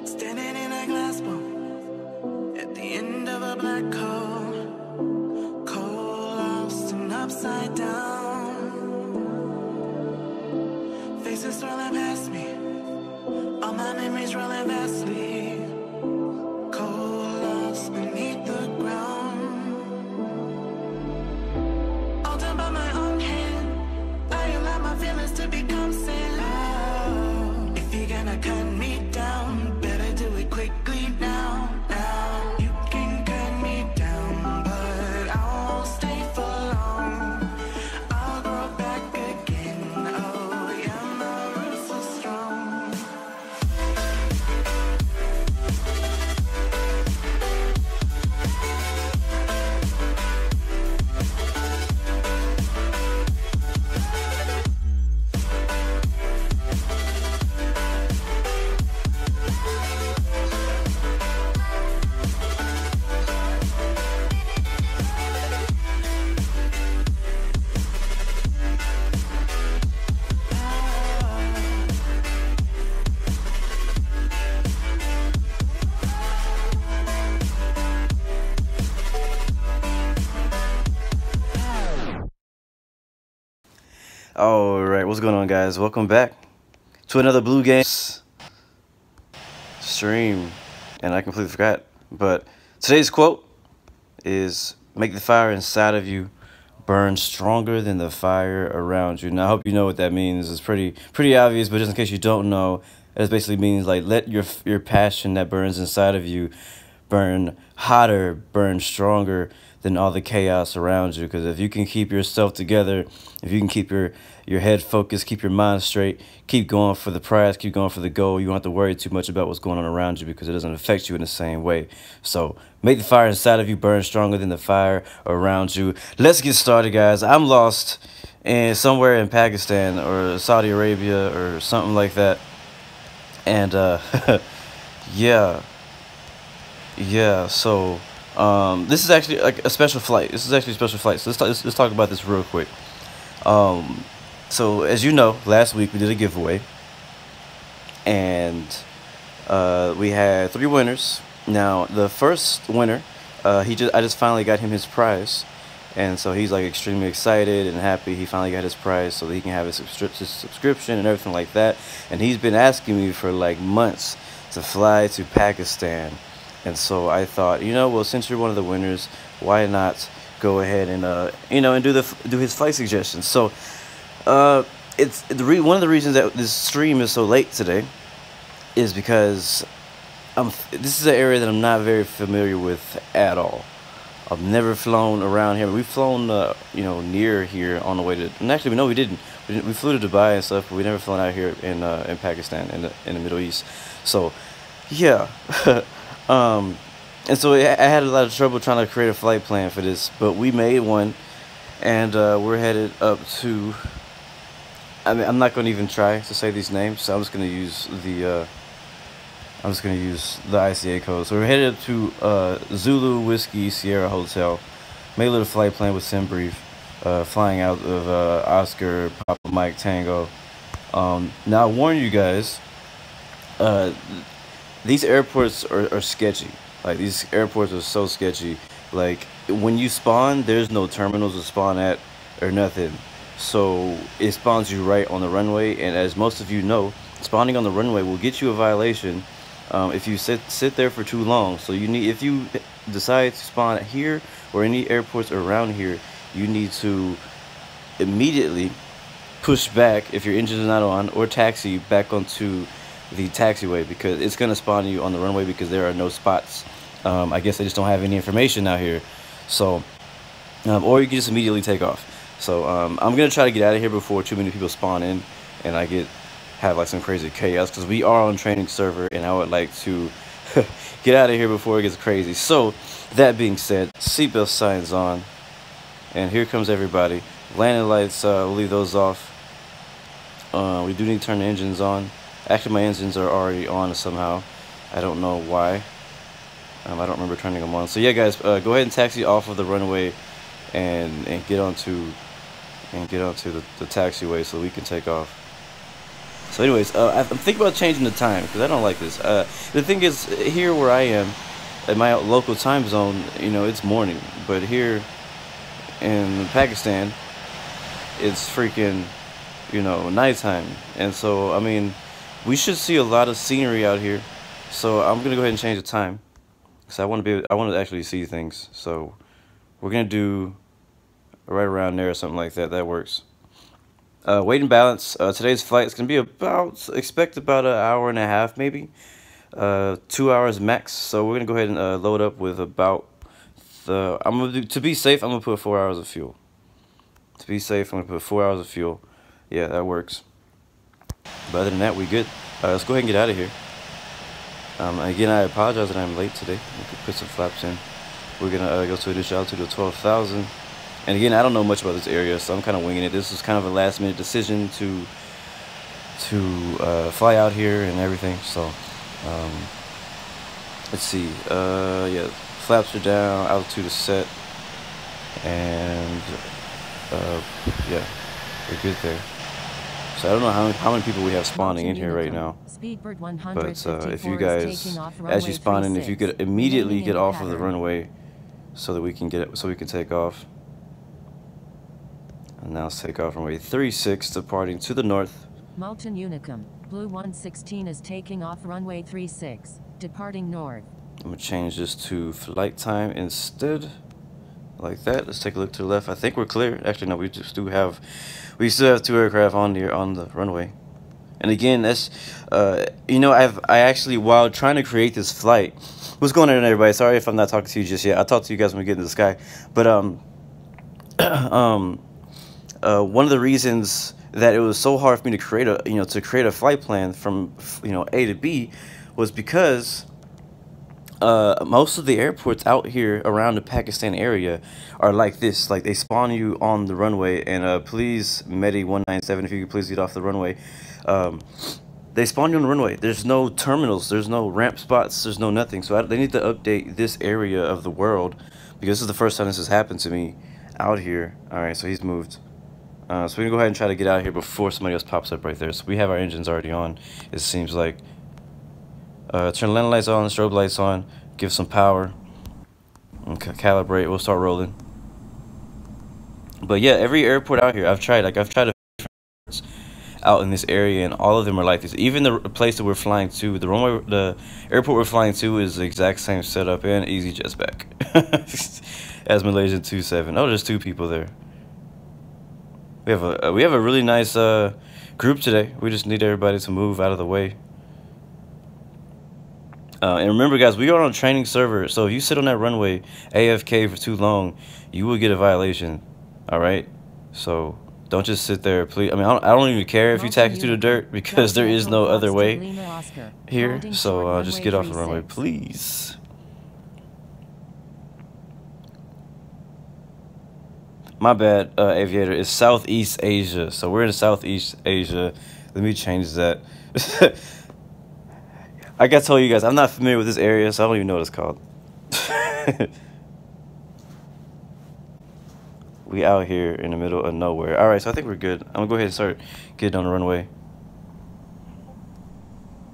Standing in a glass bowl at the end of a black hole, cold, lost and upside down. Faces swirling past me, all my memories rolling vastly, cold, lost beneath the ground. All done by my own hand, I allow my feelings to become sand. Oh, if you're gonna cut me down, better do it quickly now. Now you can cut me down, but I won't stay for long. I'll grow back again. Oh yeah, my roots are strong. Alright, what's going on, guys? Welcome back to another Blue Games stream. And I completely forgot, but today's quote is, "Make the fire inside of you burn stronger than the fire around you." Now, I hope you know what that means. It's pretty obvious, but just in case you don't know, it basically means like let your passion that burns inside of you burn hotter, burn stronger than all the chaos around you. Because if you can keep yourself together, if you can keep your head focused, keep your mind straight, keep going for the prize, keep going for the goal, you don't have to worry too much about what's going on around you because it doesn't affect you in the same way. So make the fire inside of you burn stronger than the fire around you. Let's get started, guys. I'm lost in somewhere in Pakistan or Saudi Arabia or something like that. And yeah, so this is actually like a special flight. This is actually a special flight. So let's talk about this real quick. So as you know, last week we did a giveaway, and we had 3 winners. Now the first winner, I just finally got him his prize, and so he's like extremely excited and happy. He finally got his prize so that he can have his subscription and everything like that. And he's been asking me for like months to fly to Pakistan. And so I thought, well, since you're one of the winners, why not go ahead and and do his flight suggestions. So it's one of the reasons that this stream is so late today is because this is an area that I'm not very familiar with at all. I've never flown around here. We've flown near here on the way to, and actually no, we didn't. We flew to Dubai and stuff, but we never flown out here in Pakistan, in the Middle East. So yeah. And so I had a lot of trouble trying to create a flight plan for this, but we made one, and we're headed up to, I'm not going to even try to say these names, so I'm just going to use the ICA code. So we're headed up to Zulu Whiskey Sierra Hotel. Made a little flight plan with SimBrief, flying out of Oscar Papa Mike Tango. Now I warn you guys, these airports are sketchy. Like, these airports are so sketchy. Like, when you spawn, there's no terminals to spawn at or nothing. So it spawns you right on the runway, and as most of you know, spawning on the runway will get you a violation if you sit there for too long. So if you decide to spawn here or any airports around here, you need to immediately push back if your engine is not on, or taxi back onto the taxiway, because it's going to spawn you on the runway because there are no spots. I guess they just don't have any information out here. So or you can just immediately take off. So I'm going to try to get out of here before too many people spawn in and I have like some crazy chaos, because we are on training server and I would like to get out of here before it gets crazy. So that being said, seatbelt signs on, and here comes everybody. Landing lights, we'll leave those off. We do need to turn the engines on. Actually, my engines are already on somehow. I don't know why. I don't remember turning them on. So yeah, guys, go ahead and taxi off of the runway and get onto the taxiway so we can take off. So anyways, I'm thinking about changing the time because I don't like this. The thing is, here where I am, in my local time zone, you know, it's morning. But here in Pakistan, it's freaking, you know, nighttime. And so, I mean, we should see a lot of scenery out here. So I'm gonna go ahead and change the time because I want to actually see things. So we're gonna do right around there or something like that. That works. Weight and balance. Today's flight is gonna be expect about an hour and a half, maybe 2 hours max. So we're gonna go ahead and load up with about to be safe, I'm gonna put 4 hours of fuel. To be safe, I'm gonna put 4 hours of fuel. Yeah, that works. But other than that, we good. Let's go ahead and get out of here. Again, I apologize that I'm late today. We could put some flaps in. We're gonna go to initial altitude of 12,000. And again, I don't know much about this area, so I'm kind of winging it. This was kind of a last-minute decision to fly out here and everything. So let's see. Yeah, flaps are down, altitude is set, and yeah, we're good there. So I don't know how many people we have spawning in here right now. But if you guys, as you spawn in, if you could immediately get off of the runway, so that we can take off. And now let's take off runway 36, departing to the north. MATIN Unicum, Blue 116 is taking off runway 36, departing north. I'm gonna change this to flight time instead, like that. Let's take a look to the left. I think we're clear. Actually, no, we still have 2 aircraft on the runway. And again, that's you know, I actually, while trying to create this flight, what's going on, everybody? Sorry if I'm not talking to you just yet. I'll talk to you guys when we get into the sky. But one of the reasons that it was so hard for me to create a flight plan from A to B was because most of the airports out here around the Pakistan area are like this. Like, they spawn you on the runway. And please, Medi 197, if you could please get off the runway. They spawn you on the runway. There's no terminals, there's no ramp spots, there's no nothing. So they need to update this area of the world, because this is the first time this has happened to me out here. All right, so he's moved. So we're gonna go ahead and try to get out of here before somebody else pops up right there. So we have our engines already on, it seems like. Turn landing lights on, strobe lights on, give some power, okay, calibrate. We'll start rolling. But yeah, every airport out here I've tried out in this area, and all of them are like this. Even the place that we're flying to, the airport we're flying to, is the exact same setup, and EasyJet's back as Malaysian 27. Oh, there's 2 people there. We have a really nice group today. We just need everybody to move out of the way. And remember, guys, we are on a training server, so if you sit on that runway AFK for too long, you will get a violation. All right, so don't just sit there, please. I mean, I don't even care if you taxi through the dirt, because there is no other way here. So just get off the runway, please. My bad, aviator. It's Southeast Asia, so we're in Southeast Asia. Let me change that. I gotta tell you guys, I'm not familiar with this area, so I don't even know what it's called. We out here in the middle of nowhere. All right, so I think we're good. I'm gonna go ahead and start getting on the runway.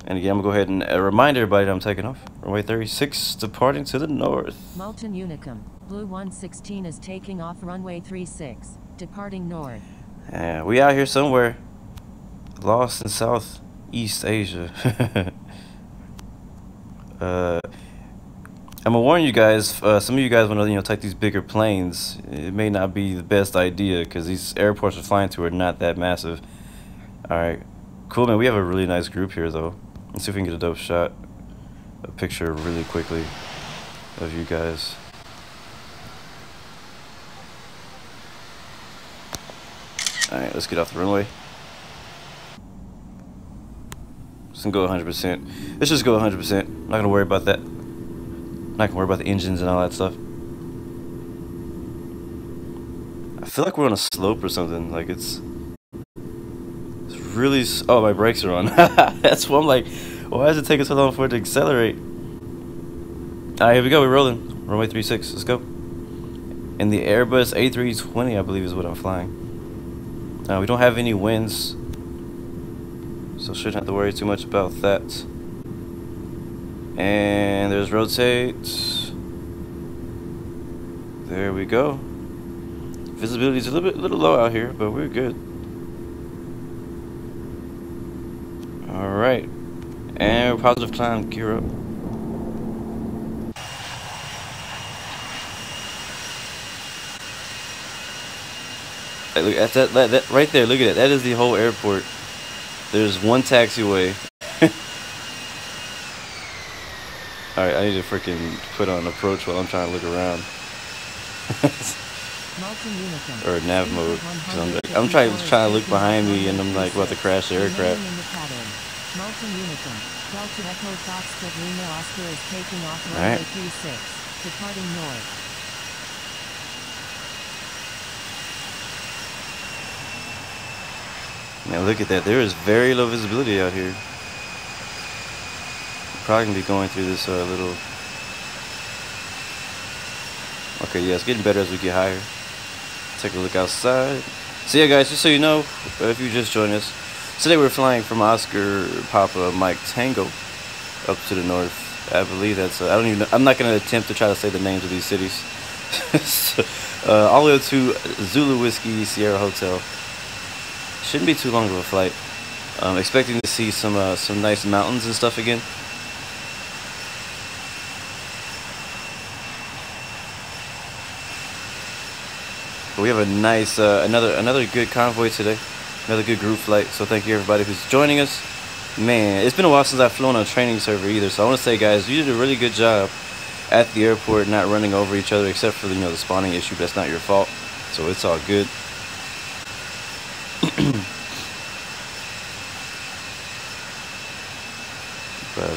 And again, I'm gonna go ahead and remind everybody that I'm taking off. Runway 36, departing to the north. MATIN Unicum, Blue 116 is taking off runway 36, departing north. Yeah, we out here somewhere, lost in Southeast Asia. I'm gonna warn you guys. Some of you guys want to take these bigger planes. It may not be the best idea, because these airports we're flying to are not that massive. All right, cool, man. We have a really nice group here, though. Let's see if we can get a dope shot, a picture really quickly of you guys. All right, let's get off the runway. Let's go 100%. Let's just go 100%. I'm not gonna worry about that. I'm not gonna worry about the engines and all that stuff. I feel like we're on a slope or something. Like it's really. Oh, my brakes are on. That's why I'm like, why is it taking so long for it to accelerate? All right, here we go. We're rolling. Runway 36. Let's go. And the Airbus A320, I believe, is what I'm flying. We don't have any winds, so shouldn't have to worry too much about that. And there's rotate. There we go. Visibility is a little low out here, but we're good. All right, and positive climb, gear up. Hey, look at that right there. Look at it. That is the whole airport. There's one taxiway. All right, I need to freaking put on approach while I'm trying to look around. Or nav mode. I'm trying to look behind me, and I'm like about to crash the aircraft. All right. Departing north. Now look at that. There is very low visibility out here. Probably gonna be going through this little. Okay, yeah, it's getting better as we get higher. Take a look outside. So yeah, guys, just so you know, if you just joined us, today we're flying from Oscar Papa Mike Tango up to the north. I believe that's. I don't even know. I'm not gonna attempt to try to say the names of these cities. So, all the way up to Zulu Whiskey Sierra Hotel. Shouldn't be too long of a flight. Expecting to see some nice mountains and stuff again. But we have a nice another good convoy today, another good group flight. So thank you everybody who's joining us. Man, it's been a while since I've flown on a training server either. So I want to say, guys, you did a really good job at the airport, not running over each other, except for the spawning issue. But that's not your fault, so it's all good. But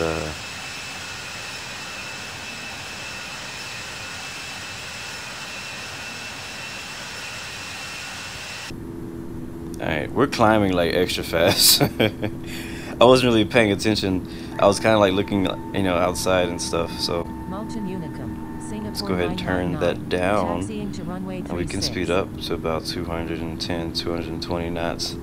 alright, we're climbing like extra fast. I wasn't really paying attention. I was kind of like looking, outside and stuff. So let's go ahead and turn that down, and we can speed up to about 210, 220 knots.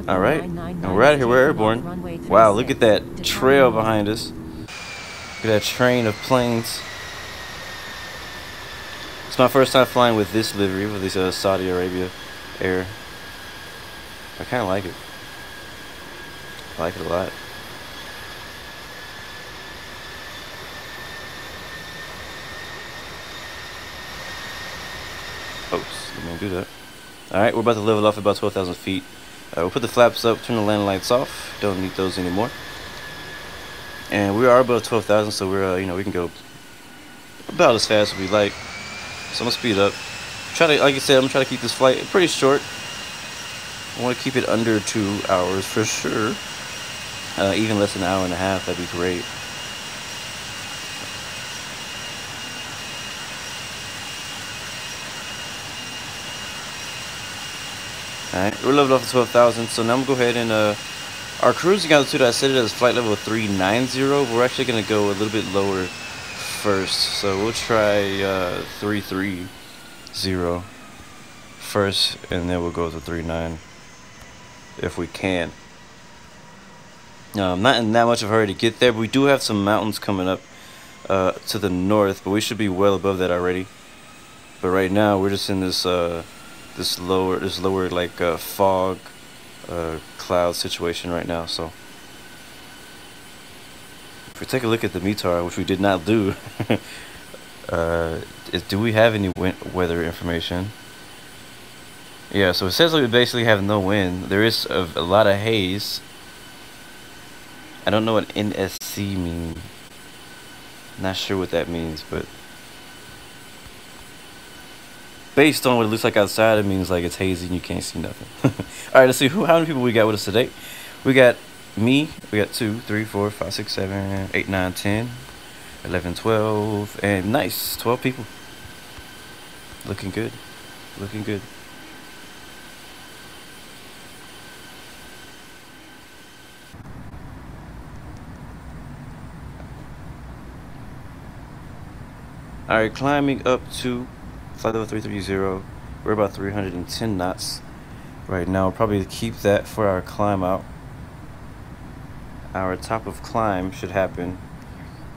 All right, and we're out of here. We're airborne. Wow, look at that trail behind us. Look at that train of planes. It's my first time flying with this livery, with this Saudi Arabia Air. I kind of like it. I like it a lot. Oops, didn't do that. Alright, we're about to level off about 12,000 feet. We'll put the flaps up, turn the landing lights off. Don't need those anymore. And we are above 12,000, so we're, we can go about as fast as we like. So I'm gonna speed up. Like I said, I'm gonna try to keep this flight pretty short. I want to keep it under 2 hours for sure. Even less than an hour and a half, that'd be great. Alright, we're leveled off to 12,000, so now I'm going to go ahead and, our cruising altitude, I set it as flight level 390, we're actually going to go a little bit lower first, so we'll try 330 first, and then we'll go to 39, if we can. Not in that much of a hurry to get there, but we do have some mountains coming up to the north, but we should be well above that already. But right now, we're just in this this lower like fog cloud situation right now. So if we take a look at the METAR, which we did not do, do we have any weather information? Yeah, so it says that we basically have no wind. There is a lot of haze. I don't know what NSC means. Not sure what that means, but based on what it looks like outside, it means like it's hazy and you can't see nothing. All right, let's see how many people we got with us today. We got me. We got 2, 3, 4, 5, 6, 7, 8, 9, 10, 11, 12, and nice 12 people. Looking good. Looking good. All right, climbing up to Flight level 330. We're about 310 knots right now. We'll probably keep that for our climb out. Our top of climb should happen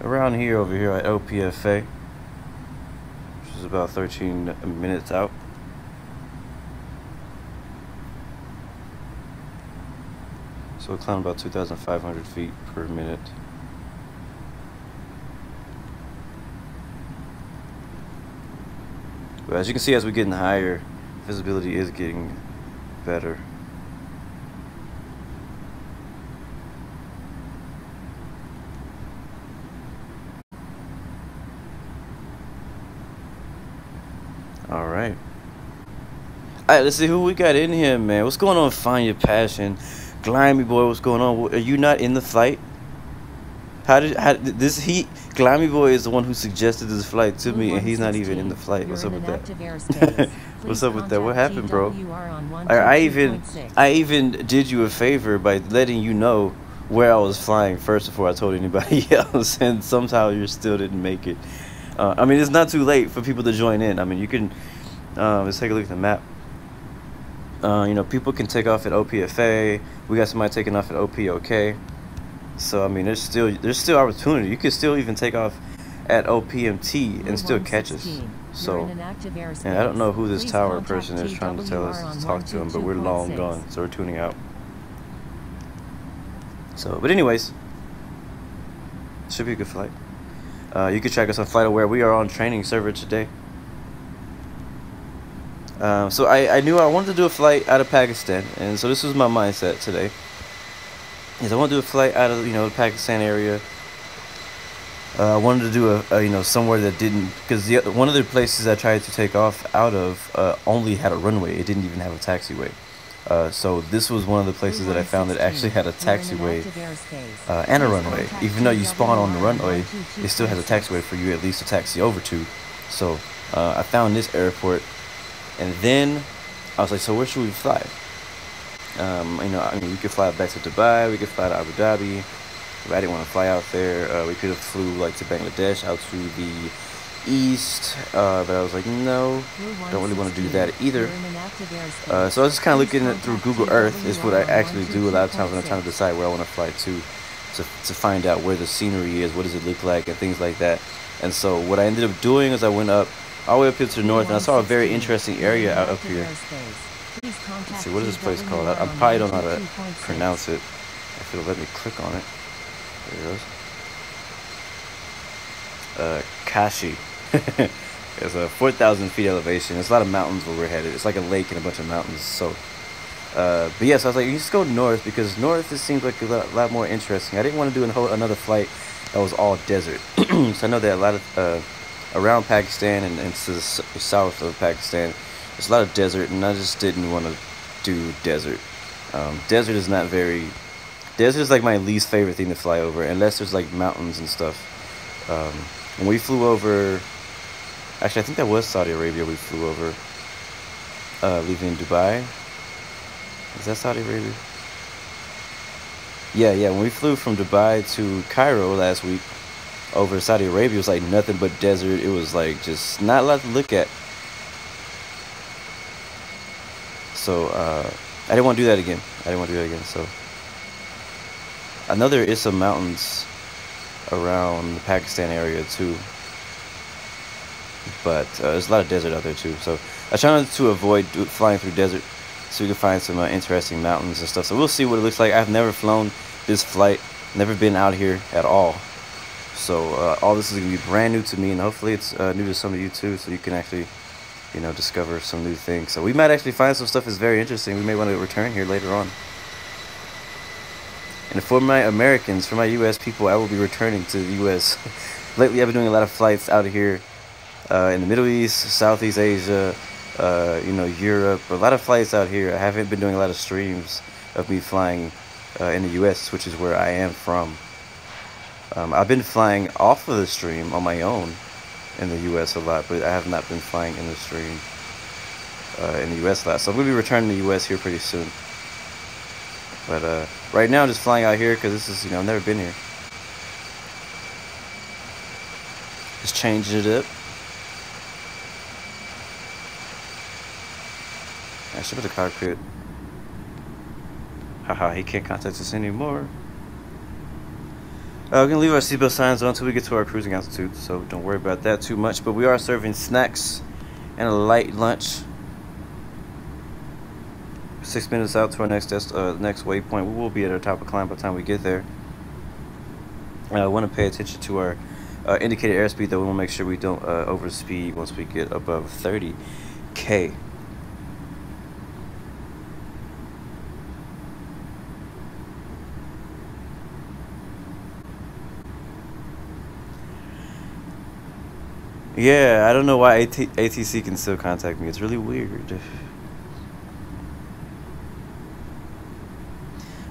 around here, over here at OPFA, which is about 13 minutes out. So we'll climb about 2,500 feet per minute. But as you can see, as we're getting higher, visibility is getting better. All right. All right, let's see who we got in here, man. What's going on? Find Your Passion. Glimey boy, what's going on? Are you not in the flight? How did this heat? Glimey boy is the one who suggested this flight to me, and he's not even in the flight. What's up with that? What's up with that? What happened, bro? I even did you a favor by letting you know where I was flying first before I told anybody else, and somehow you still didn't make it. I mean, it's not too late for people to join in. I mean, you can let's take a look at the map. You know, people can take off at OPFA. We got somebody taking off at OPOK. So I mean, there's still opportunity. You could still even take off at OPMT and still catch us. So, and I don't know who this tower person is trying to tell us to talk to him, but we're long gone, so we're tuning out. So, but anyways, should be a good flight. You can track us on FlightAware. We are on training server today. So I knew I wanted to do a flight out of Pakistan, and so this was my mindset today. Is I want to do a flight out of, you know, the Pakistan area. I wanted to do a you know, somewhere that didn't, because one of the places I tried to take off out of only had a runway. It didn't even have a taxiway. So this was one of the places that I found that actually had a taxiway and a runway. Even though you spawn on the runway, it still has a taxiway for you at least to taxi over to. So I found this airport, and then I was like, so where should we fly? You know, I mean, we could fly back to Dubai, we could fly to Abu Dhabi. If I didn't want to fly out there, we could have flew like to Bangladesh, out to the east, but I was like, no, don't really want to do that either. So I was just kind of looking at through Google Earth. Is what I actually do a lot of times when I'm trying to decide where I want to fly to find out where the scenery is, what does it look like, and things like that. And so what I ended up doing is I went up all the way up here to the north, and I saw a very interesting area out up here. Let's see, what is this place called? I probably don't know how to pronounce it. If it'll let me click on it. There it goes. Kashi. It's a 4,000 feet elevation. There's a lot of mountains where we're headed. It's like a lake and a bunch of mountains. So, but yeah, so I was like, you just go north, because north just seems like a lot more interesting. I didn't want to do another flight that was all desert. So I know that a lot of around Pakistan and to the south of Pakistan, there's a lot of desert, and I just didn't want to do desert. Desert is not very. Desert is like my least favorite thing to fly over, unless there's like mountains and stuff. When we flew over, actually I think that was Saudi Arabia we flew over, leaving Dubai. Is that Saudi Arabia? Yeah, when we flew from Dubai to Cairo last week over Saudi Arabia, it was like nothing but desert. It was like just not a lot to look at. So I didn't want to do that again. So I know there is some mountains around the Pakistan area too, but there's a lot of desert out there too. So I try to avoid flying through desert, so we can find some interesting mountains and stuff. So we'll see what it looks like. I've never flown this flight, never been out here at all. So all this is gonna be brand new to me, and hopefully it's new to some of you too, so you can actually, you know, discover some new things. So we might actually find some stuff that's very interesting. We may want to return here later on. And for my Americans, for my U.S. people, I will be returning to the U.S. Lately, I've been doing a lot of flights out of here in the Middle East, Southeast Asia, you know, Europe. A lot of flights out here. I haven't been doing a lot of streams of me flying in the U.S., which is where I am from. I've been flying off of the stream on my own in the U.S. a lot, but I have not been flying in the stream in the U.S. a lot. So I'm going to be returning to the U.S. here pretty soon. But right now I'm just flying out here because this is, you know, I've never been here. Just changing it up. I should put the cockpit. Haha, he can't contact us anymore. We're gonna leave our seatbelt signs on until we get to our cruising altitude, so don't worry about that too much. But we are serving snacks and a light lunch. 6 minutes out to our next waypoint. We will be at our top of climb by the time we get there. I want to pay attention to our indicated airspeed, though. We want to make sure we don't overspeed once we get above 30K. Yeah, I don't know why ATC can still contact me. It's really weird.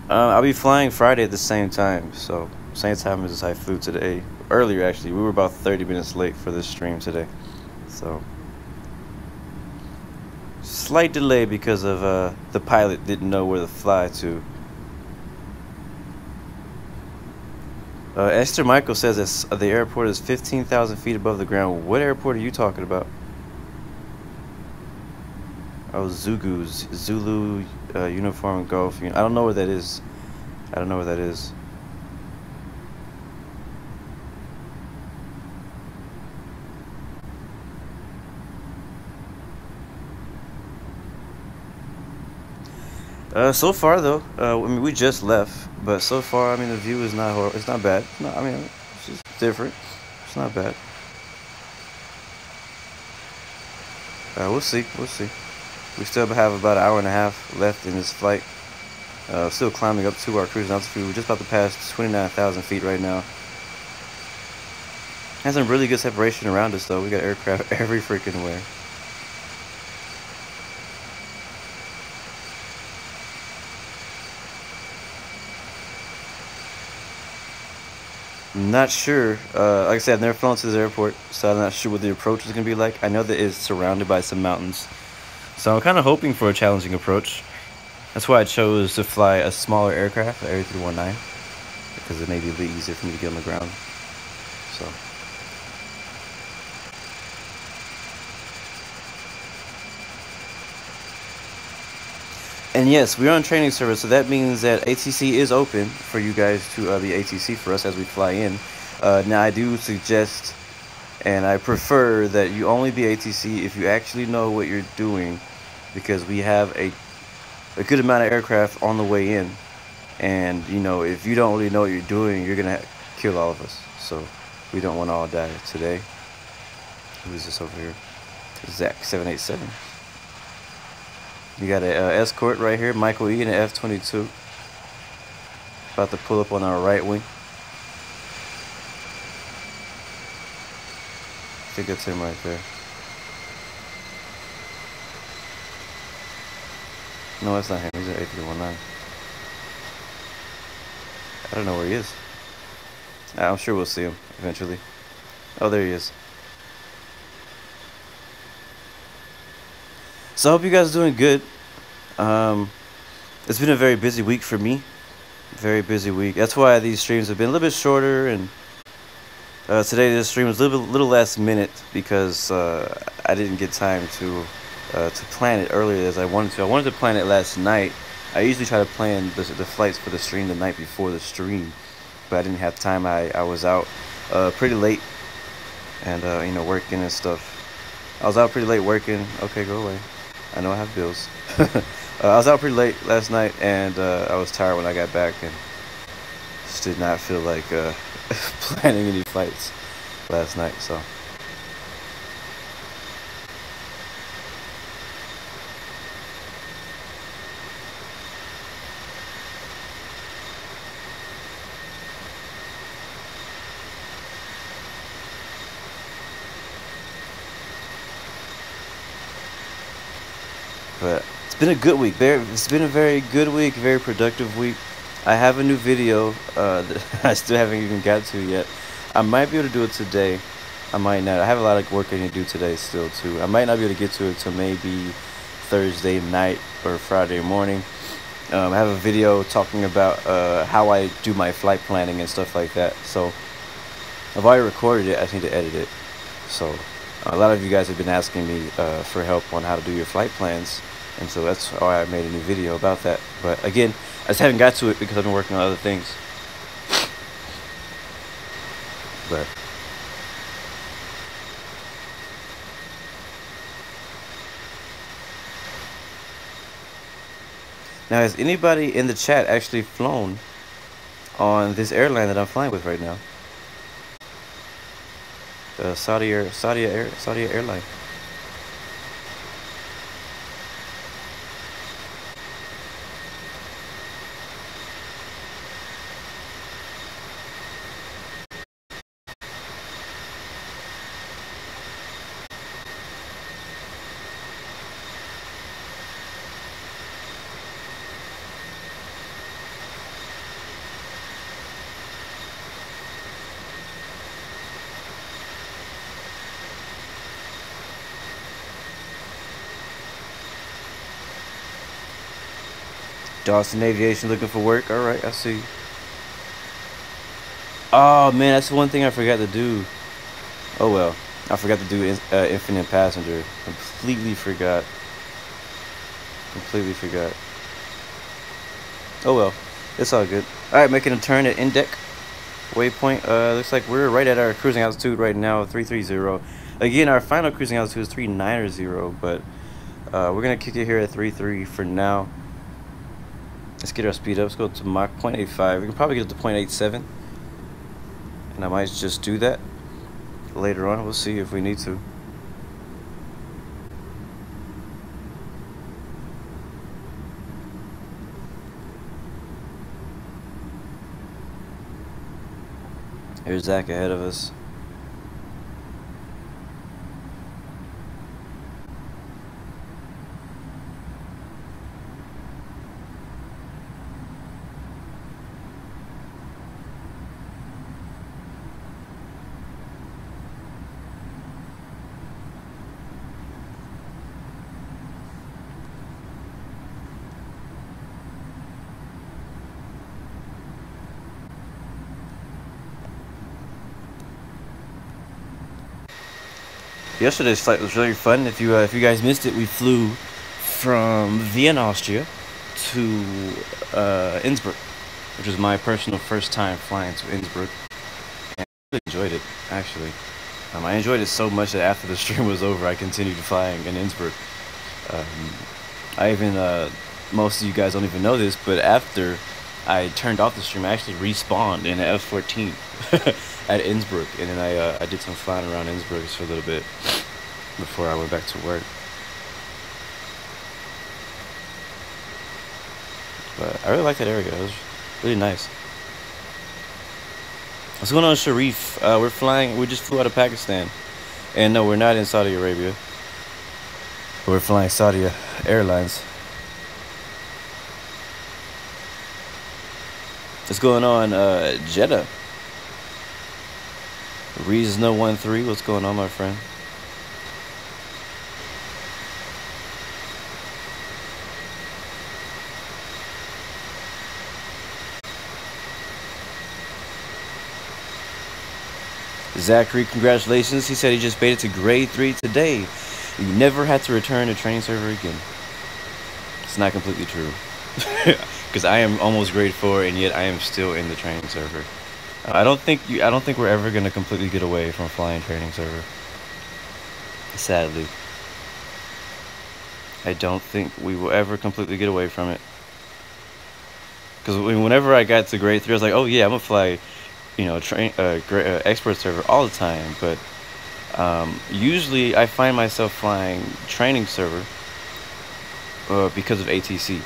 I'll be flying Friday at the same time, so same time as I flew today. Earlier, actually. We were about 30 minutes late for this stream today. So, slight delay because of the pilot didn't know where to fly to. Esther Michael says that the airport is 15,000 feet above the ground. What airport are you talking about? Oh, Zulu Uniform Golf. I don't know where that is. I don't know where that is. So far though, I mean, we just left, but so far, I mean, the view is not horrible. It's not bad. No, I mean, it's just different. It's not bad. We'll see. We'll see. We still have about an hour and a half left in this flight. Still climbing up to our cruising altitude. We're just about to pass 29,000 feet right now. Has some really good separation around us though. We got aircraft every freaking way. Not sure. Like I said, I've never flown to this airport, so I'm not sure what the approach is going to be like. I know that it's surrounded by some mountains, so I'm kind of hoping for a challenging approach. That's why I chose to fly a smaller aircraft, the Area 319, because it may be a bit easier for me to get on the ground. So. And yes, we're on training service, so that means that ATC is open for you guys to be ATC for us as we fly in. Now, I do suggest, and I prefer, that you only be ATC if you actually know what you're doing, because we have a good amount of aircraft on the way in. And, you know, if you don't really know what you're doing, you're going to kill all of us. So, we don't want to all die today. Who is this over here? Zach 787. You got an escort right here, Michael E. and an F-22. About to pull up on our right wing. I think that's him right there. No, that's not him. He's an A319. I don't know where he is. I'm sure we'll see him eventually. Oh, there he is. So I hope you guys are doing good. It's been a very busy week for me. Very busy week. That's why these streams have been a little bit shorter, and today this stream was a little last minute because I didn't get time to plan it earlier as I wanted to. I wanted to plan it last night. I usually try to plan the flights for the stream the night before the stream, but I didn't have time. I was out pretty late, and you know, working and stuff. I was out pretty late working. Okay, go away. I know I have bills. I was out pretty late last night, and I was tired when I got back, and just did not feel like planning any flights last night. So. But it's been a good week. It's been a very good week, very productive week. I have a new video that I still haven't even got to yet. I might be able to do it today. I might not. I have a lot of work I need to do today still too. I might not be able to get to it till maybe Thursday night or Friday morning. I have a video talking about how I do my flight planning and stuff like that. So I've already recorded it. I just need to edit it. So a lot of you guys have been asking me for help on how to do your flight plans. and so that's why I made a new video about that. But again, I just haven't got to it because I've been working on other things. But now, has anybody in the chat actually flown on this airline that I'm flying with right now? The Saudi Airline. Dawson Aviation looking for work. All right, I see. Oh man, that's the one thing I forgot to do. Oh well, I forgot to do infinite passenger. Completely forgot. Oh well, it's all good. All right, making a turn at Index waypoint. Looks like we're right at our cruising altitude right now, 330. Again, our final cruising altitude is 390, but we're gonna kick it here at 33 for now. Let's get our speed up. Let's go to Mach 0.85. We can probably get it to 0.87. And I might just do that later on. We'll see if we need to. Here's Zach ahead of us. Yesterday's flight was really fun. If you guys missed it, we flew from Vienna, Austria, to Innsbruck, which was my personal first time flying to Innsbruck, and I really enjoyed it. Actually, I enjoyed it so much that after the stream was over, I continued flying in Innsbruck. I even most of you guys don't even know this, but after I turned off the stream, I actually respawned in an F-14 at Innsbruck, and then I did some flying around Innsbruck for a little bit before I went back to work. But I really like that area. It was really nice. What's going on, Sharif? We're flying. We just flew out of Pakistan, and no, we're not in Saudi Arabia. We're flying Saudi Airlines. What's going on, Jeddah? Reasno13, what's going on, my friend? Zachary, congratulations. He said he just made it to grade 3 today. You never had to return to training server again. It's not completely true. Because I am almost grade 4, and yet I am still in the training server. I don't think we're ever gonna completely get away from flying training server. Sadly, I don't think we will ever completely get away from it. Because whenever I got to grade 3, I was like, oh yeah, I'm gonna fly, you know, expert server all the time. But usually I find myself flying training server because of ATC.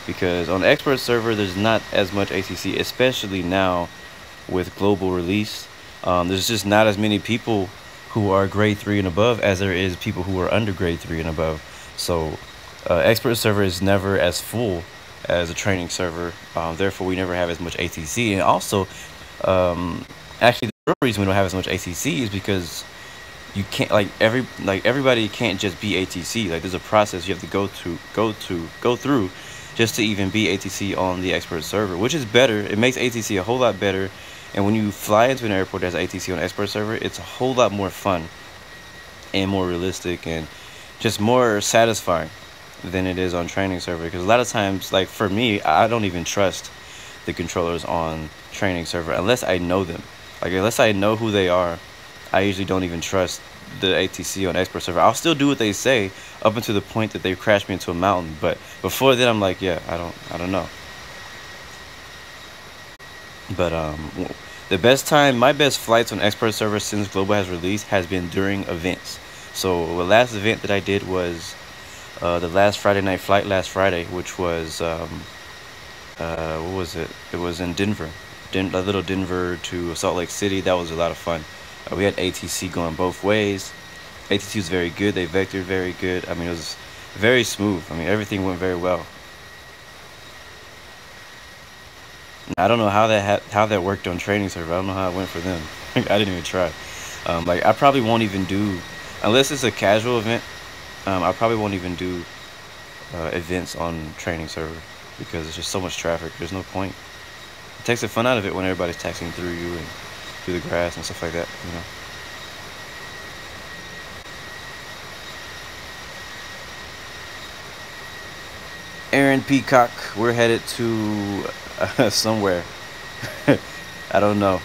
Because on the expert server, there's not as much ATC, especially now with global release. There's just not as many people who are grade 3 and above as there is people who are under grade 3 and above. So expert server is never as full as a training server. Therefore, we never have as much ATC. And also, actually, the real reason we don't have as much ATC is because you can't everybody can't just be ATC. Like, there's a process you have to go through just to even be ATC on the expert server, which is better. It makes ATC a whole lot better. And when you fly into an airport that has ATC on expert server, it's a whole lot more fun and more realistic and just more satisfying. than it is on training server, because a lot of times, like for me, I don't even trust the controllers on training server unless I know them. Like unless I know who they are, I usually don't even trust the ATC on expert server. I'll still do what they say up until the point that they crash me into a mountain, but before then I'm like, yeah, I don't know. But the best time, my best flights on expert server since Global has released has been during events. So the last event that I did was the last Friday night flight last Friday, which was what was it? It was in Denver, a little Denver to Salt Lake City. That was a lot of fun. We had ATC going both ways. ATC was very good. They vectored very good. I mean, it was very smooth. I mean, everything went very well. I don't know how that worked on training server. I don't know how it went for them. I didn't even try. Like I probably won't even do, unless it's a casual event. I probably won't even do events on training server because it's just so much traffic. There's no point. It takes the fun out of it when everybody's taxiing through you and through the grass and stuff like that, you know. Aaron Peacock, we're headed to somewhere. I don't know.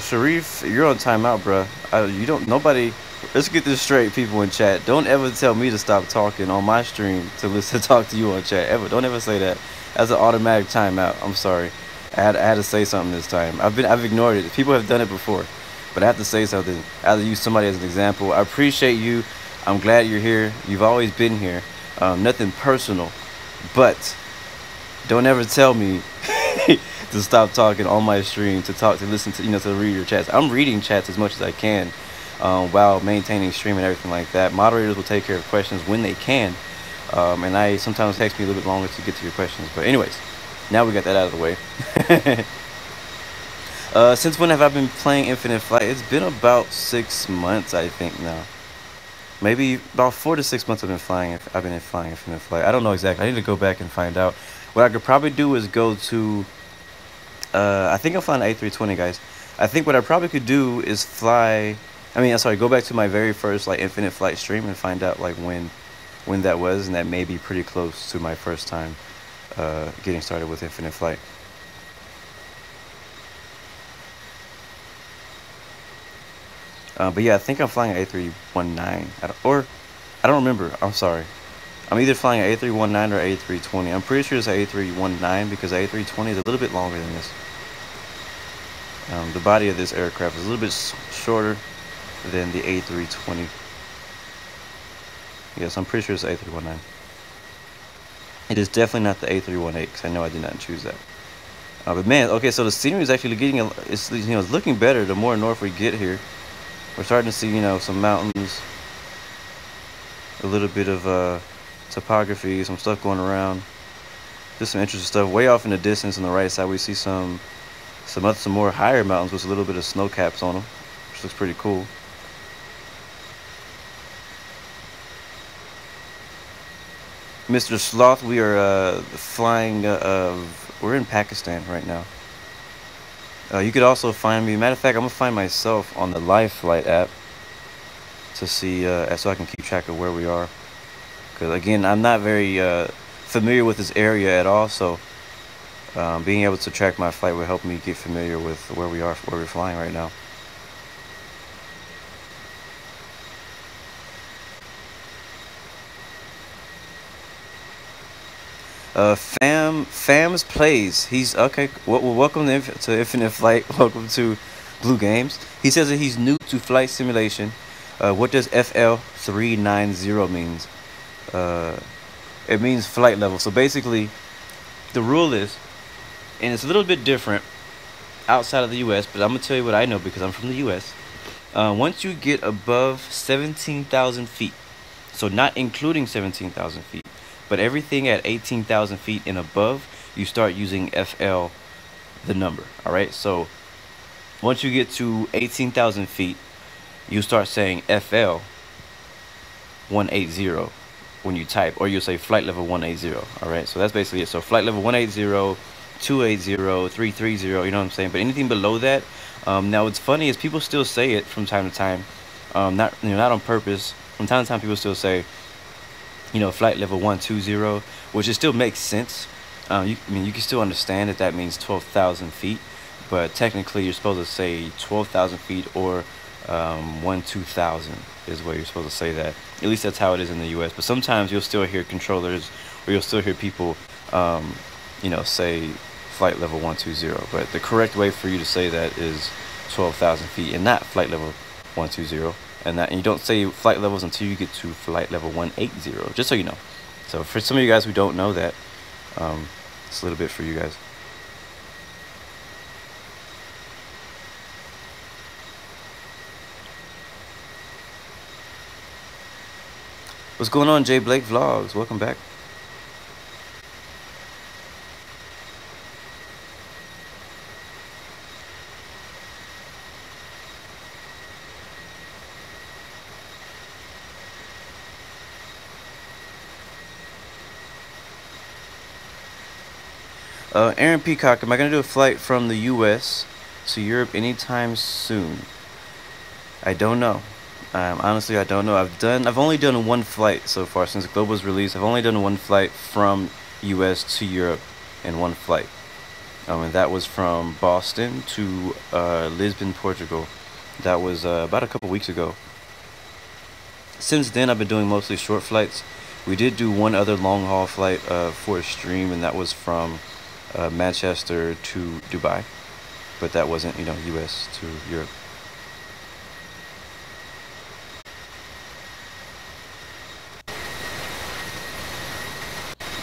Sharif, you're on timeout, bruh. You don't, nobody, let's get this straight, people in chat. Don't ever tell me to stop talking on my stream to talk to you on chat. Ever. Don't ever say that. That's an automatic timeout. I'm sorry. I had to say something this time. I've ignored it. People have done it before, but I have to say something. I have to use somebody as an example. I appreciate you. I'm glad you're here. You've always been here. Nothing personal, but don't ever tell me to stop talking on my stream, to listen to, to read your chats. I'm reading chats as much as I can while maintaining stream and everything like that. Moderators will take care of questions when they can, and sometimes takes me a little bit longer to get to your questions. But anyways, now we got that out of the way. Since when have I been playing Infinite Flight? It's been about 6 months, I think now. Maybe about 4 to 6 months I've been flying Infinite Flight. I don't know exactly. I need to go back and find out. What I could probably do is go to I think I'm flying A320, guys. I think what I probably could do is go back to my very first like Infinite Flight stream and find out like when that was, and that may be pretty close to my first time getting started with Infinite Flight. But yeah, I think I'm flying an A319, I don't remember. I'm sorry. I'm either flying an A319 or A320. I'm pretty sure it's an A319 because the A320 is a little bit longer than this. The body of this aircraft is a little bit shorter than the A320. Yes, I'm pretty sure it's the A319. It is definitely not the A318 because I know I did not choose that. But man, okay, so the scenery is actually it's looking better the more north we get here. We're starting to see, some mountains, a little bit of topography, some stuff going around. Just some interesting stuff. Way off in the distance on the right side, we see some more higher mountains with a little bit of snow caps on them, which looks pretty cool. Mr. Sloth, we are flying. We're in Pakistan right now. You could also find me. Matter of fact, I'm gonna find myself on the Live Flight app to see, so I can keep track of where we are. Because again, I'm not very familiar with this area at all, so being able to track my flight will help me get familiar with where we're flying right now. Fams plays. He's okay. Well, welcome to Infinite Flight. Welcome to Blue Games. He says that he's new to flight simulation. What does FL390 means? It means flight level. So basically, the rule is, and it's a little bit different outside of the U.S., but I'm gonna tell you what I know because I'm from the U.S. Once you get above 17,000 feet, so not including 17,000 feet, but everything at 18,000 feet and above, you start using FL, the number. All right. So once you get to 18,000 feet, you start saying FL 180. when you type, or you'll say flight level 180. All right, so that's basically it. So flight level 180, 280, 330, you know what I'm saying? But anything below that, now what's funny is people still say it from time to time, not not on purpose. From time to time, people still say, flight level 120, which it still makes sense. I mean, you can still understand that means 12,000 feet, but technically you're supposed to say 12,000 feet or 12,000 is what you're supposed to say that. At least that's how it is in the U.S. But sometimes you'll still hear controllers, or you'll still hear people, say flight level 120. But the correct way for you to say that is 12,000 feet, and not flight level 120. And you don't say flight levels until you get to flight level 180. Just so you know. So for some of you guys who don't know that, it's a little bit for you guys. What's going on, Jay Blake Vlogs? Welcome back. Aaron Peacock, am I going to do a flight from the U.S. to Europe anytime soon? I don't know. Honestly, I don't know. I've only done one flight so far since Global was released. I've only done one flight from U.S. to Europe in one flight. And that was from Boston to Lisbon, Portugal. That was about a couple weeks ago. Since then, I've been doing mostly short flights. We did do one other long haul flight for a stream, and that was from Manchester to Dubai. But that wasn't, U.S. to Europe.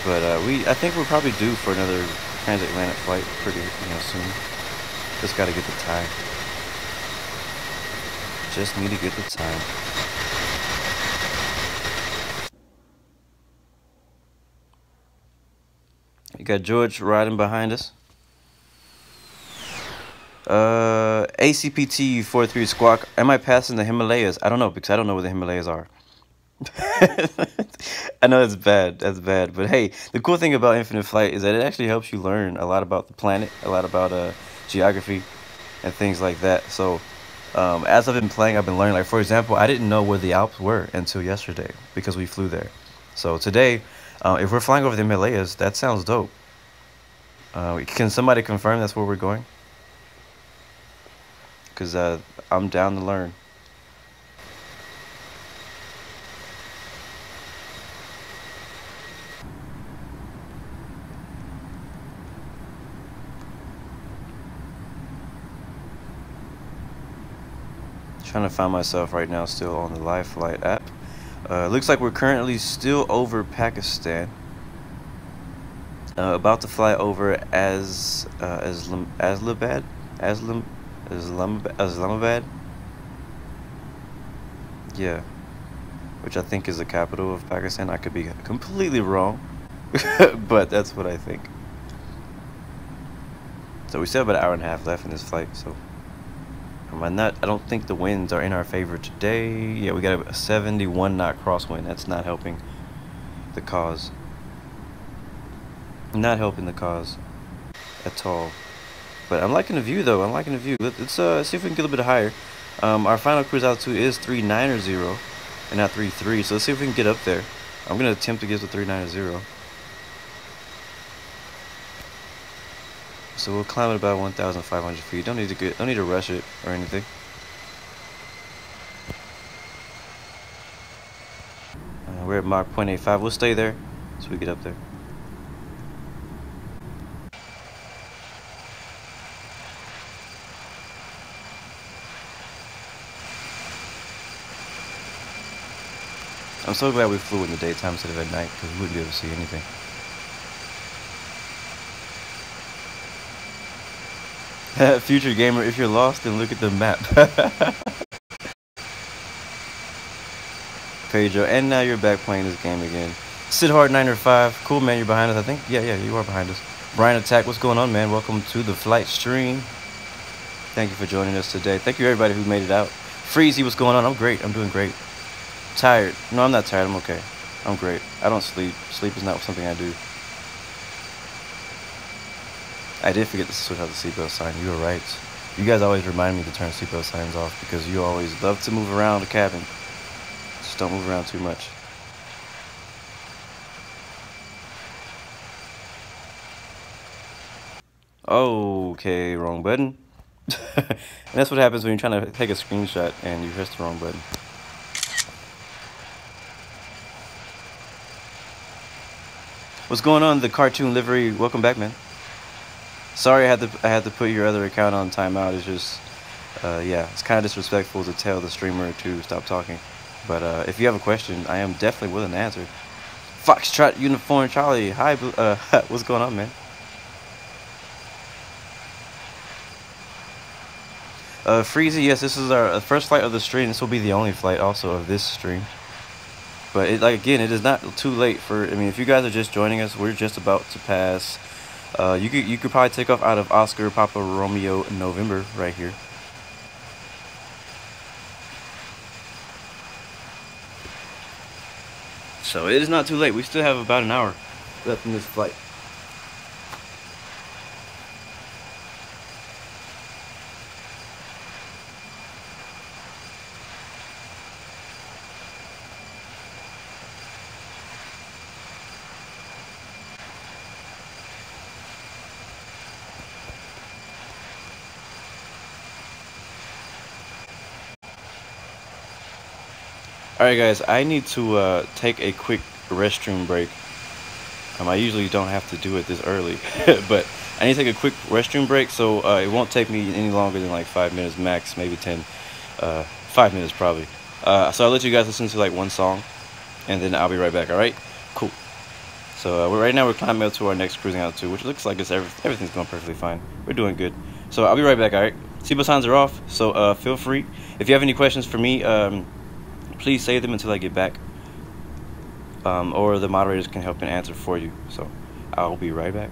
But I think we're probably due for another transatlantic flight pretty, soon. Just got to get the time. Just need to get the time. You got George riding behind us. ACPT 43 Squawk. Am I passing the Himalayas? I don't know, because I don't know where the Himalayas are. I know that's bad. That's bad. But hey, the cool thing about Infinite Flight is that it actually helps you learn a lot about the planet, a lot about geography and things like that. So as I've been playing, I've been learning. Like, for example, I didn't know where the Alps were until yesterday because we flew there. So today, if we're flying over the Himalayas, that sounds dope. Can somebody confirm that's where we're going? Because I'm down to learn. Trying to find myself right now still on the Live Flight app. Looks like we're currently still over Pakistan. About to fly over Islamabad. Yeah, which I think is the capital of Pakistan. I could be completely wrong, but that's what I think. So we still have about an hour and a half left in this flight. So I don't think the winds are in our favor today. Yeah, we got a 71 knot crosswind. That's not helping the cause. Not helping the cause at all. But I'm liking the view though. I'm liking the view. Let's see if we can get a little bit higher. Our final cruise altitude is 390 and not 33. So let's see if we can get up there. I'm gonna attempt to get to 390. So we'll climb at about 1,500 feet. Don't need to rush it or anything. We're at Mach 0.85. We'll stay there so we get up there. I'm so glad we flew in the daytime instead of at night, because we wouldn't be able to see anything. Future gamer, if you're lost, then look at the map. Pedro, and now you're back playing this game again. Sid Hard 905, cool man, you're behind us, I think. Yeah, you are behind us. Brian Attack, what's going on, man? Welcome to the flight stream. Thank you for joining us today. Thank you everybody who made it out. Freezy, what's going on? I'm great. I'm doing great. Tired. No, I'm not tired. I'm okay. I'm great. I don't sleep. Sleep is not something I do. I did forget to switch out the seatbelt sign. You were right. You guys always remind me to turn seatbelt signs off because you always love to move around the cabin. Just don't move around too much. Okay, wrong button. And that's what happens when you're trying to take a screenshot and you press the wrong button. What's going on, the cartoon livery? Welcome back, man. Sorry I had to put your other account on timeout. It's just yeah, it's kind of disrespectful to tell the streamer to stop talking. But if you have a question, I am definitely willing to answer. Foxtrot Uniform Charlie, hi, what's going on, man? Freezy, yes, this is our first flight of the stream. This will be the only flight also of this stream. But again, it is not too late for. I mean, if you guys are just joining us, we're just about to pass. You could probably take off out of Oscar Papa Romeo November right here. So it is not too late. We still have about an hour left in this flight. Alright guys, I need to take a quick restroom break. I usually don't have to do it this early, but I need to take a quick restroom break, so it won't take me any longer than like 5 minutes max, maybe 10, 5 minutes probably. So I'll let you guys listen to like one song, and then I'll be right back, alright? Cool. So right now we're climbing up to our next cruising altitude, which looks like everything's going perfectly fine. We're doing good. So I'll be right back, alright? Seatbelt signs are off, so feel free. If you have any questions for me, please save them until I get back, or the moderators can help and answer for you. So I'll be right back.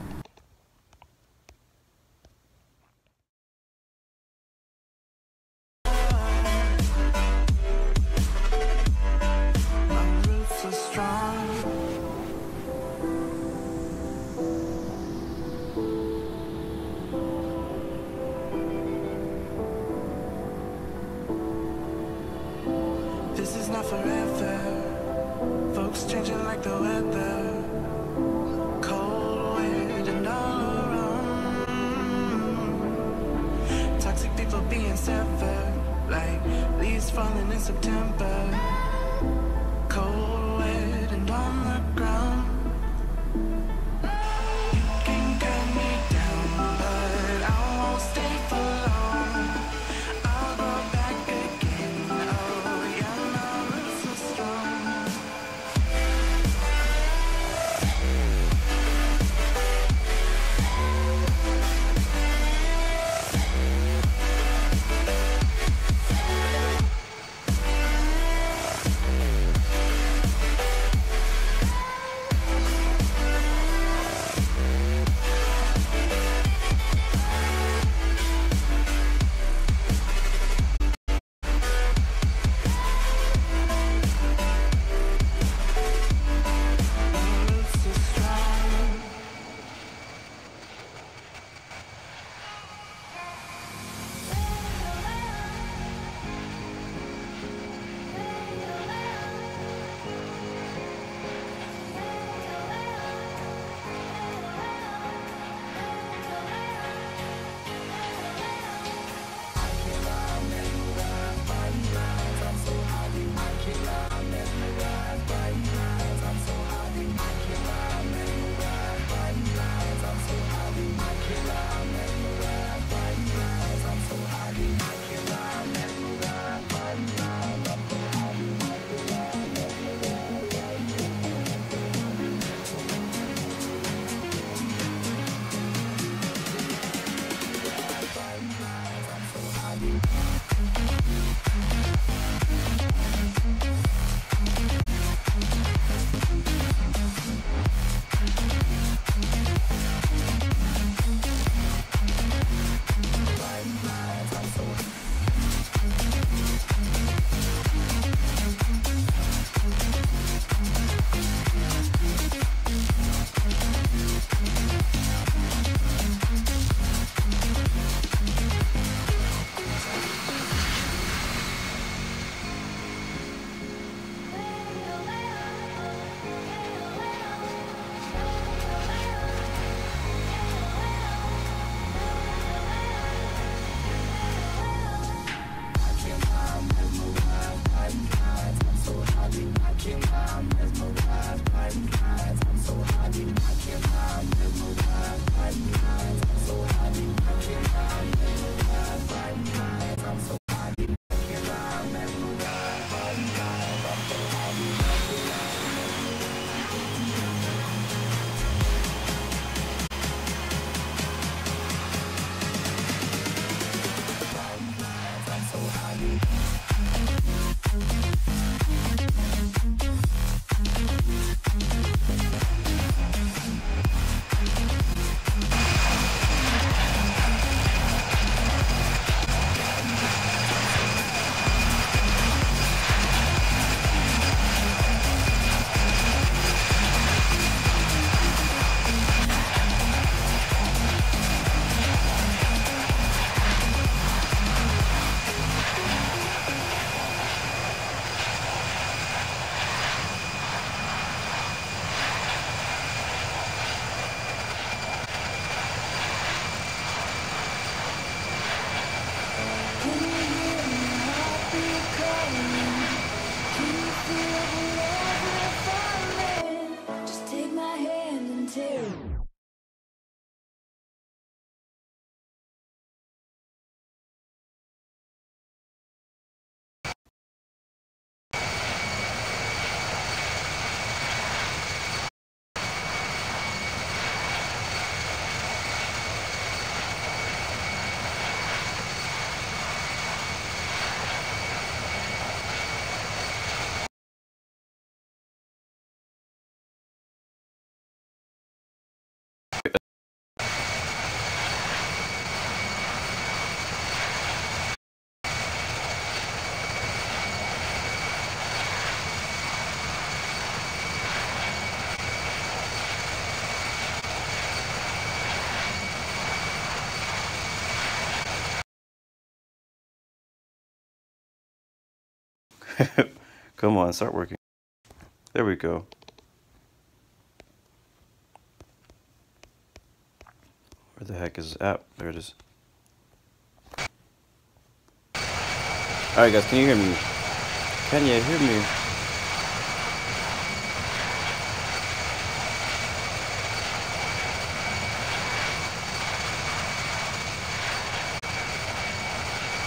This is not forever. Folks changing like the weather. Cold, wet, and all around. Toxic people being severed, like leaves falling in September. Cold, wet, and on the ground. You can cut me down, but I won't stay for long. I'll go back again. Oh yeah, my roots are strong. Come on, start working. There we go. Where the heck is the app? There it is. Alright guys, can you hear me? Can you hear me?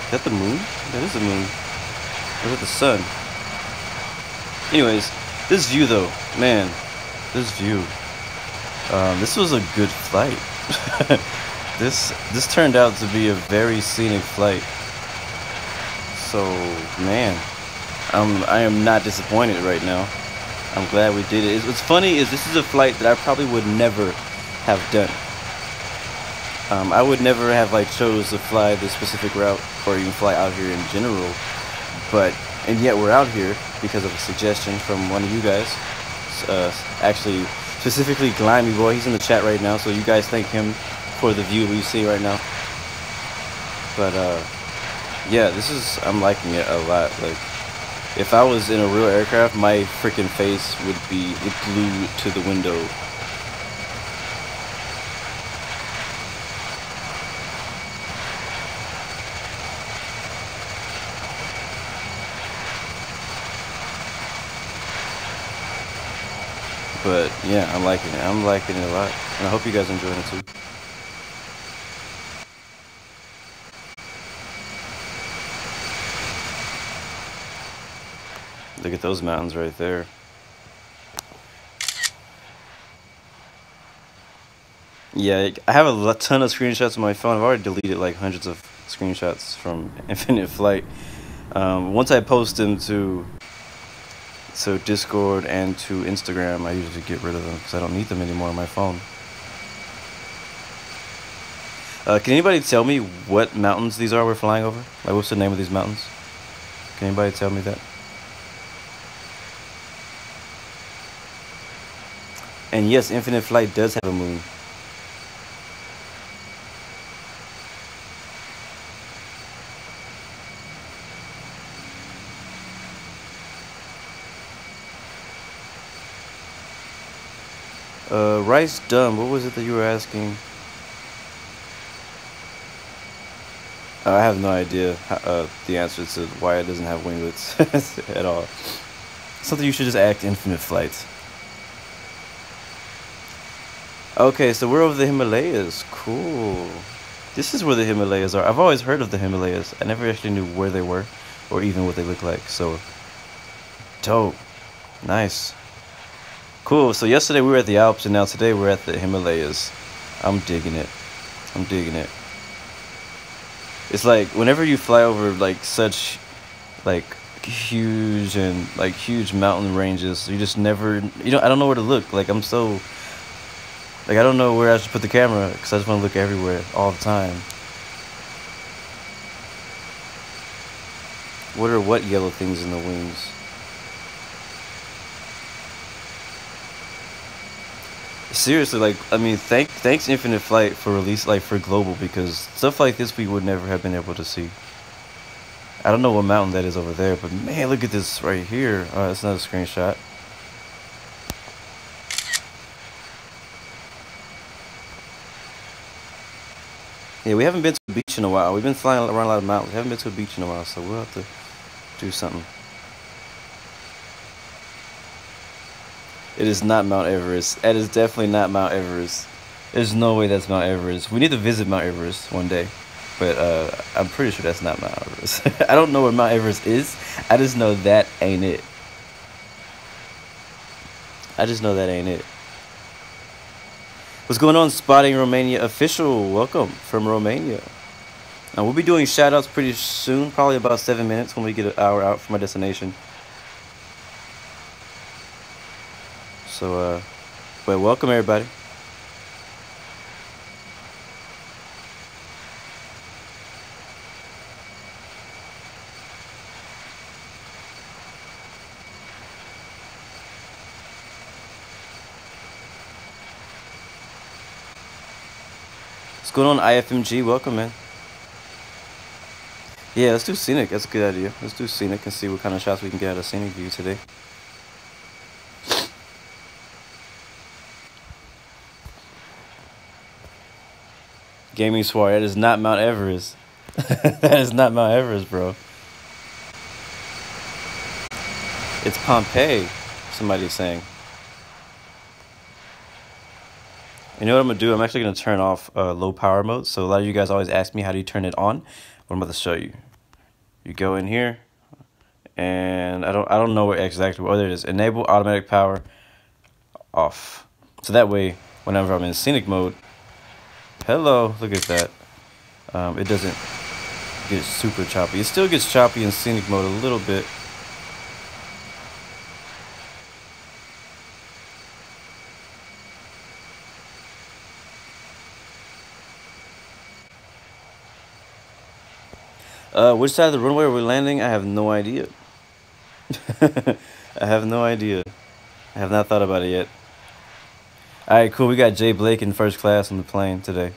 Is that the moon? That is the moon. Or is it the sun? Anyways, this view though, man, this view. This was a good flight. This turned out to be a very scenic flight. So, man, I am not disappointed right now. I'm glad we did it. What's funny is this is a flight that I probably would never have done. I would never have like chose to fly this specific route or even fly out here in general, and yet we're out here because of a suggestion from one of you guys. Actually, specifically Glimey Boy. He's in the chat right now, so you guys thank him for the view we see right now. But yeah, I'm liking it a lot. Like, if I was in a real aircraft, my freaking face would be glued to the window. But yeah, I'm liking it. I'm liking it a lot, and I hope you guys enjoying it too. Look at those mountains right there. Yeah, I have a ton of screenshots on my phone. I've already deleted like hundreds of screenshots from Infinite Flight. Once I post them to Discord and to Instagram, I usually get rid of them because I don't need them anymore on my phone. Can anybody tell me what mountains these are we're flying over? Like, what's the name of these mountains? Can anybody tell me that? And yes, Infinite Flight does have a moon. Rice Dumb, what was it that you were asking? I have no idea the answer to why it doesn't have winglets at all. Something you should just ask Infinite Flight. Okay, so we're over the Himalayas. Cool. This is where the Himalayas are. I've always heard of the Himalayas. I never actually knew where they were or even what they look like. So, dope. Nice. Cool. So yesterday we were at the Alps and now today we're at the Himalayas. I'm digging it. I'm digging it. It's like whenever you fly over like such like huge mountain ranges, you just never, I don't know where to look. Like I'm so, like I don't know where I should put the camera because I just want to look everywhere all the time. What yellow things in the wings? Seriously, like, I mean, thanks Infinite Flight for release, like, for Global, because stuff like this we would never have been able to see. I don't know what mountain that is over there, but man, look at this right here. Oh, that's another screenshot. Yeah, we haven't been to the beach in a while. We've been flying around a lot of mountains. We haven't been to a beach in a while, so we'll have to do something. It is not Mount Everest. That is definitely not Mount Everest. There's no way that's Mount Everest. We need to visit Mount Everest one day, but I'm pretty sure that's not Mount Everest. I don't know where Mount Everest is. I just know that ain't it. I just know that ain't it. What's going on, Spotting Romania Official? Welcome from Romania. We'll be doing shoutouts pretty soon, probably about 7 minutes when we get an hour out from our destination. So, but welcome everybody. What's going on, IFMG? Welcome, man. Yeah, let's do scenic. That's a good idea. Let's do scenic and see what kind of shots we can get out of scenic view today. Gaming Swar, that is not Mount Everest. That is not Mount Everest, bro. It's Pompeii, somebody's saying. You know what I'm going to do? I'm actually going to turn off low power mode. So a lot of you guys always ask me, how do you turn it on? What I'm about to show you. You go in here, and I don't know where exactly. Oh, there it is. Enable automatic power off. So that way, whenever I'm in scenic mode, hello, look at that. It doesn't get super choppy. It still gets choppy in scenic mode a little bit. Which side of the runway are we landing? I have no idea. I have no idea. I have not thought about it yet. Alright, cool. We got Jay Blake in first class on the plane today.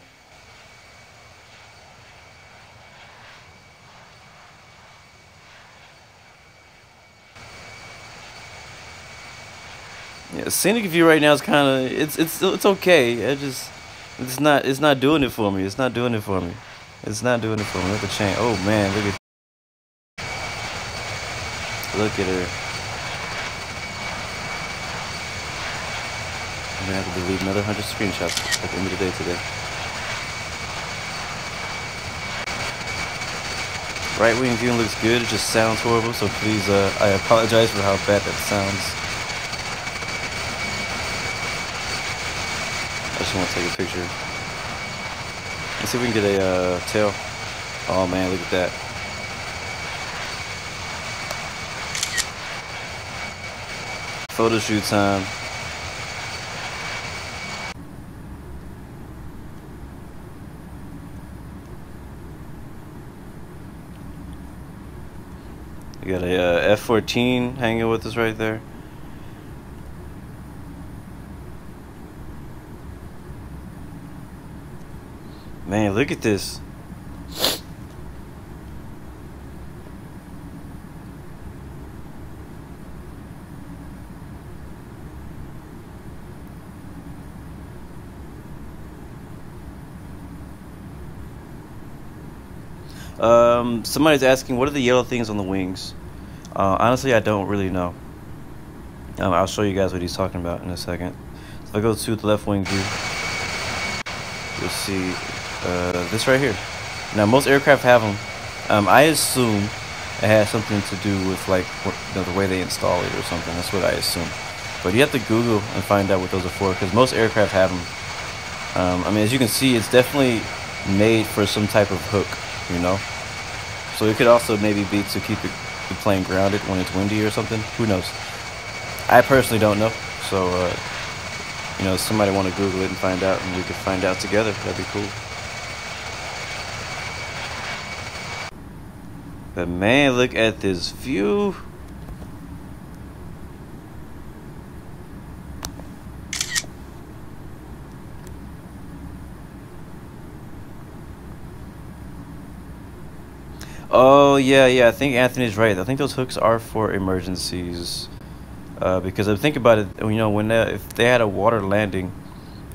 Yeah, scenic view right now is kind of it's okay. It's not doing it for me. It's not doing it for me. It's not doing it for me. Look at the chain. Oh man, look at her. I'm gonna have to delete another 100 screenshots at the end of the day today. Right wing viewing looks good. It just sounds horrible. So please, I apologize for how bad that sounds. I just want to take a picture. Let's see if we can get a tail. Oh man, look at that. Photo shoot time. We got a F-14 hanging with us right there. Man, look at this. Somebody's asking, what are the yellow things on the wings? Honestly, I don't really know. I'll show you guys what he's talking about in a second. So if I go to the left wing view, you'll see this right here. Now, most aircraft have them. I assume it has something to do with like the way they install it or something. That's what I assume. But you have to Google and find out what those are for, because most aircraft have them. I mean, as you can see, it's definitely made for some type of hook, you know. So it could also maybe be to keep the plane grounded when it's windy or something. Who knows? I personally don't know. So, you know, somebody want to Google it and find out, and we could find out together. That'd be cool. But man, look at this view. Oh yeah, I think Anthony's right. I think those hooks are for emergencies, because I think about it, you know, if they had a water landing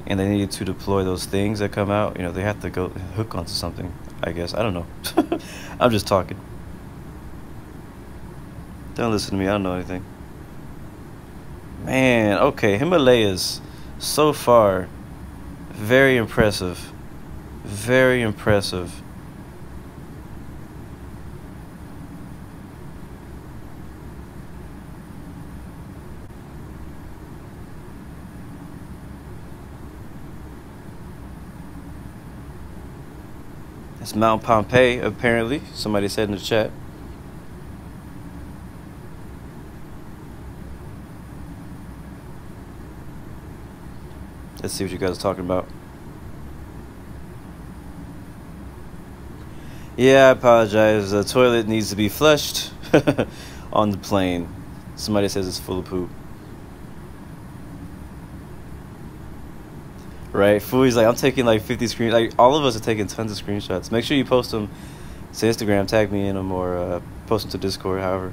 and they needed to deploy those things that come out, you know, they have to go hook onto something, I guess. I don't know. I'm just talking. Don't listen to me. I don't know anything. Man, okay, Himalayas so far, very impressive. Very impressive. It's Mount Pompeii, apparently. Somebody said in the chat. Let's see what you guys are talking about. Yeah, I apologize. The toilet needs to be flushed on the plane. Somebody says it's full of poop. Right? Fui's like, I'm taking like 50 screens. Like, all of us are taking tons of screenshots. Make sure you post them Say Instagram, tag me in them, or post them to Discord, however.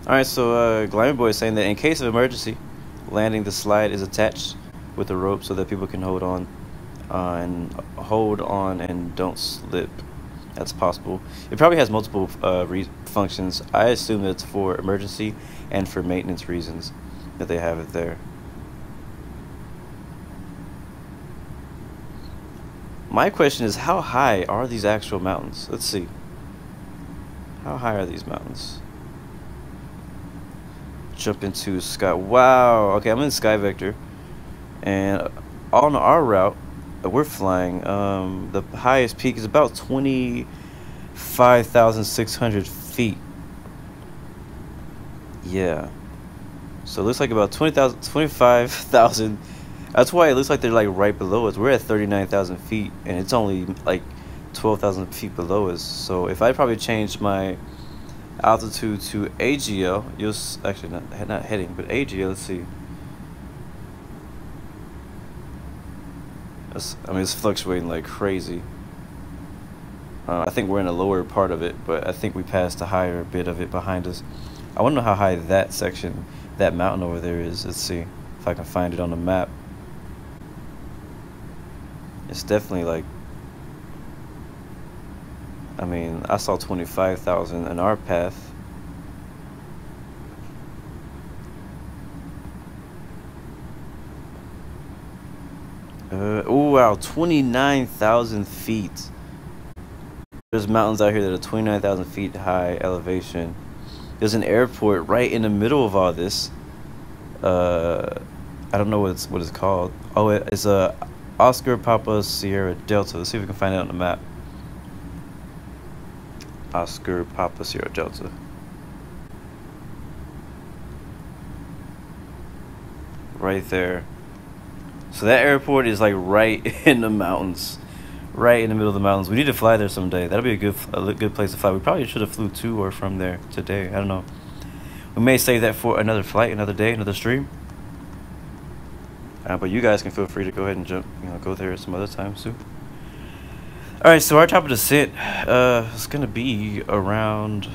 Alright, so Glimey Boy is saying that in case of emergency, landing the slide is attached with a rope so that people can hold on and don't slip. That's possible. It probably has multiple functions. I assume that's for emergency and for maintenance reasons that they have it there. My question is, how high are these actual mountains? Let's see. How high are these mountains? Jump into sky. Wow. Okay, I'm in Sky Vector, and on our route we're flying, the highest peak is about 25,600 feet. Yeah, so it looks like about 25,000. That's why it looks like they're like right below us. We're at 39,000 feet, and it's only like 12,000 feet below us. So if I probably change my altitude to AGL, you'll actually not heading, but AGL. Let's see. I mean, it's fluctuating like crazy. I think we're in the lower part of it, but I think we passed the higher bit of it behind us. I want to know how high that section, that mountain over there is. Let's see if I can find it on the map. It's definitely like, I mean, I saw 25,000 in our path. Oh wow, 29,000 feet. There's mountains out here that are 29,000 feet high elevation. There's an airport right in the middle of all this. I don't know what it's called. Oh, it's a Oscar Papa Sierra Delta. Let's see if we can find it on the map. Oscar Papa Sierra Delta. Right there. So that airport is like right in the mountains, right in the middle of the mountains. We need to fly there someday. That'll be a good place to fly. We probably should have flew to or from there today. I don't know. We may save that for another flight, another day, another stream. But you guys can feel free to go ahead and jump, go there some other time too. All right, so our top of descent is gonna be around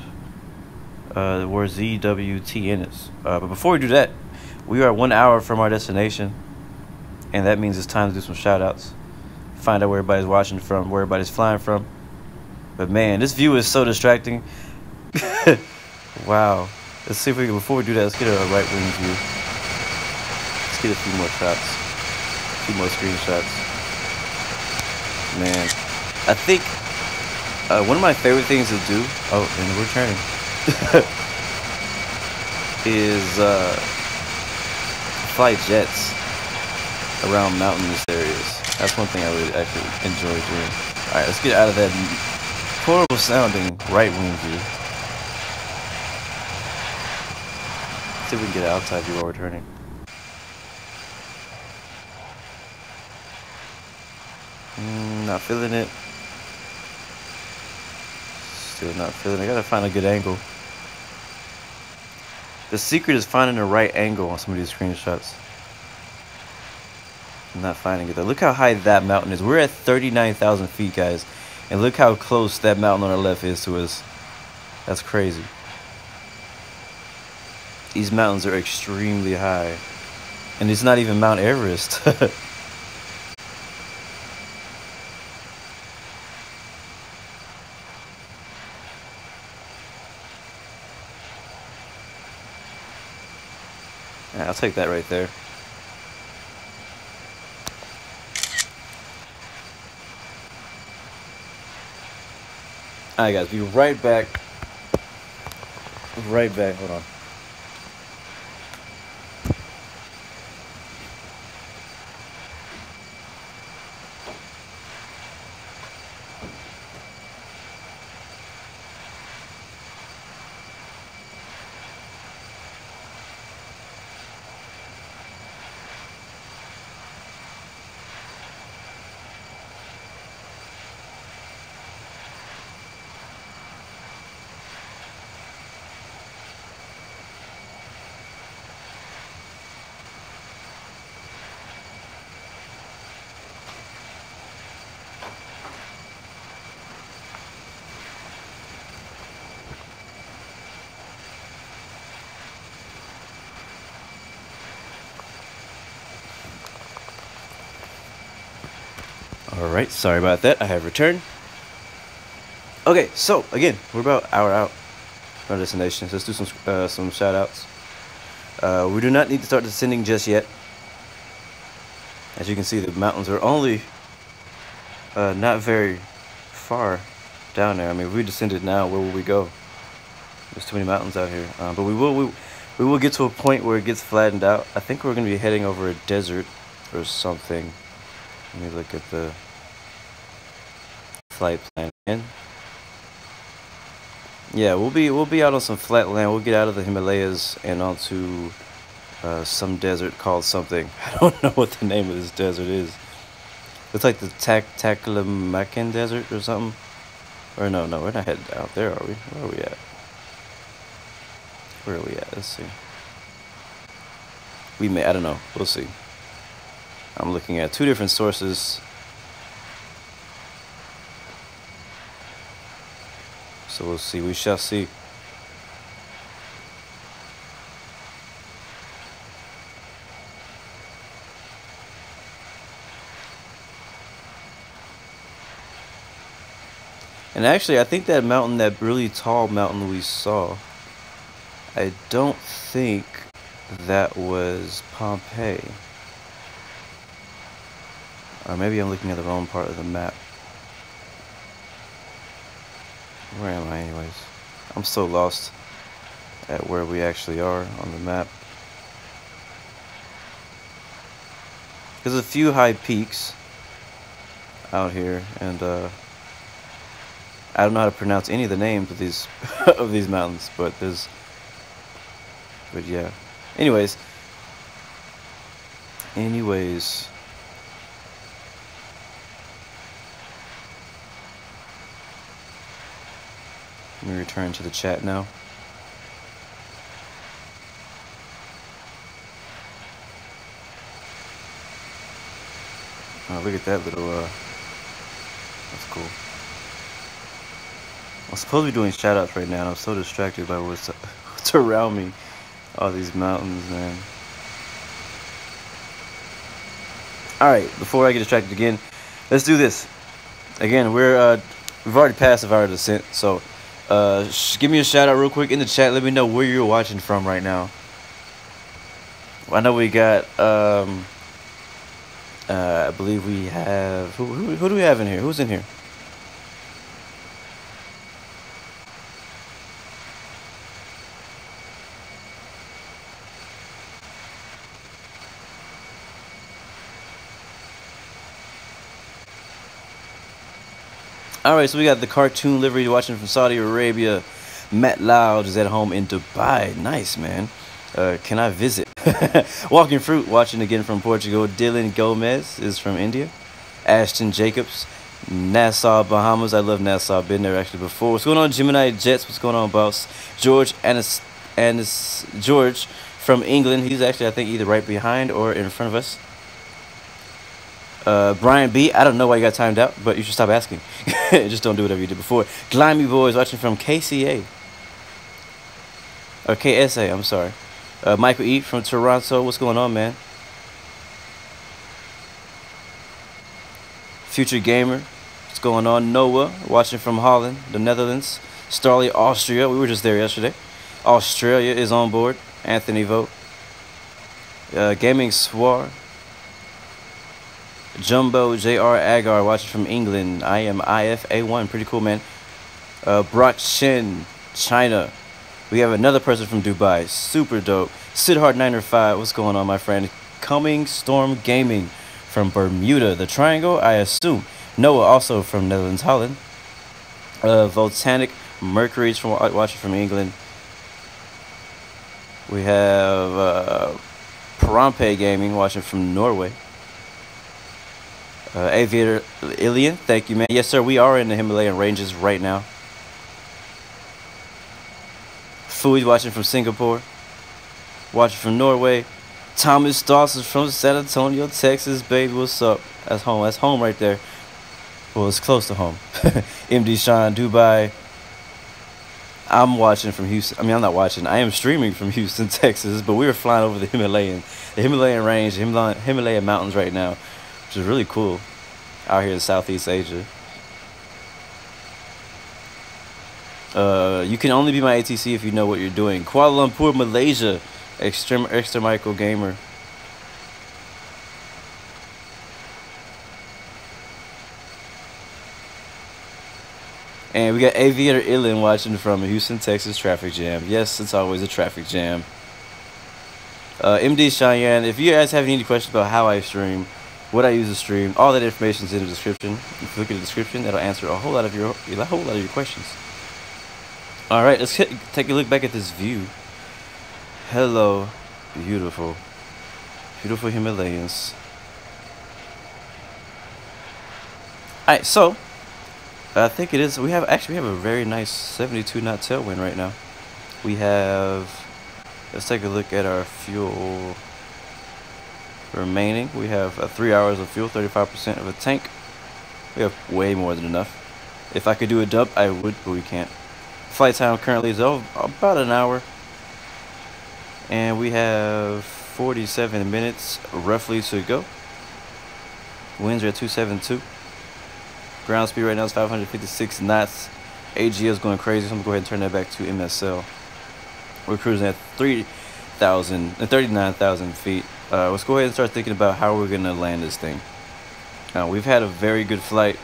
where ZWTN is. But before we do that, we are 1 hour from our destination. And that means it's time to do some shout outs. Find out where everybody's watching from, where everybody's flying from. But man, this view is so distracting. Wow. Let's see if we can, before we do that, let's get a right wing view. Let's get a few more shots. A few more screenshots. Man. I think one of my favorite things to do, oh, and we're turning, is fly jets around mountainous areas. That's one thing I would actually enjoy doing. Alright, let's get out of that horrible sounding right wing view. Let's see if we can get an outside view while we're turning. Not feeling it. Still not feeling it. I gotta find a good angle. The secret is finding the right angle on some of these screenshots. I'm not finding it though. Look how high that mountain is. We're at 39,000 feet, guys. And look how close that mountain on our left is to us. That's crazy. These mountains are extremely high. And it's not even Mount Everest. Yeah, I'll take that right there. Alright guys, be right back. Right back, hold on. Alright, sorry about that. I have returned. Okay, so again, we're about an hour out from our destination. So let's do some shout outs. We do not need to start descending just yet. As you can see, the mountains are only not very far down there. I mean, if we descended now, where will we go? There's too many mountains out here. But we will get to a point where it gets flattened out. I think we're going to be heading over a desert or something. Let me look at the flight plan again. Yeah, we'll be out on some flat land. We'll get out of the Himalayas and onto some desert called something. I don't know what the name of this desert is. It's like the Taklamakan Desert or something. Or no, we're not headed out there, are we? Where are we at? Where are we at? Let's see. I don't know. We'll see. I'm looking at two different sources. So we'll see. We shall see. And actually, I think that mountain, that really tall mountain we saw, I don't think that was Pompeii. Or maybe I'm looking at the wrong part of the map. Where am I anyways? I'm so lost at where we actually are on the map. There's a few high peaks out here, and I don't know how to pronounce any of the names of these of these mountains, but yeah. Anyways, let me return to the chat now. Oh, look at that little that's cool. I'm supposed to be doing shoutouts right now, and I'm so distracted by what's around me. All these mountains, man. Alright, before I get distracted again, let's do this. Again, we've already passed the hour of descent, so give me a shout out real quick in the chat. Let me know where you're watching from right now. I know we got I believe we have who do we have in here? Who's in here? Alright, so we got the cartoon livery watching from Saudi Arabia. Matt Loud is at home in Dubai. Nice, man. Can I visit? Walking Fruit watching again from Portugal. Dylan Gomez is from India. Ashton Jacobs, Nassau, Bahamas. I love Nassau. Been there actually before. What's going on, Gemini Jets? What's going on, boss? George George from England. He's actually, I think, either right behind or in front of us. Brian B, I don't know why you got timed out, but you should stop asking. Just don't do whatever you did before. Glimey Boys watching from KCA. Or KSA, I'm sorry. Michael E from Toronto. What's going on, man? Future Gamer. What's going on? Noah watching from Holland, the Netherlands. Starley, Austria. We were just there yesterday. Australia is on board. Anthony Vogt. Gaming Swar. Jumbo JR Agar watching from England. I am IFA1. Pretty cool, man. Brock Shin, China. We have another person from Dubai. Super dope. Sidhard905. What's going on, my friend? Coming Storm Gaming from Bermuda. The Triangle, I assume. Noah also from Netherlands, Holland. Volcanic Mercury's from watching from England. We have Parampe Gaming watching from Norway. Aviator Ilian, thank you, man. Yes, sir, we are in the Himalayan ranges right now. Fui watching from Singapore. Watching from Norway. Thomas Dawson from San Antonio, Texas, baby. What's up? That's home. That's home right there. Well, it's close to home. MD Sean, Dubai. I'm watching from Houston. I mean, I'm not watching. I am streaming from Houston, Texas, but we were flying over the Himalayan range, the Himalayan mountains right now, which is really cool. out here in Southeast Asia. You can only be my ATC if you know what you're doing. Kuala Lumpur, Malaysia. Extra Michael Gamer. And we got Aviator Illin watching from Houston, Texas traffic jam. Yes, it's always a traffic jam. MD Cheyenne, if you guys have any questions about how I stream, what I use to stream, all that information is in the description. If you look at the description, that'll answer a whole lot of your questions. All right, let's take a look back at this view. Hello, beautiful Himalayas. All right, so I think it is. We have a very nice 72 knot tailwind right now. We have. Let's take a look at our fuel remaining. We have 3 hours of fuel, 35% of a tank. We have way more than enough. If I could do a dump, I would, but we can't. Flight time currently is about an hour. And we have 47 minutes roughly to go. Winds are at 272. Ground speed right now is 556 knots. AGL is going crazy, so I'm going to go ahead and turn that back to MSL. We're cruising at 39,000 feet. Let's go ahead and start thinking about how we're going to land this thing. We've had a very good flight.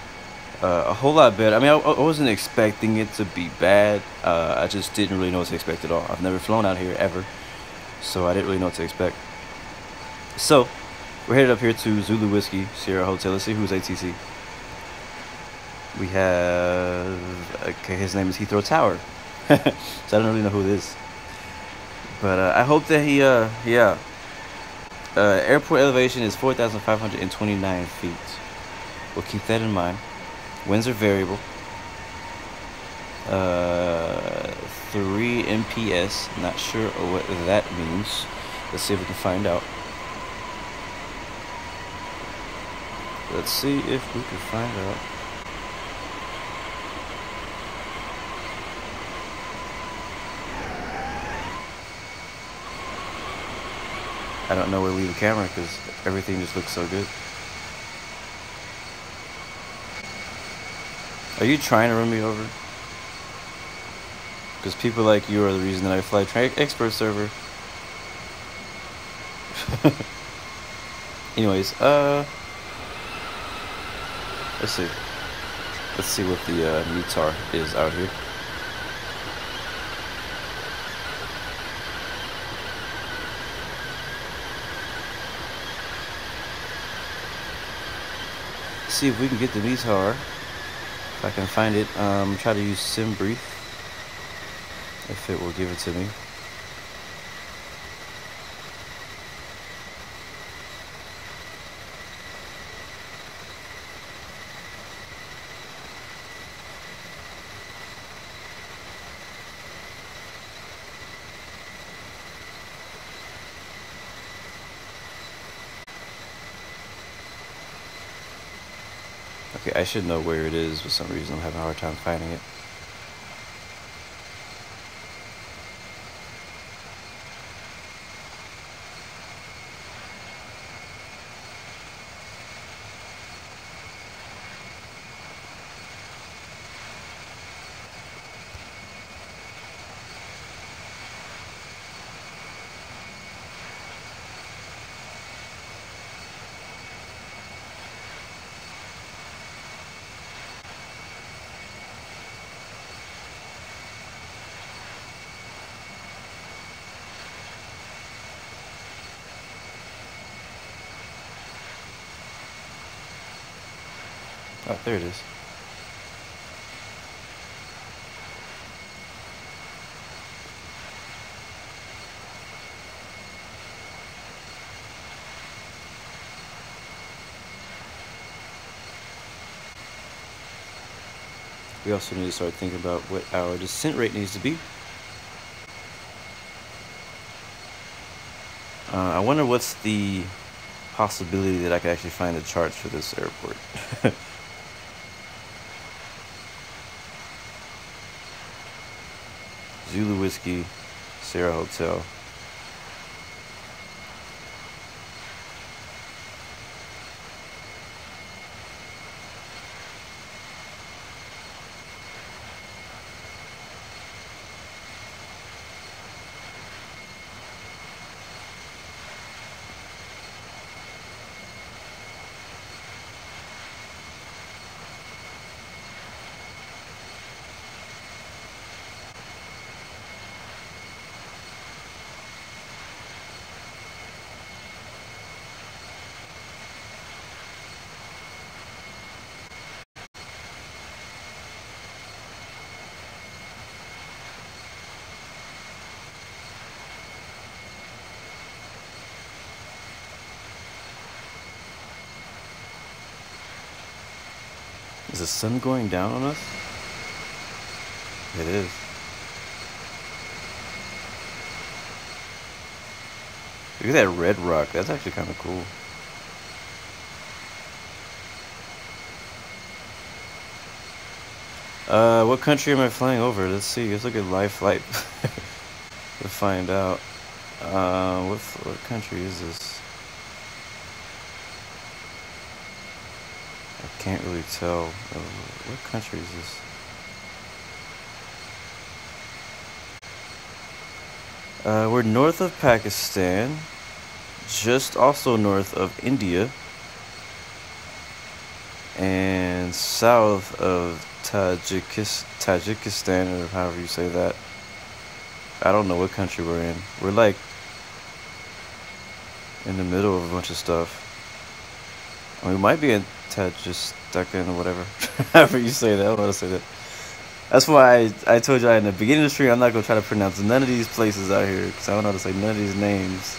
A whole lot better. I mean, I wasn't expecting it to be bad. I just didn't really know what to expect at all. I've never flown out here ever, so I didn't really know what to expect. So, we're headed up here to Zulu Whiskey Sierra Hotel. Let's see who's ATC. We have, okay, his name is Heathrow Tower. So I don't really know who it is. But I hope that he, airport elevation is 4,529 feet. We'll keep that in mind. Winds are variable. 3 MPS. Not sure what that means. Let's see if we can find out. Let's see if we can find out. I don't know where to leave the camera because everything just looks so good. Are you trying to run me over? Because people like you are the reason that I fly expert server. Anyways, let's see. Let's see what the METAR is out here. See if we can get the METAR. If I can find it, try to use SimBrief if it will give it to me. Okay, I should know where it is. For some reason, I'm having a hard time finding it. Oh, there it is. We also need to start thinking about what our descent rate needs to be. I wonder what's the possibility that I could actually find a chart for this airport. Zulu Whiskey, Sierra Hotel. Is the sun going down on us? It is. Look at that red rock. That's actually kind of cool. What country am I flying over? Let's see. Let's look at live flight to find out. What country is this? I can't really tell. What country is this? We're north of Pakistan, just also north of India, and south of Tajikistan, or however you say that. I don't know what country we're in. We're like in the middle of a bunch of stuff. We might be in Tajikistan or whatever. However you say that. I don't know how to say that. That's why I told you in the beginning of the stream I'm not going to try to pronounce none of these places out here, because I don't know how to say none of these names.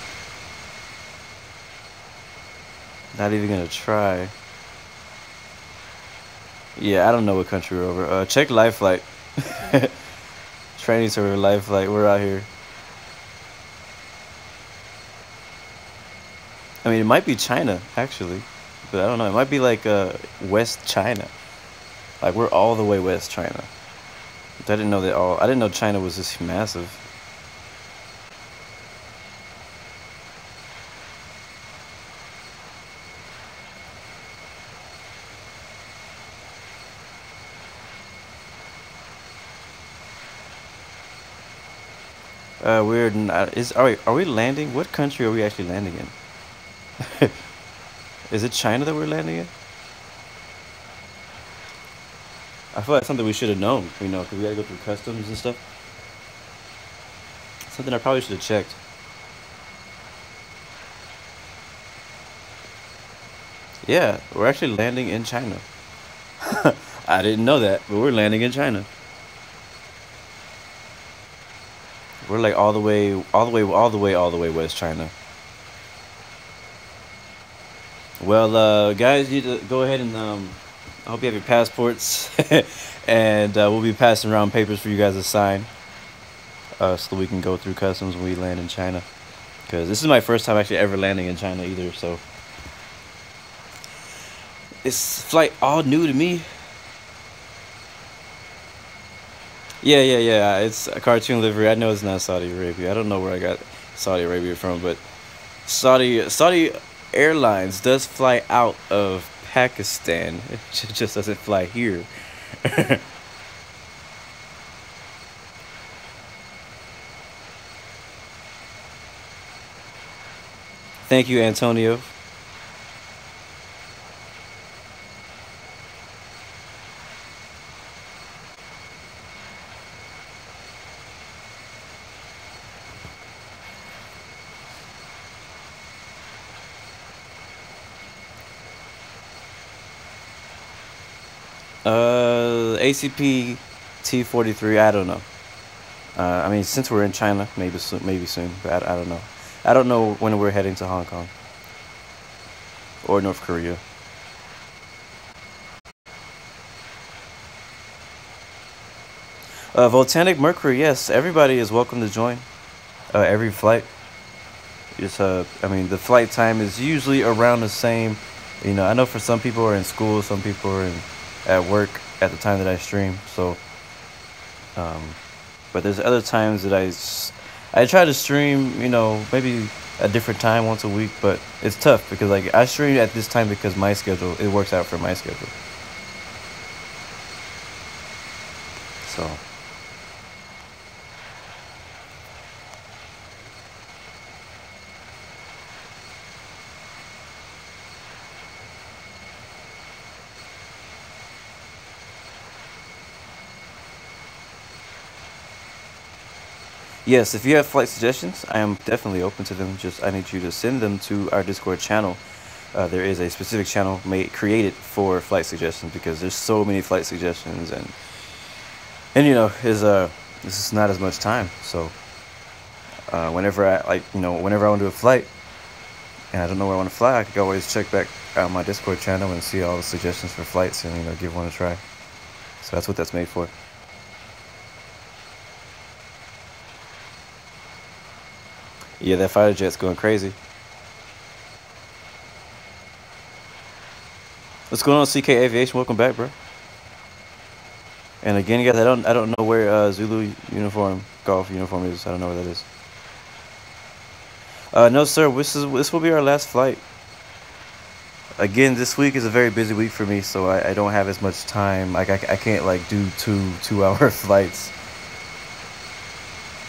Not even going to try. Yeah, I don't know what country we're over. Check live flight. Training server live flight. We're out here. I mean, it might be China, actually. But I don't know. It might be like West China. Like, we're all the way West China. I didn't know that I didn't know China was this massive. We're not, are we landing? What country are we actually landing in? Is it China that we're landing in? I feel like something we should have known, you know, because we gotta go through customs and stuff. Something I probably should have checked. Yeah, we're actually landing in China. I didn't know that, but we're landing in China. We're like all the way West China. Well, guys, you need to go ahead and I hope you have your passports, and we'll be passing around papers for you guys to sign, so that we can go through customs when we land in China. Because this is my first time actually ever landing in China either, so this flight all new to me. Yeah. It's a cartoon livery. I know it's not Saudi Arabia. I don't know where I got Saudi Arabia from, but Saudi Airlines does fly out of Pakistan. It just doesn't fly here. Thank you, Antonio. ACP T43. I don't know. I mean, since we're in China, maybe soon, but I don't know. I don't know when we're heading to Hong Kong or North Korea. Volcanic Mercury, yes, everybody is welcome to join. Every flight. It's I mean, the flight time is usually around the same. You know, I know for some people are in school, some people are at work at the time that I stream. So, but there's other times that I try to stream, you know, maybe a different time once a week, but it's tough because like I stream at this time because my schedule, it works out for my schedule. So. Yes, if you have flight suggestions, I am definitely open to them. Just I need you to send them to our Discord channel. There is a specific channel created for flight suggestions because there's so many flight suggestions, and you know, this is not as much time. So whenever I want to do a flight and I don't know where I want to fly, I can always check back my Discord channel and see all the suggestions for flights and, you know, give one a try. So that's what that's made for. Yeah, that fighter jet's going crazy. What's going on, CK Aviation? Welcome back, bro. And again, guys, I don't know where Zulu uniform, golf uniform is. I don't know where that is. No, sir. This will be our last flight. Again, this week is a very busy week for me, so I don't have as much time. Like I can't like do two-hour flights.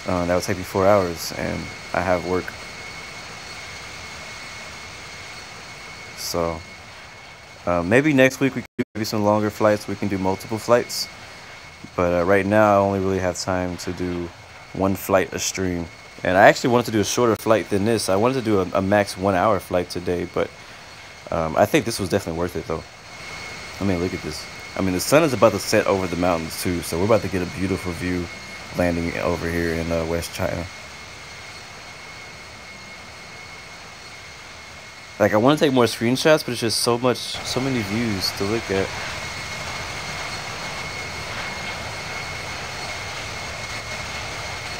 That would take me 4 hours, and I have work. So maybe next week we can do some longer flights. We can do multiple flights. But right now, I only really have time to do one flight a stream. And I actually wanted to do a shorter flight than this. I wanted to do a max 1 hour flight today, but I think this was definitely worth it, though. I mean, look at this. I mean, the sun is about to set over the mountains, too, so we're about to get a beautiful view landing over here in West China. Like, I want to take more screenshots, but it's just so many views to look at.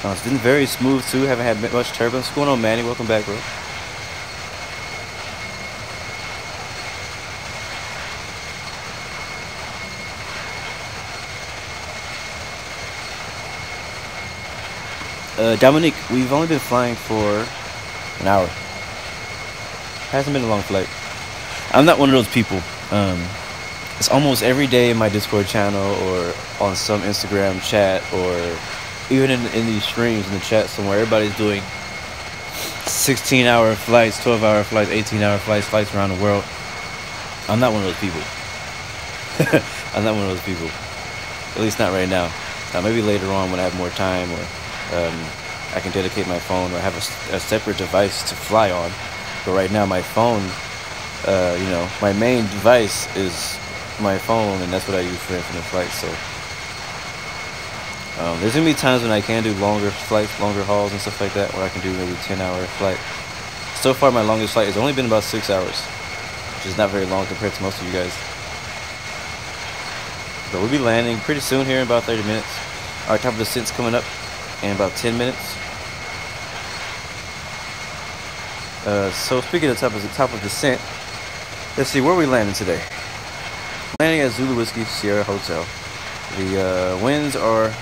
It's been very smooth too. Haven't had much turbulence. What's going on, Manny? Welcome back, bro. Dominique, we've only been flying for an hour. Hasn't been a long flight. I'm not one of those people. It's almost every day in my Discord channel or on some Instagram chat or even in these streams in the chat somewhere, everybody's doing 16-hour flights, 12-hour flights, 18-hour flights around the world. I'm not one of those people. I'm not one of those people. At least not right now. Maybe later on when I have more time, or I can dedicate my phone or have a separate device to fly on. But right now my phone, you know, my main device is my phone, and that's what I use for infinite flights. So there's gonna be times when I can do longer flights, longer hauls and stuff like that, where I can do maybe 10-hour flight. So far my longest flight has only been about 6 hours, which is not very long compared to most of you guys. But we'll be landing pretty soon here in about 30 minutes. Our top of descent's coming up in about 10 minutes. So speaking of top of descent, let's see where we landing today. Landing at Zulu Whiskey Sierra Hotel. The winds are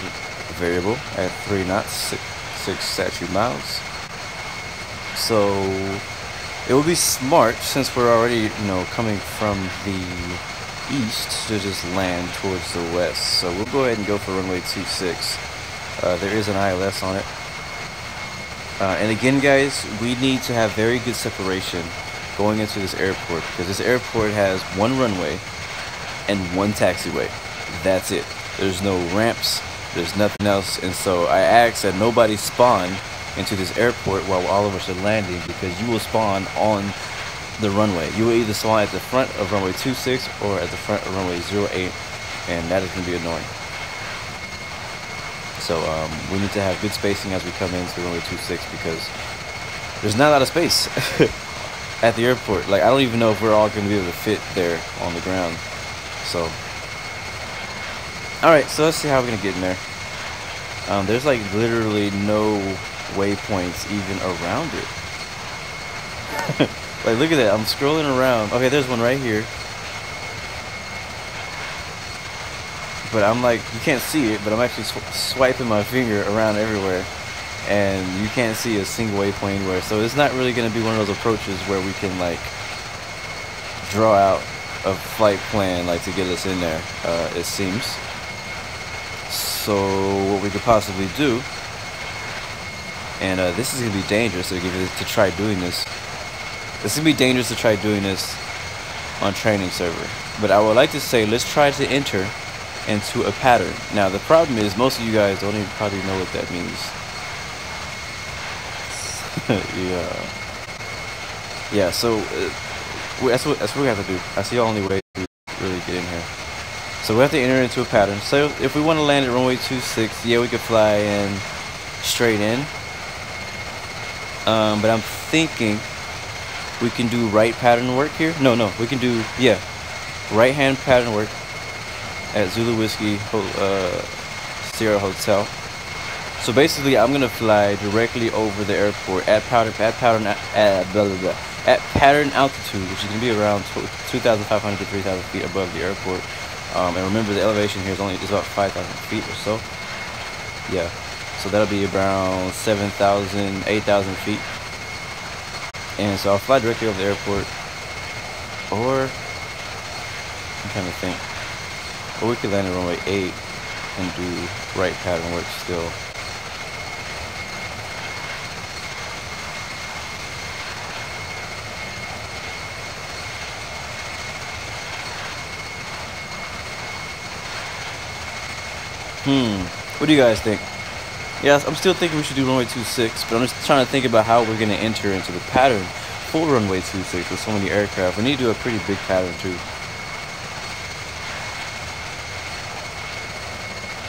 variable at 3 knots, 6 statute miles. So it would be smart, since we're already, you know, coming from the east, to just land towards the west. So we'll go ahead and go for runway 26. There is an ILS on it. And again, guys, we need to have very good separation going into this airport, because this airport has one runway and one taxiway. That's it. There's no ramps, there's nothing else. And so I asked that nobody spawn into this airport while all of us are landing, because you will spawn on the runway. You will either spawn at the front of runway 26 or at the front of runway 08, and that is going to be annoying. So we need to have good spacing as we come into runway 26, because there's not a lot of space at the airport. Like, I don't even know if we're all going to be able to fit there on the ground. So alright, so let's see how we're gonna get in there. There's like literally no waypoints even around it. Like, look at that, I'm scrolling around. Okay, there's one right here. But I'm like, you can't see it, but I'm actually swiping my finger around everywhere, and you can't see a single waypoint anywhere. So it's not really gonna be one of those approaches where we can like draw out a flight plan like to get us in there, it seems. So what we could possibly do, and this is gonna be dangerous to try doing this. This is gonna be dangerous to try doing this on training server. But I would like to say, let's try to enter into a pattern. Now the problem is, most of you guys don't even probably know what that means. Yeah. So that's what we have to do. That's the only way to really get in here. So we have to enter into a pattern. So if we want to land at runway 26, yeah, we could fly in straight in. But I'm thinking We can do right pattern work here. No, we can do, yeah, right hand pattern work at Zulu Whiskey Sierra Hotel. So basically, I'm gonna fly directly over the airport at pattern altitude, which is gonna be around 2,500 to 3,000 feet above the airport. And remember, the elevation here is about 5,000 feet or so. Yeah, so that'll be around 7,000, 8,000 feet. And so I'll fly directly over the airport, or I'm trying to think, or we could land at runway 8 and do right pattern work still. What do you guys think? Yeah, I'm still thinking we should do runway 26, but I'm just trying to think about how we're going to enter into the pattern for runway 26 with so many aircraft. We need to do a pretty big pattern too.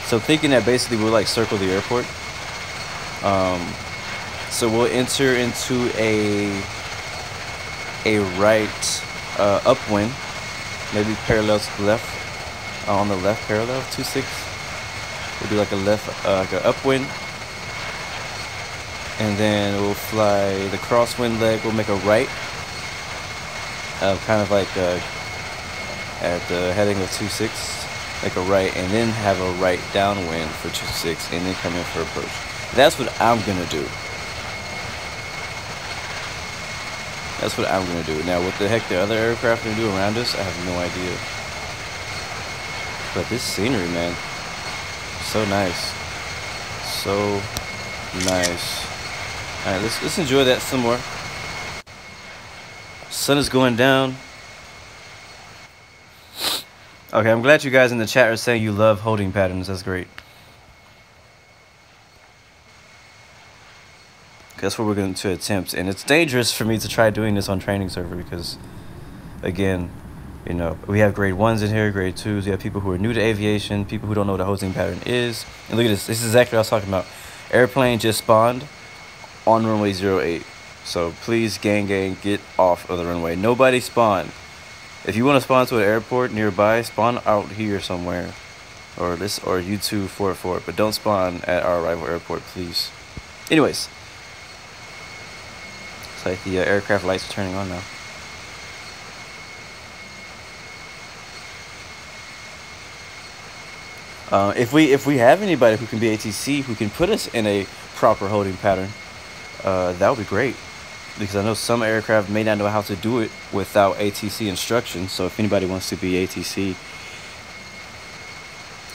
So thinking that basically we'll like circle the airport. So we'll enter into a right upwind, maybe parallel to the left, on the left parallel 26. We'll do like a left, like an upwind, and then we'll fly the crosswind leg. We'll make a right, kind of like at the heading of 26, like a right, and then have a right downwind for 26, and then come in for approach. That's what I'm gonna do. That's what I'm gonna do. Now, what the heck the other aircraft gonna do around us, I have no idea. But this scenery, man. So nice, so nice. All right, let's enjoy that some more. Sun is going down. Okay, I'm glad you guys in the chat are saying you love holding patterns. That's great. That's what we're going to attempt, and it's dangerous for me to try doing this on training server because, again, you know, we have grade 1s in here, grade 2s. We have people who are new to aviation, people who don't know what a hosting pattern is. And look at this. This is exactly what I was talking about. Airplane just spawned on runway 08. So please, gang, get off of the runway. Nobody spawned. If you want to spawn to an airport nearby, spawn out here somewhere. Or you two for it. But don't spawn at our arrival airport, please. Anyways. It's like the aircraft lights are turning on now. If we have anybody who can be ATC, who can put us in a proper holding pattern, that would be great. Because I know some aircraft may not know how to do it without ATC instructions. So if anybody wants to be ATC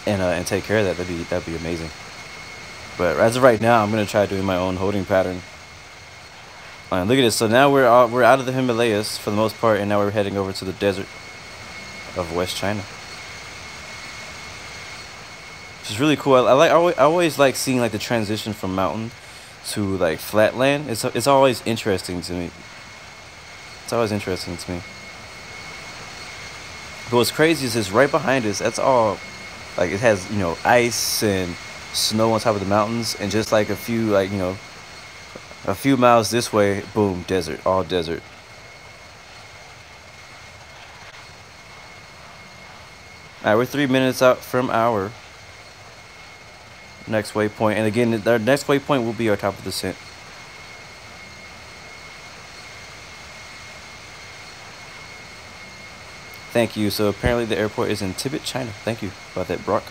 and take care of that, that'd be amazing. But as of right now, I'm gonna try doing my own holding pattern. Look at this. So now we're out of the Himalayas for the most part, and now we're heading over to the desert of West China. Which is really cool. I always like seeing like the transition from mountain to like flatland. It's always interesting to me. It's always interesting to me. But what's crazy is right behind us. That's all like it has, you know, ice and snow on top of the mountains, and just like a few miles this way, boom, desert, all desert. All right, we're 3 minutes out from our next waypoint, and again, our next waypoint will be our top of descent. Thank you. So apparently the airport is in Tibet, China. Thank you about that, Brock.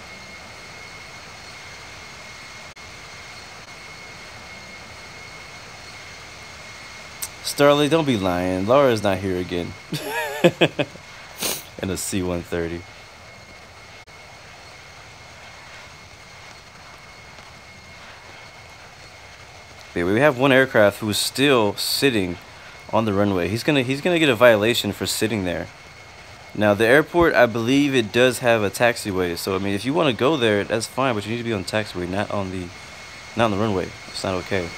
Starley, don't be lying. Laura's not here again. In a C-130. We have one aircraft who is still sitting on the runway. He's gonna get a violation for sitting there. Now the airport, I believe it does have a taxiway. So I mean, if you want to go there, that's fine. But you need to be on the taxiway, not on the runway. It's not okay.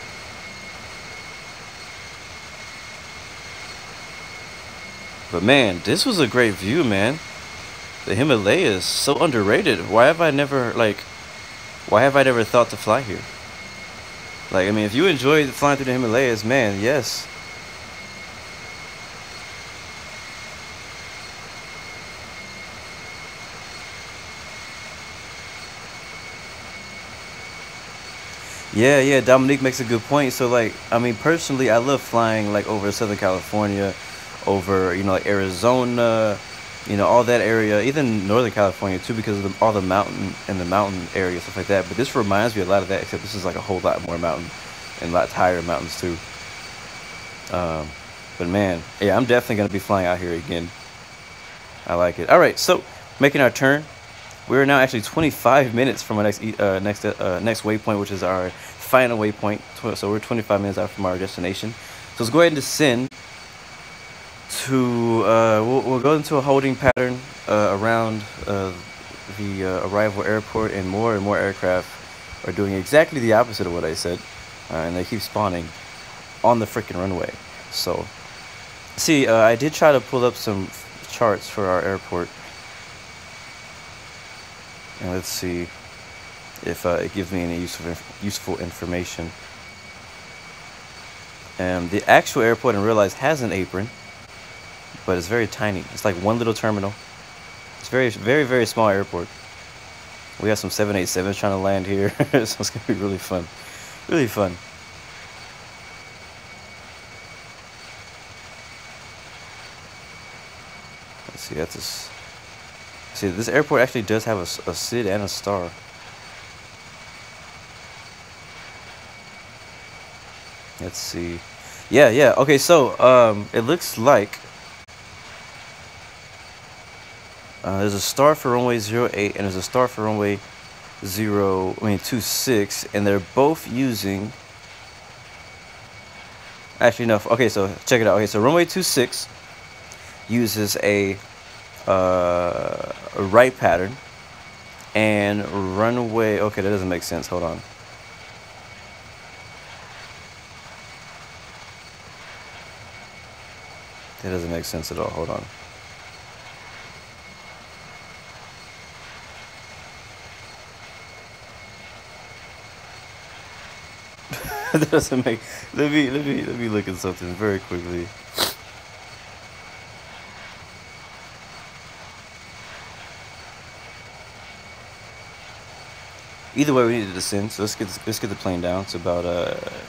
But man, this was a great view, man. The Himalayas, so underrated. Why have I never thought to fly here? Like, I mean, if you enjoy flying through the Himalayas, man, yes. Yeah, yeah, Dominique makes a good point. So like, I mean, personally, I love flying like over Southern California, over, you know, like Arizona, you know, all that area, even Northern California too, because of all the mountain and the mountain area, stuff like that. But this reminds me a lot of that, except this is like a whole lot more mountain and a lot higher mountains too. But man, yeah, I'm definitely gonna be flying out here again. I like it. All right, so making our turn. We're now actually 25 minutes from our next waypoint, which is our final waypoint. So we're 25 minutes out from our destination. So let's go ahead and descend to, we'll go into a holding pattern around the arrival airport, and more aircraft are doing exactly the opposite of what I said. And they keep spawning on the freaking runway. So, see, I did try to pull up some charts for our airport. And let's see if it gives me any useful information. The actual airport in real life has an apron, but it's very tiny. It's like one little terminal. It's very small airport. We have some 787s trying to land here, so it's gonna be really fun. Really fun. Let's see, that's a... See, this airport actually does have a SID and a star. Let's see. Yeah. Okay, so it looks like there's a star for runway 08 and there's a star for runway 26, and they're both using. Actually, no. Okay, so check it out. Okay, so runway 26 uses a right pattern, and runway, okay, that doesn't make sense, hold on. That doesn't make sense at all, hold on. That doesn't make, let me look at something very quickly. Either way, we need to descend, so let's get the plane down to about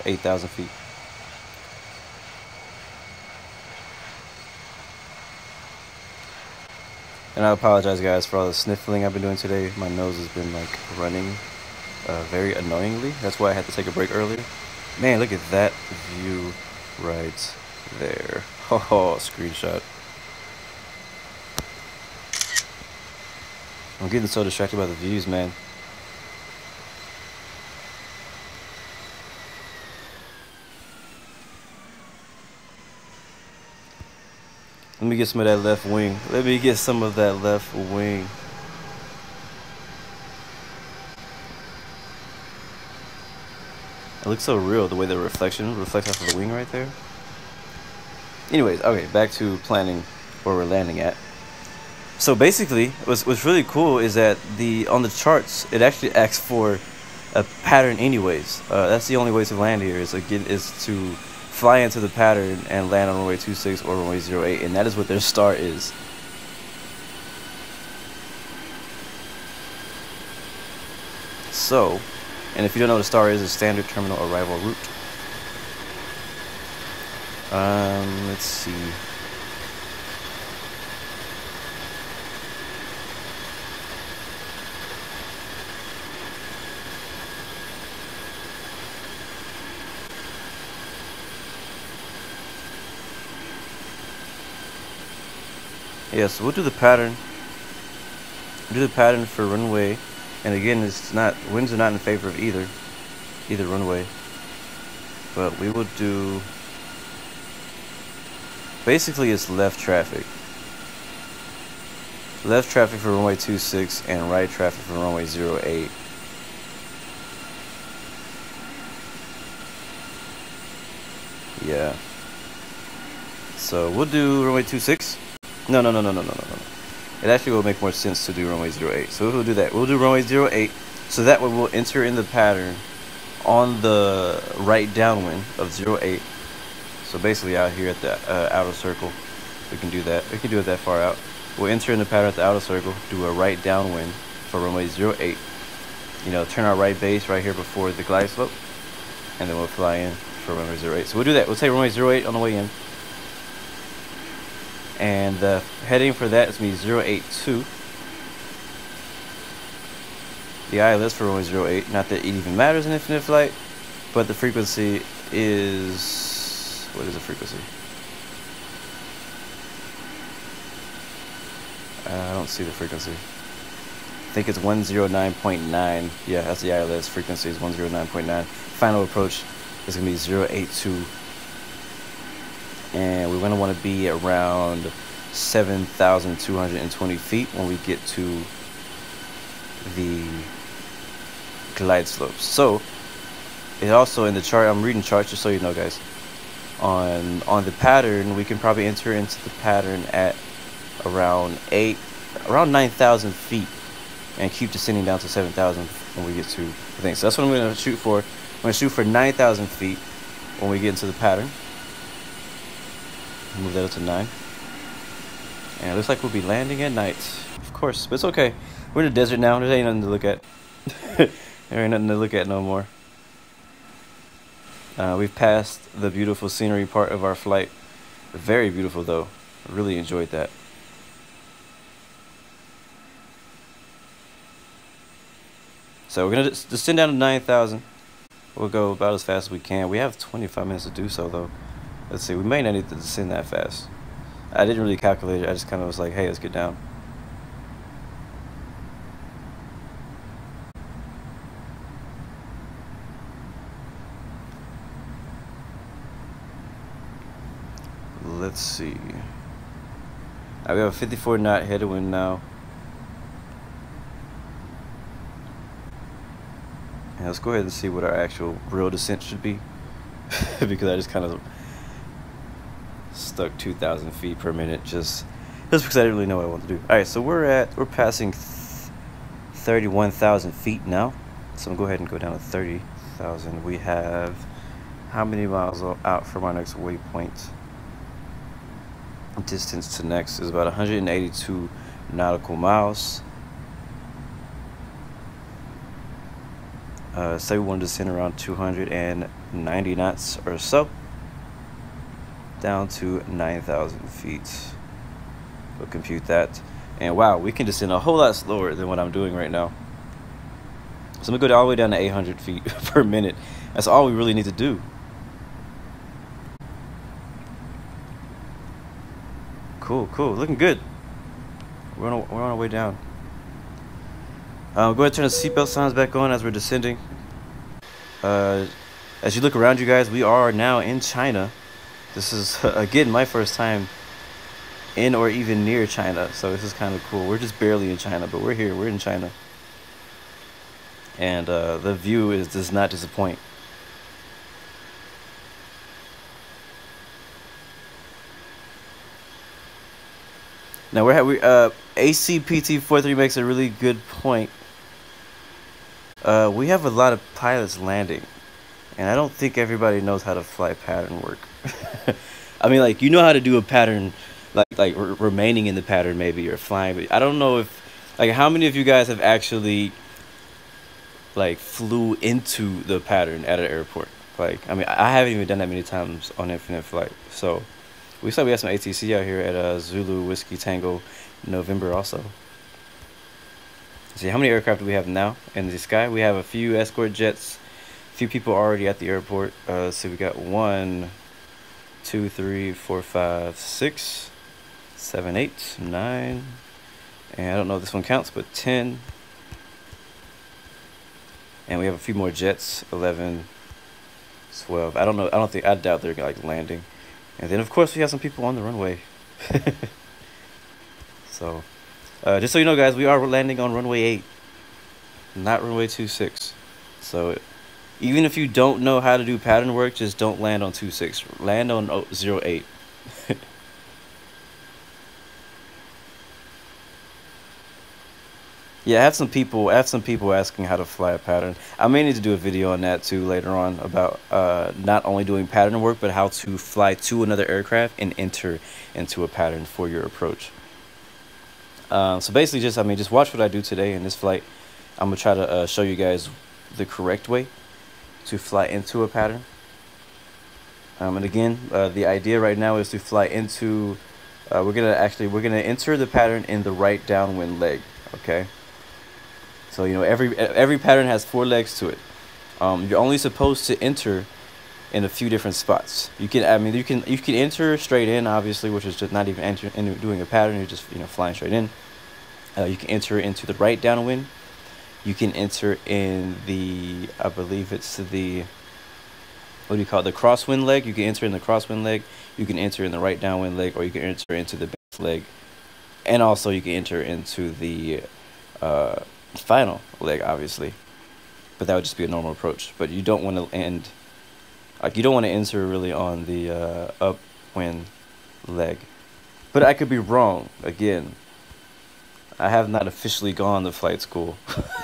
8,000 feet. And I apologize, guys, for all the sniffling I've been doing today. My nose has been like running very annoyingly. That's why I had to take a break earlier. Man, look at that view right there. Oh, screenshot. I'm getting so distracted by the views, man. Let me get some of that left wing. Let me get some of that left wing. It looks so real, the way the reflection reflects off of the wing right there. Anyways, okay, back to planning where we're landing at. So basically, what's really cool is that on the charts, it actually asks for a pattern anyways. That's the only way to land here is to fly into the pattern and land on runway 26 or runway 08, and that is what their star is. So, and if you don't know what a star is, a standard terminal arrival route. Let's see. Yeah, so we'll do the pattern. Do the pattern for runway, and again, winds are not in favor of either runway. But we will do. Basically, it's left traffic. Left traffic for runway 26 and right traffic for runway 08. Yeah. So we'll do runway 26. No. It actually will make more sense to do runway 08. So we'll do that. We'll do runway 08. So that way we'll enter in the pattern on the right downwind of 08. So basically out here at the outer circle, we can do that. We can do it that far out. We'll enter in the pattern at the outer circle, do a right downwind for runway 08. you know, turn our right base right here before the glide slope, and then we'll fly in for runway 08. So we'll do that. We'll take runway 08 on the way in, and the heading for that is going to be 082. The ILS for runway 08. Not that it even matters in infinite flight, but the frequency is, what is the frequency? I don't see the frequency. I think it's 109.9. Yeah, that's the ILS frequency, is 109.9. Final approach is going to be 082. And we're going to want to be around 7,220 feet when we get to the glide slopes. So it also, in the chart, I'm reading charts just so you know, guys, on the pattern, we can probably enter into the pattern at around 9,000 feet and keep descending down to 7,000 when we get to the thing. So that's what I'm going to shoot for. I'm going to shoot for 9,000 feet when we get into the pattern. Move that up to 9. And it looks like we'll be landing at night, of course, but it's okay. We're in the desert now. There ain't nothing to look at. There ain't nothing to look at no more. We've passed the beautiful scenery part of our flight. Very beautiful, though. Really enjoyed that. So we're going to descend down to 9,000. We'll go about as fast as we can. We have 25 minutes to do so, though. Let's see. We may not need to descend that fast. I didn't really calculate it. I just kind of was like, hey, let's get down. Let's see. We have a 54 knot headwind now. And let's go ahead and see what our actual real descent should be. Because I just kind of stuck 2,000 feet per minute just because I didn't really know what I wanted to do. Alright, so we're passing 31,000 feet now. So I'm gonna go ahead and go down to 30,000. We have how many miles out from our next waypoint? Distance to next is about 182 nautical miles. Say we want to descend around 290 knots or so, down to 9,000 feet. We'll compute that, and wow, we can descend a whole lot slower than what I'm doing right now. So I'm gonna go all the way down to 800 feet per minute. That's all we really need to do. Cool, cool, looking good. We're on our way down. Go ahead and turn the seatbelt signs back on as we're descending. As you look around you guys, we are now in China. This is, again, my first time in or even near China, so this is kind of cool. We're just barely in China, but we're here. We're in China. And the view does not disappoint. Now ACPT43 makes a really good point. We have a lot of pilots landing, and I don't think everybody knows how to fly pattern work. I mean, like, you know how to do a pattern, like remaining in the pattern maybe, or flying, but I don't know if, like, how many of you guys have actually, like, flew into the pattern at an airport? Like, I mean, I haven't even done that many times on infinite flight. So we saw we had some ATC out here at Zulu Whiskey Tango November also. See, how many aircraft do we have now in the sky? We have a few escort jets, a few people already at the airport. So we got 1, 2, 3, 4, 5, 6, 7, 8, 9, and I don't know if this one counts, but 10. And we have a few more jets, 11, 12. I don't know. I doubt they're like landing. And then of course we have some people on the runway. So just so you know, guys, we are landing on runway 8, not runway 26. So even if you don't know how to do pattern work, just don't land on 26. Land on 08. Yeah, I have some people asking how to fly a pattern. I may need to do a video on that too later on about not only doing pattern work, but how to fly to another aircraft and enter into a pattern for your approach. So basically, just watch what I do today in this flight, I'm gonna try to show you guys the correct way to fly into a pattern. And again, the idea right now is to fly into. We're gonna enter the pattern in the right downwind leg. Okay. So you know every pattern has 4 legs to it. You're only supposed to enter in a few different spots. You can you can enter straight in, obviously, which is just not even doing a pattern. You're just flying straight in. You can enter into the right downwind. You can enter in the, I believe it's the, what do you call it, the crosswind leg. You can enter in the crosswind leg. You can enter in the right downwind leg, or you can enter into the base leg, and also you can enter into the final leg, obviously. But that would just be a normal approach. But you don't want to end, like you don't want to enter really on the upwind leg. But I could be wrong. Again, I have not officially gone to flight school,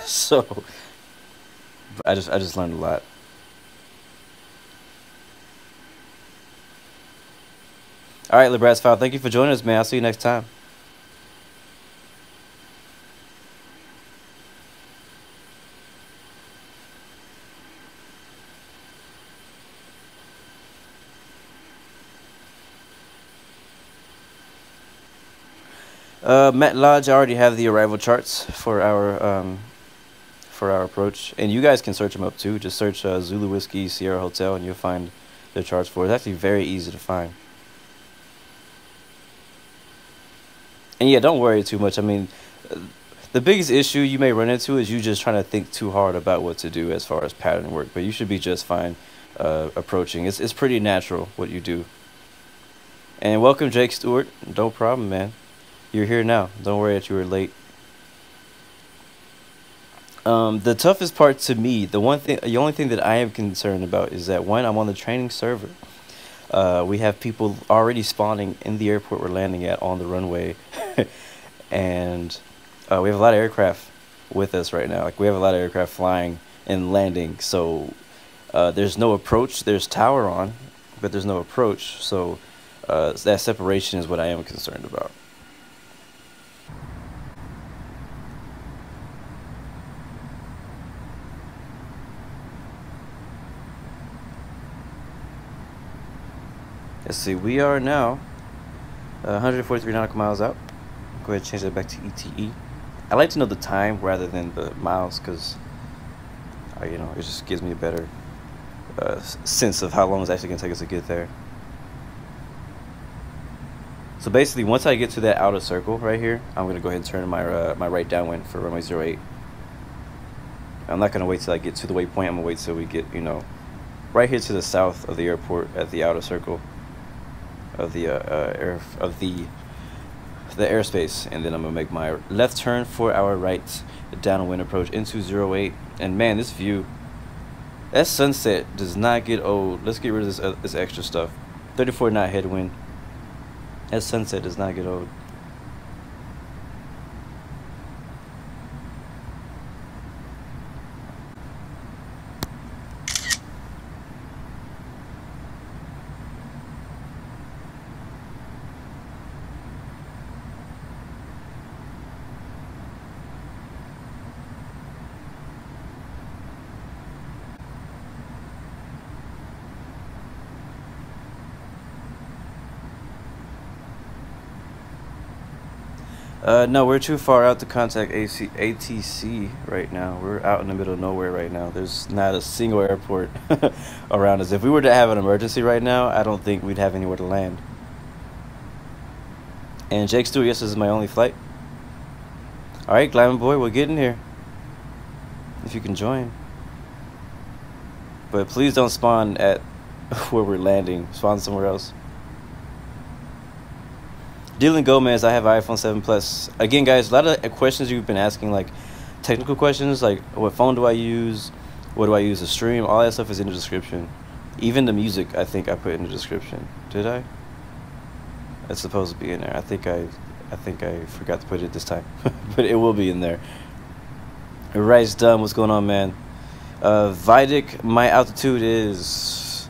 so I just learned a lot. All right, Lebras File, thank you for joining us, man. I'll see you next time. Matt Lodge, I already have the arrival charts for our approach, and you guys can search them up too. Just search Zulu Whiskey Sierra Hotel, and you'll find the charts for it. It's actually very easy to find. And yeah, don't worry too much. I mean, the biggest issue you may run into is you just trying to think too hard about what to do as far as pattern work. But you should be just fine approaching. It's pretty natural what you do. And welcome, Jake Stewart. No problem, man. You're here now. Don't worry that you were late. The toughest part to me, the only thing that I am concerned about is that, one, I'm on the training server. We have people already spawning in the airport we're landing at on the runway, and we have a lot of aircraft with us right now. Like, we have a lot of aircraft flying and landing. So there's no approach. There's tower on, but there's no approach. So that separation is what I am concerned about. Let's see, we are now 143 nautical miles out. Go ahead and change that back to ETE. I like to know the time rather than the miles, because it just gives me a better sense of how long it's actually going to take us to get there. So basically, once I get to that outer circle right here, I'm going to go ahead and turn my my right downwind for runway 08. I'm not going to wait till I get to the waypoint. I'm going to wait till we get, right here to the south of the airport at the outer circle of the airspace, and then I'm gonna make my left turn for our right downwind approach into 08. And man, this view, that sunset does not get old. Let's get rid of this extra stuff. 34 knot headwind. That sunset does not get old. No, we're too far out to contact ATC right now. We're out in the middle of nowhere right now. There's not a single airport around us. If we were to have an emergency right now, I don't think we'd have anywhere to land. And Jake Stewart, yes, this is my only flight. All right, Glamour Boy, we'll get in here if you can join. But please don't spawn at where we're landing. Spawn somewhere else. Dylan Gomez, I have iPhone 7 Plus. Again, guys, a lot of questions you've been asking, like technical questions, like what phone do I use, what do I use to stream, all that stuff is in the description. Even the music, I think I put in the description. Did I? It's supposed to be in there. I think I forgot to put it this time, but it will be in there. Rice Dumb, what's going on, man? Vidic, my altitude is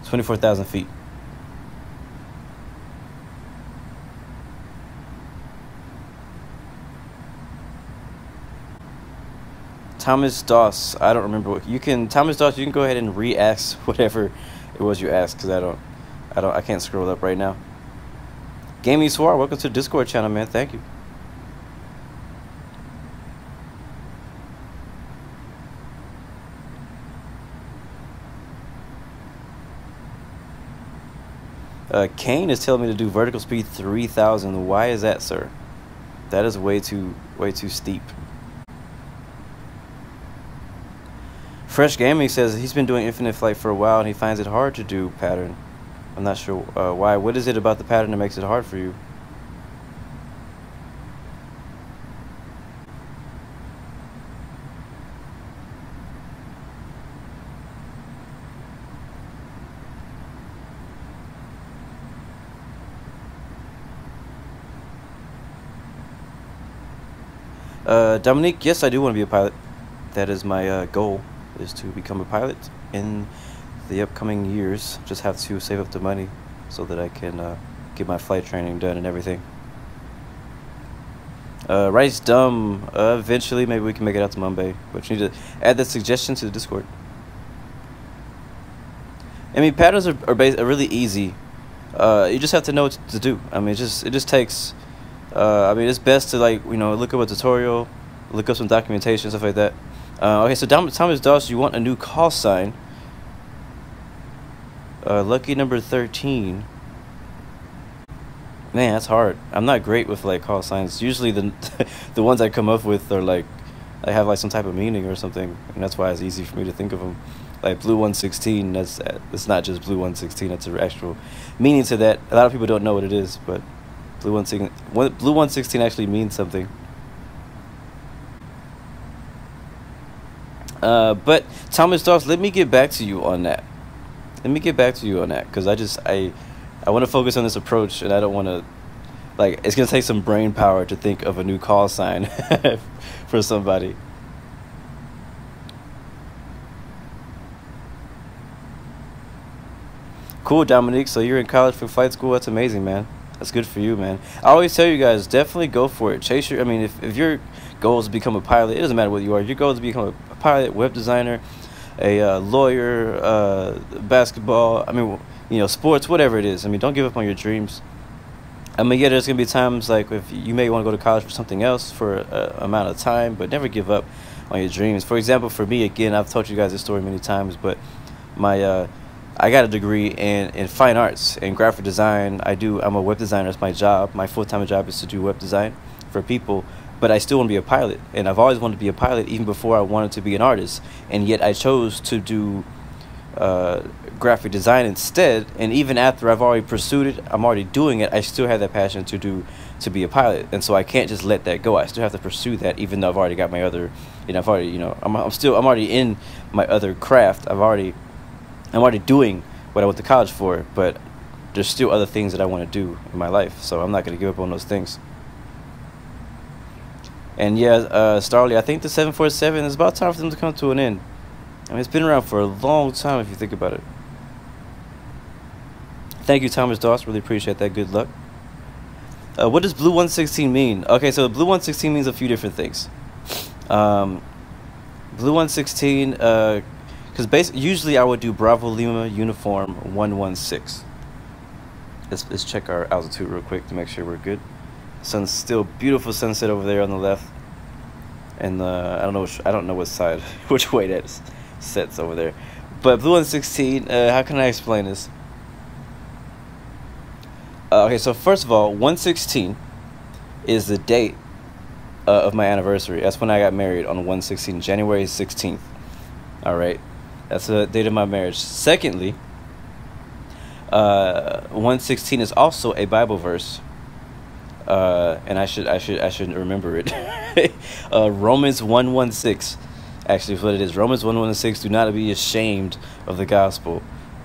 24,000 feet. Thomas Doss, I don't remember what you can. Thomas Doss, you can go ahead and re-ask whatever it was you asked, because I can't scroll up right now. Gaming Swar, welcome to the Discord channel, man. Thank you. Kane is telling me to do vertical speed 3,000. Why is that, sir? That is way too steep. Fresh Gaming says he's been doing infinite flight for a while and he finds it hard to do pattern. I'm not sure why. What is it about the pattern that makes it hard for you? Dominique, yes, I do want to be a pilot. That is my goal, is to become a pilot in the upcoming years. Just have to save up the money so that I can get my flight training done and everything. Rice Dumb, eventually maybe we can make it out to Mumbai, but you need to add that suggestion to the Discord. I mean, patterns are really easy. You just have to know what to do. I mean, it just takes. I mean, it's best to, like, you know, look up a tutorial, look up some documentation, stuff like that. Okay, so Thomas Doss, you want a new call sign. Lucky number 13. Man, that's hard. I'm not great with, like, call signs. Usually the the ones I come up with are, like, I have, like, some type of meaning or something, and that's why it's easy for me to think of them. Like Blue 116, it's not just Blue 116, that's an actual meaning to that. A lot of people don't know what it is, but Blue 116 actually means something. But Thomas Doss, let me get back to you on that. Because I want to focus on this approach, and I don't want to, like, it's gonna take some brain power to think of a new call sign for somebody. Cool, Dominique. So you're in college for flight school. That's amazing, man. That's good for you, man. I always tell you guys, definitely go for it. Chase your, I mean, if your goal is to become a pilot, it doesn't matter what you are. Your goal is to become a pilot, web designer, a lawyer, basketball, I mean, you know, sports, whatever it is. I mean, don't give up on your dreams. I mean, yeah, there's going to be times like if you may want to go to college for something else for an amount of time, but never give up on your dreams. For example, for me, again, I've told you guys this story many times, but my I got a degree in fine arts and graphic design. I'm a web designer. It's my job. My full-time job is to do web design for people, but I still want to be a pilot, and I've always wanted to be a pilot even before I wanted to be an artist, and yet I chose to do graphic design instead. And even after I've already pursued it, I'm already doing it, I still have that passion to be a pilot, and so I can't just let that go. I still have to pursue that, even though I've already got my other, you know, I'm already in my other craft. I'm already doing what I went to college for, but there's still other things that I want to do in my life, so I'm not going to give up on those things. And yeah, Starly, I think the 747 is about time for them to come to an end. I mean, it's been around for a long time if you think about it. Thank you, Thomas Doss. Really appreciate that. Good luck. What does Blue 116 mean? Okay, so Blue 116 means a few different things. Blue 116, because usually I would do Bravo Lima Uniform 116. Let's check our altitude real quick to make sure we're good. Sun's still beautiful sunset over there on the left, and I don't know what side, which way that sets over there. But Blue 116, how can I explain this? Okay, so first of all, 116 is the date of my anniversary. That's when I got married, on 116, January 16th. All right, that's the date of my marriage. Secondly, 116 is also a Bible verse, and I should remember it. Romans 1:16 actually is what it is. Romans 1:16. Do not be ashamed of the gospel.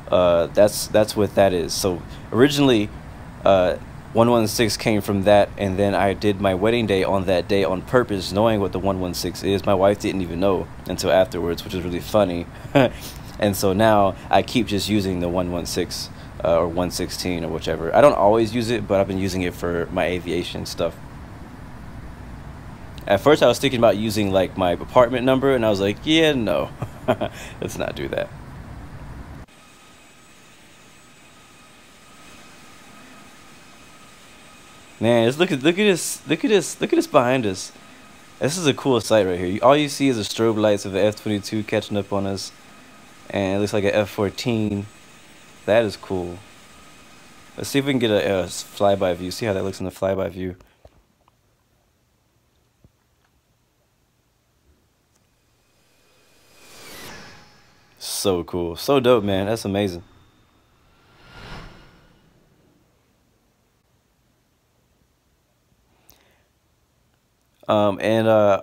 That's what that is. So originally, 116 came from that, and then I did my wedding day on that day on purpose, knowing what the 116 is. My wife didn't even know until afterwards, which is really funny. And so now I keep just using the 116 or 116 or whichever. I don't always use it, but I've been using it for my aviation stuff. At first I was thinking about using like my apartment number, and I was like, yeah, no. Let's not do that. Man, just look at this behind us. This is a cool sight right here. All you see is the strobe lights of the F-22 catching up on us, and it looks like an F-14. That is cool. Let's see if we can get a flyby view. See how that looks in the flyby view. So cool. So dope, man. That's amazing.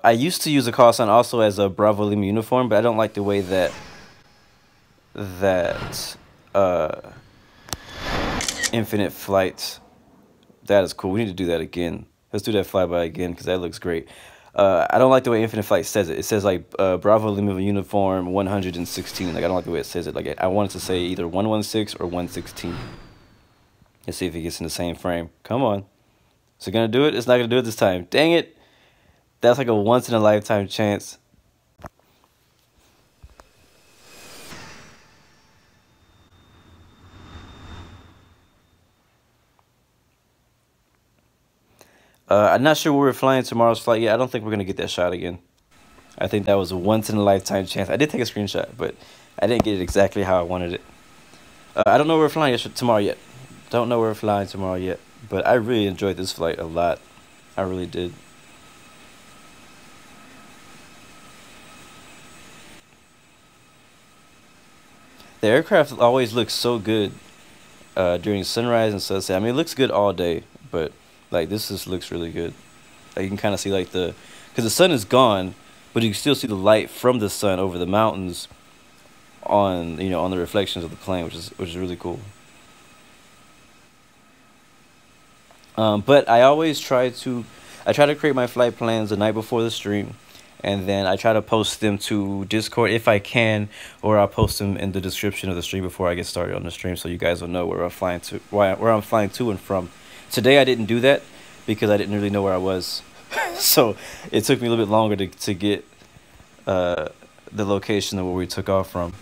I used to use a call sign also as a Bravo Lima uniform, but I don't like the way that infinite flight. That is cool. We need to do that again. Let's do that flyby again because that looks great. I don't like the way infinite flight says it. It says like Bravo Lima uniform 116. Like I don't like the way it says it. Like I want it to say either 116 or 116. Let's see if it gets in the same frame. Come on. Is it gonna do it? It's not gonna do it this time. Dang it. That's like a once in a lifetime chance. I'm not sure where we're flying tomorrow's flight yet. I don't think we're gonna get that shot again. I think that was a once in a lifetime chance. I did take a screenshot, but I didn't get it exactly how I wanted it. I don't know where we're flying tomorrow yet. Don't know where we're flying tomorrow yet. But I really enjoyed this flight a lot. I really did. The aircraft always looks so good during sunrise and sunset. I mean, it looks good all day, but like this just looks really good. Like you can kind of see like because the sun is gone, but you can still see the light from the sun over the mountains on on the reflections of the plane, which is really cool. But I always try to create my flight plans the night before the stream, and then I try to post them to Discord if I can, or I'll post them in the description of the stream before I get started on the stream, so you guys will know where I'm flying to and from. Today I didn't do that because I didn't really know where I was, so it took me a little bit longer to get the location of where we took off from.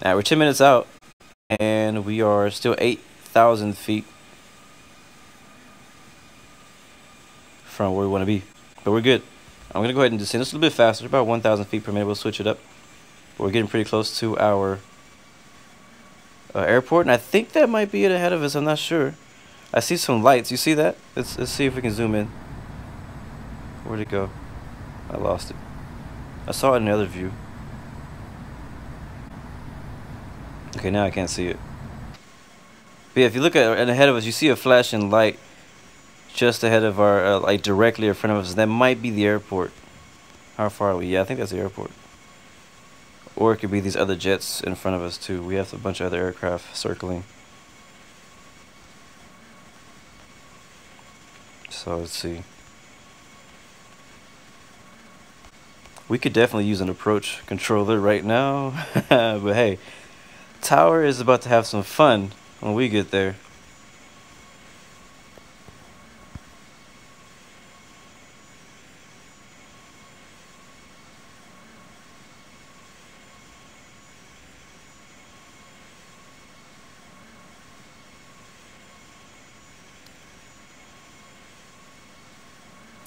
Now we're 10 minutes out, and we are still 8,000 feet from where we want to be, but we're good. I'm gonna go ahead and descend just a little bit faster, about 1,000 feet per minute. We'll switch it up, but we're getting pretty close to our airport, and I think that might be it ahead of us. I'm not sure. I see some lights. You see that? Let's see if we can zoom in. Where'd it go? I lost it. I saw it in the other view. Okay, now I can't see it. But yeah, if you look at ahead of us, you see a flashing light just ahead of our, like directly in front of us. That might be the airport. How far are we? Yeah, I think that's the airport. Or it could be these other jets in front of us too. We have a bunch of other aircraft circling. So let's see. We could definitely use an approach controller right now. But hey, Tower is about to have some fun when we get there.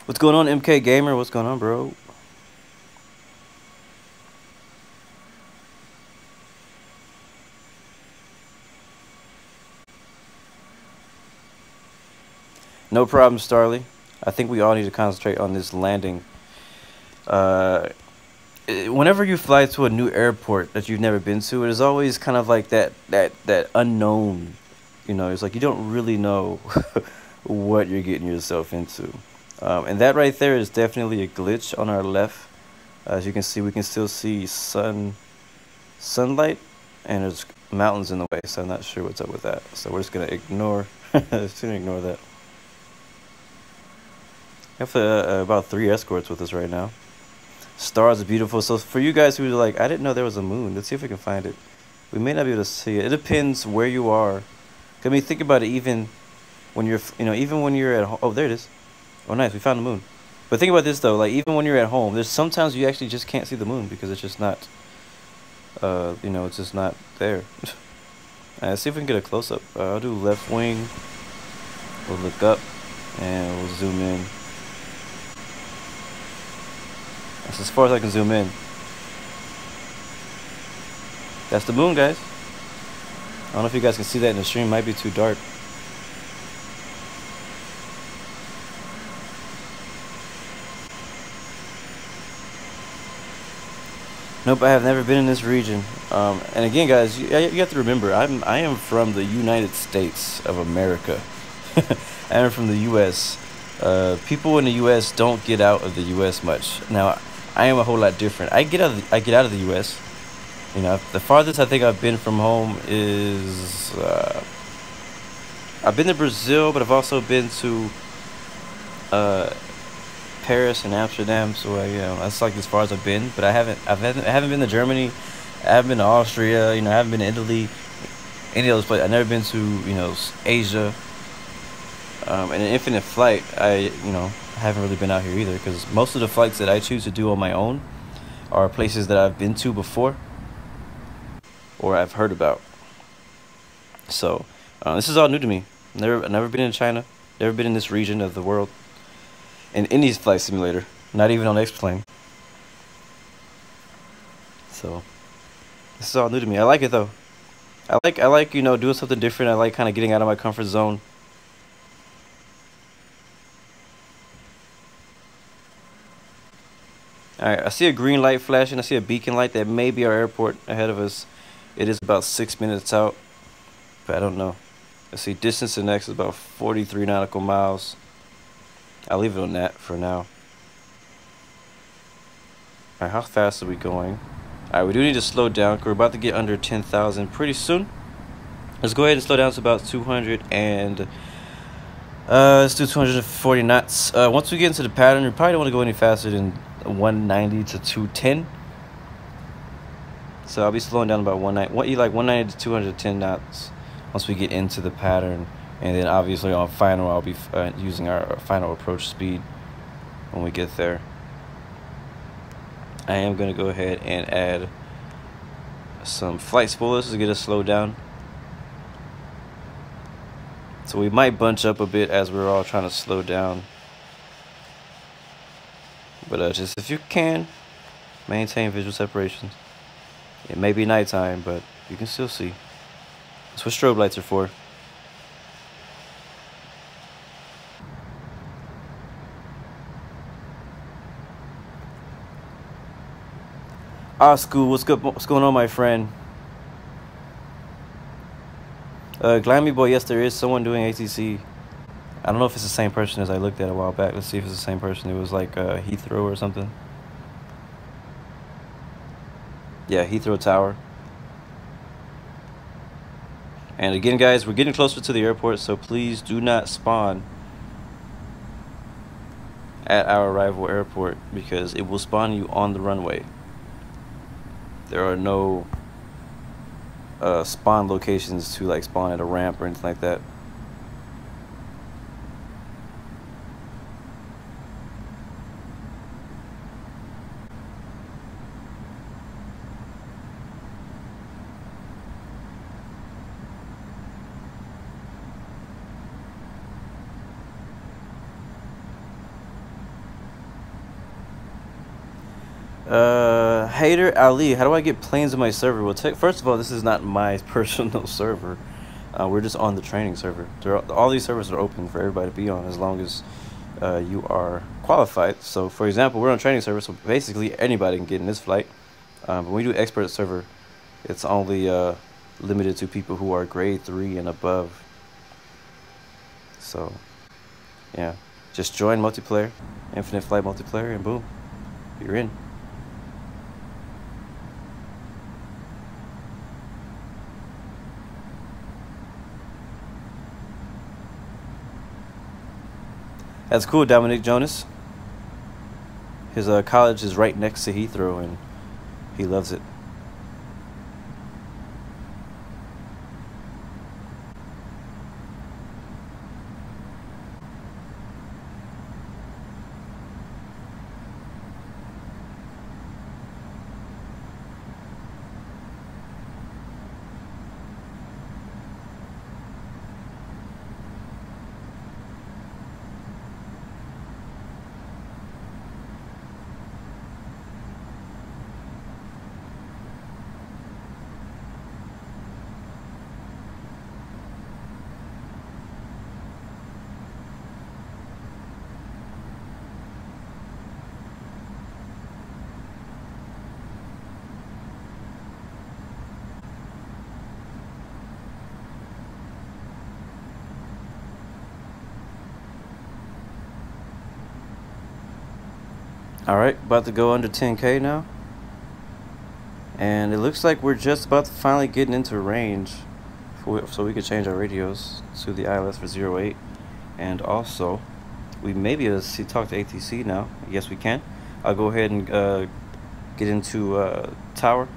What's going on, MK Gamer? What's going on, bro? No problem, Starly. I think we all need to concentrate on this landing. Whenever you fly to a new airport that you've never been to, it is always kind of like that unknown. You know, it's like you don't really know what you're getting yourself into. And that right there is definitely a glitch on our left. As you can see, we can still see sunlight, and there's mountains in the way, so I'm not sure what's up with that. So we're just gonna ignore that. We have about 3 escorts with us right now. Stars are beautiful. So for you guys who are like, I didn't know there was a moon, let's see if we can find it. We may not be able to see it. It depends where you are. I mean, think about it. Even when you're, you know, even when you're at home. Oh, there it is. Oh, nice, we found the moon. But think about this though, like even when you're at home, there's sometimes you actually just can't see the moon because it's just not, you know, it's just not there. Let's see if we can get a close up. I'll do left wing. We'll look up and we'll zoom in. That's as far as I can zoom in. That's the moon, guys. I don't know if you guys can see that in the stream. It might be too dark. Nope, I have never been in this region. And again, guys, you have to remember, I am from the United States of America. I am from the U.S. People in the U.S. don't get out of the U.S. much. Now, I am a whole lot different. I get out of the U.S. You know, the farthest I think I've been from home is I've been to Brazil, but I've also been to Paris and Amsterdam, so you know, that's like as far as I've been. But I haven't been to Germany. I haven't been to Austria. You know, I haven't been to Italy. Any of those places. I've never been to, you know, Asia. And an infinite flight, I haven't really been out here either, because most of the flights that I choose to do on my own are places that I've been to before or I've heard about. So this is all new to me. I've never been in China. Never been in this region of the world. In any flight simulator, not even on X-Plane. So this is all new to me. I like it though. I like, you know, doing something different. I like kind of getting out of my comfort zone. Alright, I see a green light flashing. I see a beacon light. That may be our airport ahead of us. It is about 6 minutes out, but I don't know. Let's see, distance to next is about 43 nautical miles. I'll leave it on that for now. Alright, how fast are we going? Alright, we do need to slow down because we're about to get under 10,000 pretty soon. Let's go ahead and slow down to about 200 and let's do 240 knots. Once we get into the pattern, we probably don't want to go any faster than 190 to 210. So I'll be slowing down about 190 to 210 knots once we get into the pattern. And then obviously on final, I'll be using our final approach speed when we get there. I am going to go ahead and add some flight spoilers to get us slowed down. So we might bunch up a bit as we're all trying to slow down. But just if you can, maintain visual separations. It may be nighttime, but you can still see. That's what strobe lights are for. Oscu, what's good? What's going on, my friend? Glammy boy, yes, there is someone doing ATC. I don't know if it's the same person as I looked at a while back. Let's see if it's the same person. It was like Heathrow or something. Yeah, Heathrow Tower. And again, guys, we're getting closer to the airport, so please do not spawn at our arrival airport because it will spawn you on the runway. There are no spawn locations to like spawn at a ramp or anything like that. Hater Ali, how do I get planes in my server? Well, first of all, this is not my personal server. We're just on the training server. All these servers are open for everybody to be on as long as you are qualified. So, for example, we're on training server, so basically anybody can get in this flight. When we do expert server, it's only limited to people who are grade 3 and above. So, yeah, just join multiplayer, infinite flight multiplayer, and boom, you're in. That's cool, Dominic Jonas. His college is right next to Heathrow, and he loves it. All right, about to go under 10K now. And it looks like we're just about to finally getting into range so we could change our radios to the ILS for 08. And also, we may be able to talk to ATC now. Yes, we can. I'll go ahead and get into tower.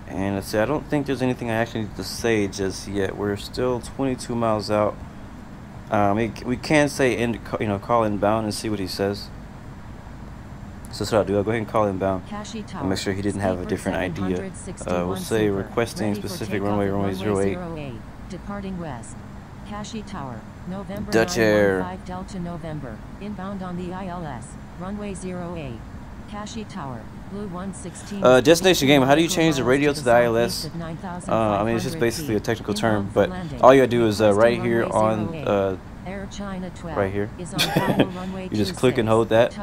And let's see, I don't think there's anything I actually need to say just yet. We're still 22 miles out. We can say, call inbound and see what he says. So that's what I'll do. I'll go ahead and call inbound and make sure he didn't have a different idea. We'll say requesting specific runway 08. Departing west. Kashi Tower, November Dutch Air. 915 Delta November, inbound on the ILS, runway 08. Kashi Tower, Blue 116. Destination game, how do you change the radio to the ILS? I mean, it's just basically a technical term, but all you gotta do is right here on, right here, you just click and hold that,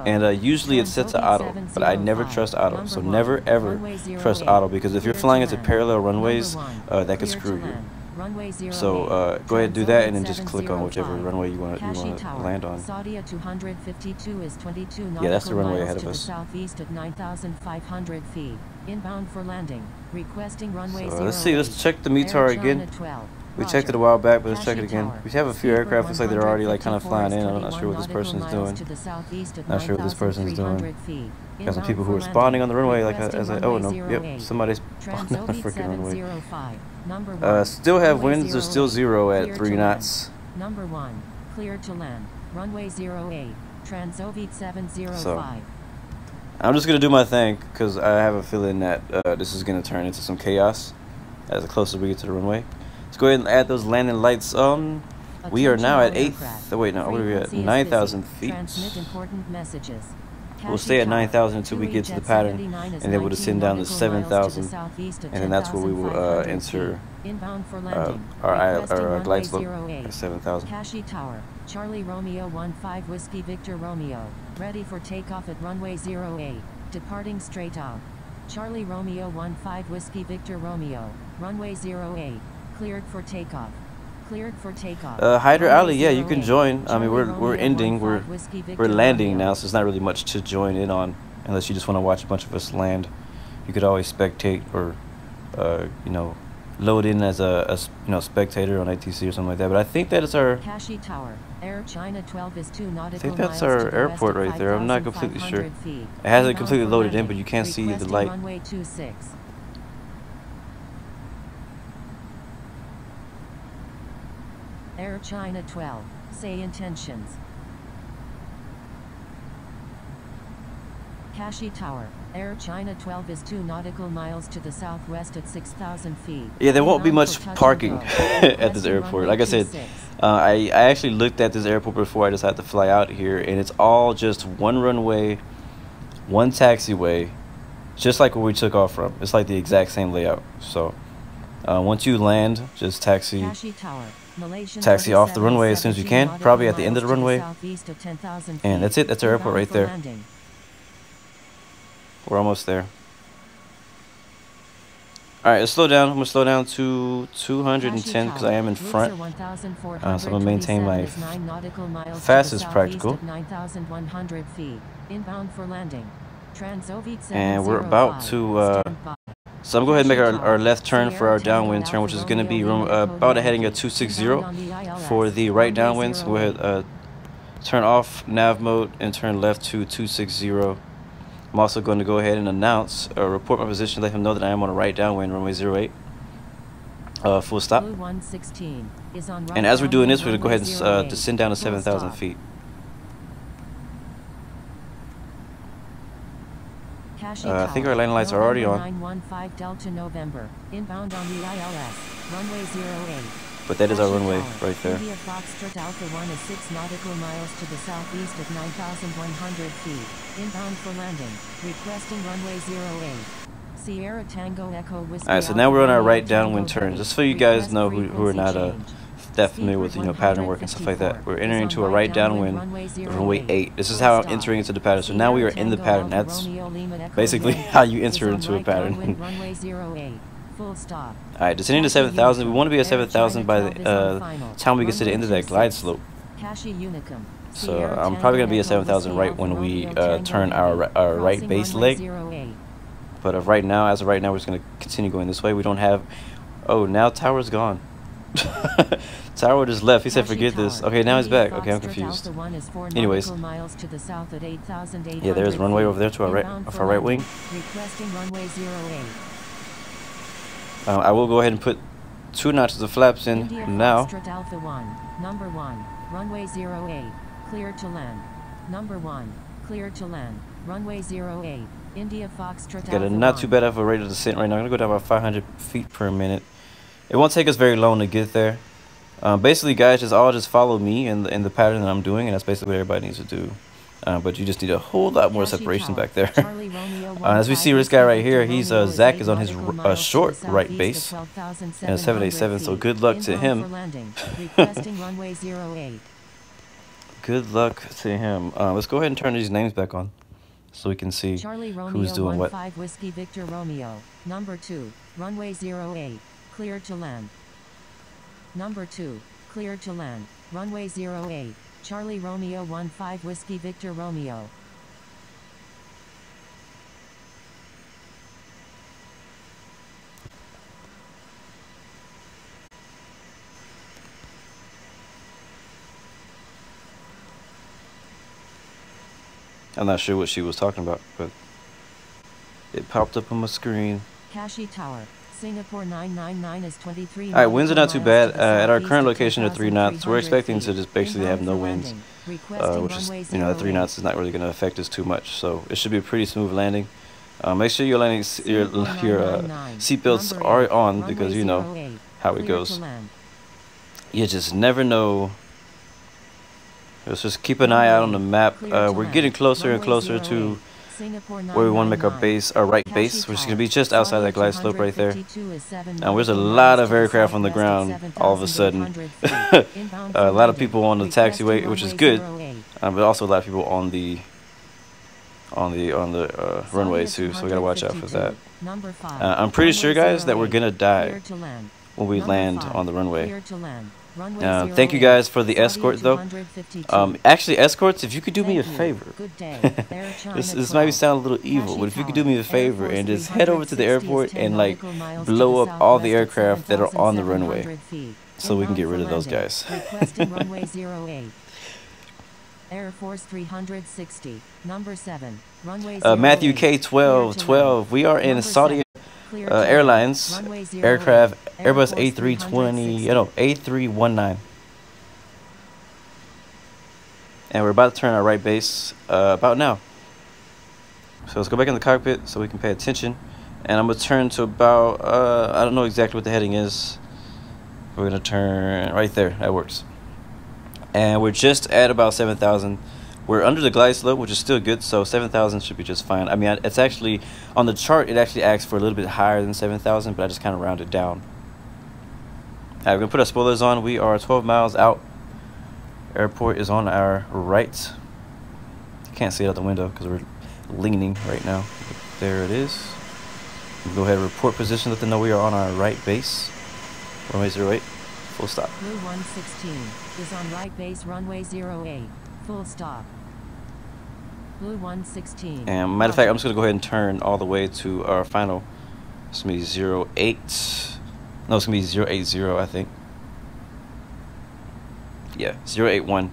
and usually it's set to auto, but I never trust auto, so never ever trust auto, because if you're flying into parallel runways, that could screw you. So go ahead and do that, and then just click on whichever runway you want to land on. Yeah, that's the runway ahead of us. Southeast at 9,500 feet. Inbound for landing. Requesting runway 08. Let's see. Let's check the METAR again. We checked it a while back, but let's check it again. We have a few aircraft. Looks like they're already like kind of flying in. I'm not sure what this person's doing. Not sure what this person's doing. Got some people who are spawning on the runway. Like oh no, yep, somebody's spawning on the freaking runway. Still have winds. They're still 0 at 3 knots. Number 1, cleared to land. Runway 08. Transovit 705. So, I'm just gonna do my thing because I have a feeling that this is gonna turn into some chaos as the closer we get to the runway. Let's go ahead and add those landing lights. We are now at 8th. Wait, no, what are we at? 9,000 feet. We'll stay at 9,000 until we get to the pattern, and then we'll descend down to 7,000, and then that's where we will enter our glide slope at 7,000. Kashi Tower, Charlie Romeo 15 Whiskey Victor Romeo, ready for takeoff at runway 08, departing straight out. Charlie Romeo 15 Whiskey Victor Romeo, runway 08, cleared for takeoff. Cleared for takeoff. Hyder Alley, yeah, you can join. I mean, we're ending, we're landing now, so there's not really much to join in on, unless you just want to watch a bunch of us land. You could always spectate or, load in as a spectator on ATC or something like that. But I think that is our. Kashi Tower, Air China 12 is 2 nautical I think that's our airport right there. I'm not completely sure. It hasn't completely loaded in, but you can see the light. Runway 26. Air China 12, say intentions. Kashi Tower, Air China 12 is 2 nautical miles to the southwest at 6,000 feet. Yeah, there won't be much parking at this airport. Like I said, I actually looked at this airport before I decided to fly out here, and it's all just one runway, one taxiway, just like where we took off from. It's like the exact same layout. So once you land, just taxi off the runway as soon as you can, probably at the end of the runway, and that's it. That's our airport right there. We're almost there. Alright, let's slow down. I'm going to slow down to 210 because I am in front. So I'm going to maintain my fast as practical. And we're about to... so I'm going to go ahead and make our left turn for our downwind turn, which is going to be about heading at 260 for the right downwind. So we'll go ahead, turn off nav mode and turn left to 260. I'm also going to go ahead and announce or report my position, let him know that I am on a right downwind, runway 08. Full stop. And as we're doing this, we're going to go ahead and descend down to 7,000 feet. I think our landing lights are already on. But that is our runway right there. India Foxtrot Alpha 1 is 6 nautical miles to the southeast at 9,100 feet. Inbound for landing. Requesting runway 08. Sierra Tango Echo Whiskey. Alright, so now we're on our right downwind turn. Just so you guys know who are not that familiar with pattern work and stuff like that. We're entering into a right downwind of runway 8. This is how I'm entering into the pattern. So now we are in the pattern. That's basically how you enter into a pattern. Alright, descending to 7,000. We want to be at 7,000 by the time we get to the end of that glide slope. So I'm probably gonna be at 7,000 right when we turn our right base leg. But right now, as of right now, we're just gonna continue going this way. We don't have. Oh, now tower's gone. Tower just left. He said, "Forget this." Okay, now he's back. Okay, I'm confused. Anyways, yeah, there's runway over there to our right, off our right wing. I will go ahead and put 2 notches of flaps in now. Number 1, runway 08, clear to land. Number 1, clear to land. Runway 08, India Foxtrot. Got a not too bad of a rate of descent right now. I'm gonna go down about 500 feet per minute. It won't take us very long to get there. Basically, guys, just follow me in the pattern that I'm doing, and that's basically what everybody needs to do. But you just need a whole lot more separation back there. As we see this guy right here, he's Zach is on his short right base, and 787. So good luck to him. Good luck to him. Let's go ahead and turn these names back on, so we can see who's doing what. Whiskey Victor Romeo. Number 2, runway 08, clear to land. Number 2, clear to land. Runway 08, Charlie Romeo 15 Whiskey Victor Romeo. I'm not sure what she was talking about, but it popped up on my screen. Kashi Tower, Singapore 999 is 23. Alright, winds are not too bad. At our current location at 3 knots, we're expecting to just basically have no winds, which is, you know, at 3 knots is not really going to affect us too much. So it should be a pretty smooth landing. Make sure your landing, your seatbelts are on, because you know how it goes. You just never know. Let's just keep an eye out on the map. We're getting closer and closer to where we want to make our base, our right base, which is going to be just outside that glide slope right there. Now there's a lot of aircraft on the ground all of a sudden. A lot of people on the taxiway, which is good, but also a lot of people on the runway too, so we gotta watch out for that. I'm pretty sure, guys, that we're gonna die when we land on the runway. Thank you guys for the escort, though. Actually, escorts, if you could do me a favor, this might sound a little evil, but if you could do me a favor and just head over to the airport and like blow up all the aircraft that are on the runway, so we can get rid of those guys. Air Force 360, number 7, runway Matthew K1212. We are in Saudi Airlines aircraft Airbus A320, A319, and we're about to turn our right base about now. So let's go back in the cockpit so we can pay attention. And I'm gonna turn to about I don't know exactly what the heading is. We're gonna turn right there. That works. And we're just at about 7,000. We're under the glide slope, which is still good, so 7,000 should be just fine. I mean, it's actually, on the chart, it actually asks for a little bit higher than 7,000, but I just kind of rounded down. Alright, we're going to put our spoilers on. We are 12 miles out. Airport is on our right. You can't see it out the window because we're leaning right now. But there it is. We'll go ahead and report position, let them know we are on our right base. Runway 08. Full stop. Blue 116 is on right base, runway 08. Full stop. Blue 116. And matter of fact, I'm just gonna go ahead and turn all the way to our final. It's gonna be 08. No, it's gonna be 080, I think. Yeah, 081.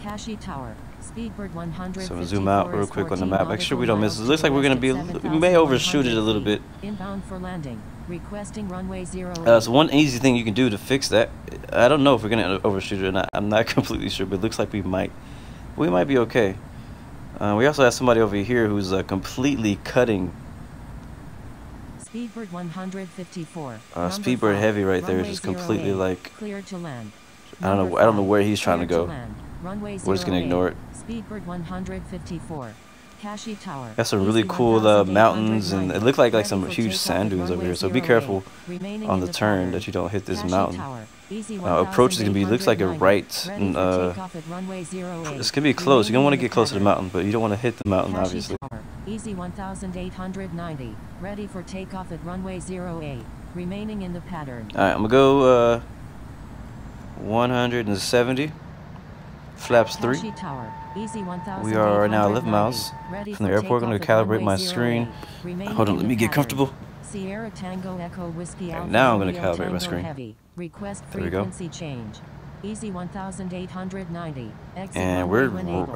Kashi Tower. Speedbird 100. So we'll zoom out real quick on the map. Make sure we don't miss it. It looks like we're gonna be. We may overshoot it a little bit. Inbound for landing. Requesting runway 08. So one easy thing you can do to fix that. I don't know if we're gonna overshoot it or not. I'm not completely sure, but it looks like we might. We might be okay. We also have somebody over here who's completely cutting. Speedbird 154. Speedbird heavy right there is just completely like. Clear to land. I don't know where he's trying to go. We're just gonna ignore it. Speedbird 154. Kashi Tower. Got some really cool mountains, and it looked like some huge sand dunes over here. So be careful on the turn that you don't hit this mountain. Approach is gonna be looks like a right. It's gonna be close. You don't want to get close to the mountain, but you don't want to hit the mountain, obviously. Easy 1890. Ready for takeoff at runway 08. Remaining in the pattern. All right, I'm gonna go 170. Flaps 3. We are now 11 miles from the airport. I'm going to calibrate my screen. Hold on, let me get comfortable. Sierra Tango Echo Whiskey Alpha now I'm going to Romeo calibrate my Tango screen. Heavy. Request There we go. frequency change. Easy 1890. Exit And runway when able.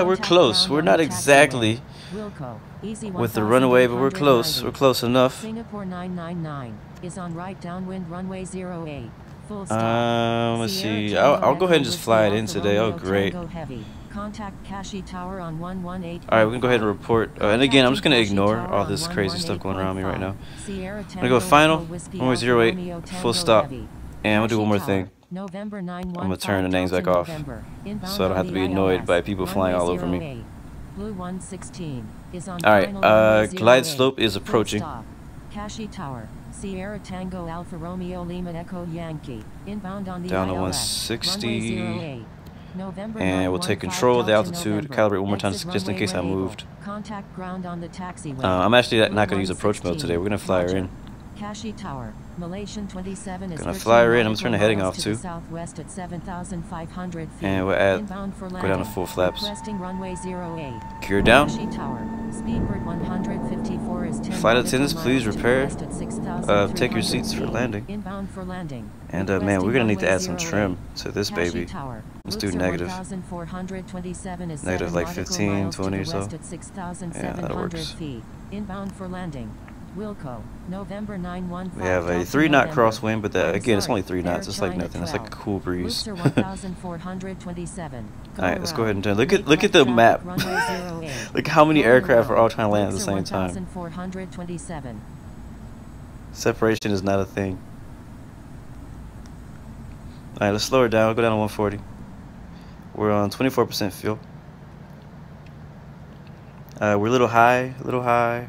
we're Contact close. ground We're on not the exactly taxiway. Wilco. Easy with the runway, but we're close. 1890. We're close enough. Singapore 999 is on right downwind runway 08. Full stop. Let's Sierra see. Tango I'll go ahead and Echo just fly it Whiskey in Alpha today. Oh, Romeo great. Tango Heavy. Contact Kashi Tower on 118. All right, we can go ahead and report. And again, I'm just going to ignore all this crazy stuff going around me right now. I'm going to go final, runway 08, full stop. And I'm going to do one more thing. I'm going to turn the names back off so I don't have to be annoyed by people flying all over me. Blue 116 is on Alright, glide slope is approaching. Kashi Tower, Sierra Tango Alpha Romeo Lima Echo Yankee, inbound on the Down to ILS, 160. runway 08. November And we'll take control of the altitude, calibrate one more time just in case I moved. Contact ground on the taxiway. I'm actually not going to use approach mode today. We're going to fly her in. Kashi Tower, Malaysian 27 is Gonna fly her in. I'm turning the heading off to too. the southwest at 7,500 feet. And we'll add, Inbound for go down to landing. full flaps. Requesting runway 08. Gear down. Kashi Tower, Speedbird 154 is 10 Flight nautical attendants, miles please to the repair. west at 6,300 Take your seats for feet. landing. Inbound for landing. And man, we're going to need to add some trim to this Kashi baby. Tower, Let's do Luxor negative. 1427 is Negative 7 like nautical 15, miles to 20 or the so. west at Yeah, that 6,700 works. feet. Inbound for landing. Wilco, November 915. We have a Delta 3-knot November. crosswind, but that, I'm again, it's sorry, only 3 knots. Air It's like China nothing. It's like a 12. cool breeze. Luxor 1427. All right, let's go ahead and turn. Look at the map. Look how many aircraft are all trying to land at the same time. 1427. Separation is not a thing. All right, let's slow her down. We'll go down to 140. We're on 24% fuel. We're a little high, a little high.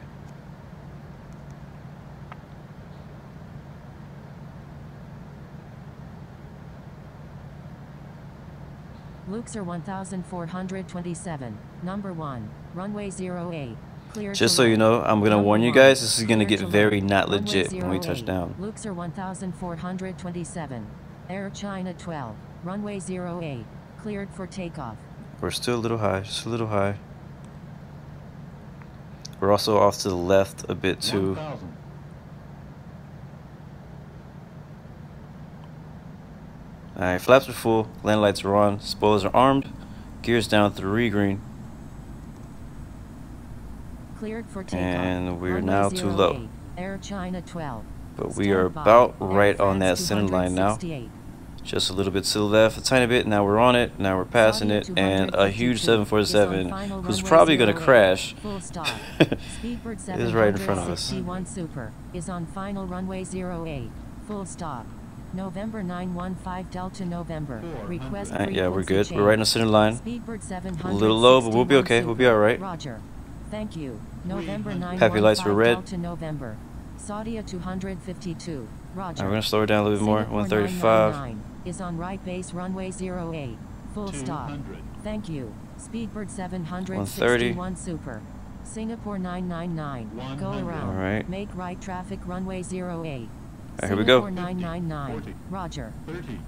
Luxor 1427, number 1, runway 08. Cleared Just to so you know, land. I'm gonna Number warn you 1, guys, this is gonna cleared get to very land. not Runway legit when we 08. touch down. Luxor 1427, Air China 12, runway 08, cleared for takeoff. We're still a little high, just a little high. We're also off to the left a bit too. 1,000. Alright, flaps are full, land lights are on, spoilers are armed, gears down 3 green, Cleared for takeoff. and we're Runway now too low. 08, Air China 12. But we are Stand by. about Air right on that France center line now. 268. Just a little bit to the left, a tiny bit, now we're on it, now we're passing it, and a huge 747 who's probably going to crash Full stop. Speedbird is right in front of us. 761 Super is on final runway 08. Full stop. November 915 Delta November. Request Yeah, we're frequency good. change. We're right in the center line. Speedbird 761 A little low, but we'll be okay. We'll be all right. Roger. Thank you. November 915 Happy lights were red. Delta November. Saudia 252. Roger. We're going to slow her down a little bit more. Singapore 135. 999 is on right base runway 08. Full stop. 200. Thank you. Speedbird 130. 761 Super. Singapore 999. Go 100. around. All right. Make right traffic runway 08. All right, here we go. Singapore 999. 40. Roger. 30.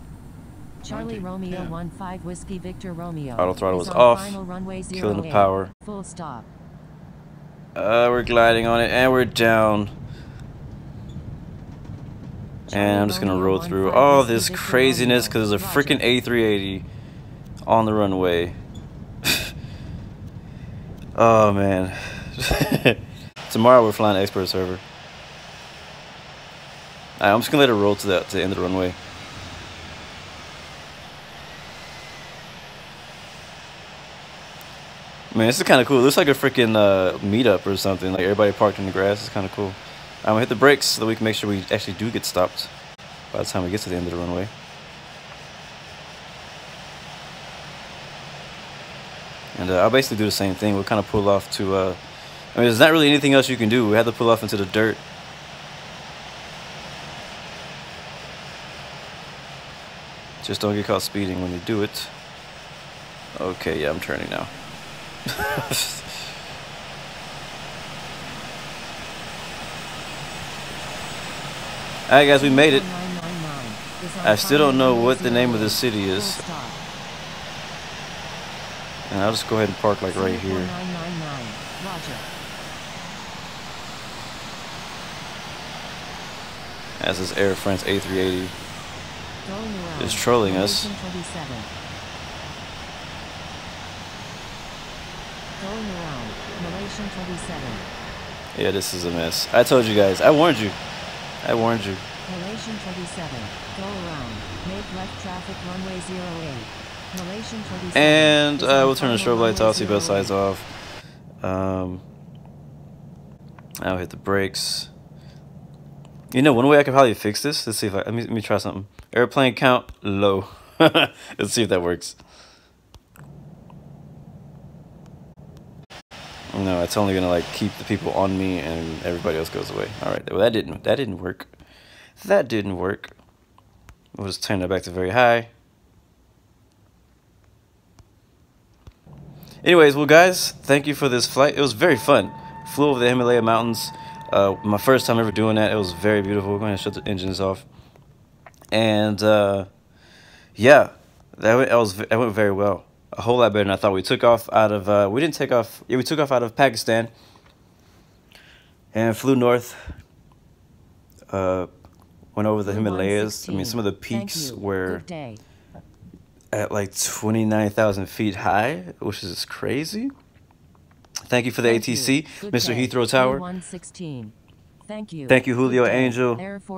Charlie 20, Romeo 10. 15 Whiskey Victor Romeo. Auto throttle is was on off, final runway killing the 08. power. Full stop. We're gliding on it, and we're down. And I'm just going to roll through all this craziness because there's a freaking A380 on the runway. Oh, man. Tomorrow we're flying expert server. Alright, I'm just going to let it roll to the end of the runway. Man, this is kind of cool. It looks like a freaking meetup or something. Like everybody parked in the grass. It's kind of cool. I'm going to hit the brakes so that we can make sure we actually do get stopped by the time we get to the end of the runway. And I'll basically do the same thing. We'll kind of pull off to... I mean, there's not really anything else you can do. We have to pull off into the dirt. Just don't get caught speeding when you do it. Okay, yeah, I'm turning now. Alright guys, we made it. I still don't know what the name of the city is. And I'll just go ahead and park like right here. Roger. As this Air France A380 is trolling us. Going around. Malaysian 27. Yeah, this is a mess. I told you guys. I warned you. I warned you. Malaysian 27. Go around. Make left traffic runway 08. Malaysian 27. And we'll turn the strobe lights off, seatbelt sides off. I'll hit the brakes. You know, one way I could probably fix this. Let's see if let me try something. Airplane count low. Let's see if that works. No, it's only gonna like keep the people on me, and everybody else goes away. All right, well that didn't work. That didn't work. We'll just turn that back to very high. Anyways, well guys, thank you for this flight. It was very fun. Flew over the Himalaya mountains. My first time ever doing that. It was very beautiful. We're going to shut the engines off. And yeah, that went very well. A whole lot better than I thought. We took off out of we didn't take off. Yeah, we took off out of Pakistan and flew north. Went over the Himalayas. I mean, some of the peaks were at like 29,000 feet high, which is crazy. Thank you for the ATC, Mr. Heathrow Tower. Thank you. Thank you, Julio Angel.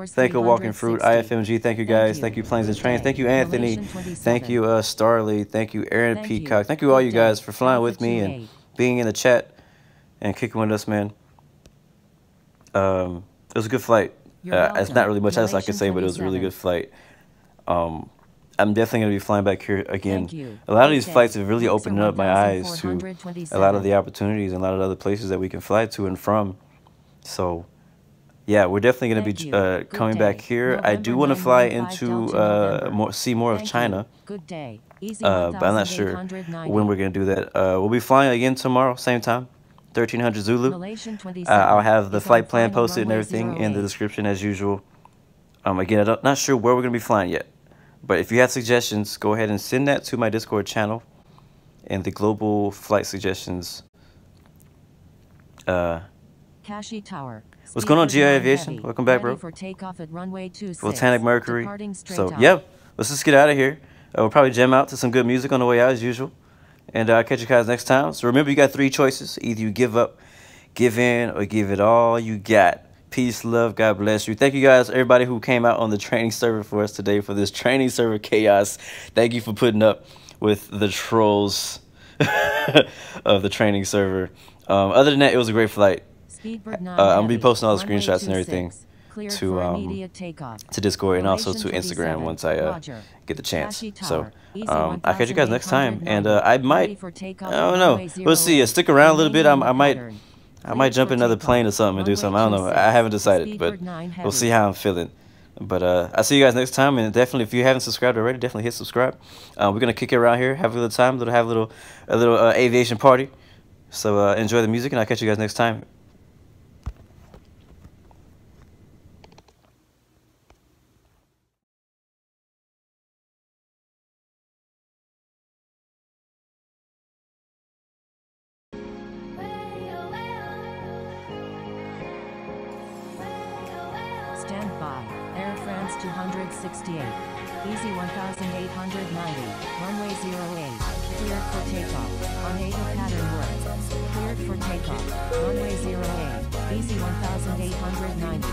Thank you, Walking Fruit, IFMG. Thank you, guys. Thank you, Planes and Trains. Thank you, Anthony. Thank you, Starley. Thank you, Aaron Peacock. Thank you, all you guys, for flying with me and being in the chat and kicking with us, man. It was a good flight. It's not really much else I can say, but it was a really good flight. I'm definitely going to be flying back here again. A lot of these flights have really opened up my eyes to a lot of the opportunities and a lot of other places that we can fly to and from. So, yeah, we're definitely going to be coming back here. I do want to fly into see more of China, but I'm not sure when we're going to do that. We'll be flying again tomorrow, same time, 1300 Zulu. I'll have the flight plan posted and everything in the description as usual. Again, I'm not sure where we're going to be flying yet. But if you have suggestions, go ahead and send that to my Discord channel and the global flight suggestions. Kashi Tower. What's going on, GI Aviation? Welcome back, bro. For takeoff at runway 26. Volcanic Mercury. So, yeah, let's just get out of here. We'll probably jam out to some good music on the way out as usual. And I'll catch you guys next time. So remember, you got 3 choices. Either you give up, give in, or give it all you got. Peace, love, God bless you. Thank you guys, everybody who came out on the training server for us today for this training server chaos. Thank you for putting up with the trolls of the training server. Other than that, it was a great flight. I'm going to be posting all the screenshots and everything to Discord and also to Instagram once I get the chance. So I'll catch you guys next time. And I might, I don't know. We'll see. Stick around a little bit. I might jump in another plane or something and do something. I don't know. I haven't decided, but we'll see how I'm feeling. But I'll see you guys next time. And definitely, if you haven't subscribed already, definitely hit subscribe. We're going to kick it around here, have a little time, have a little aviation party. So enjoy the music, and I'll catch you guys next time. Stand by. Air France 268. Easy 1890. Runway 08. Cleared for takeoff. Unable pattern work. Cleared for takeoff. Runway 08. Easy 1890.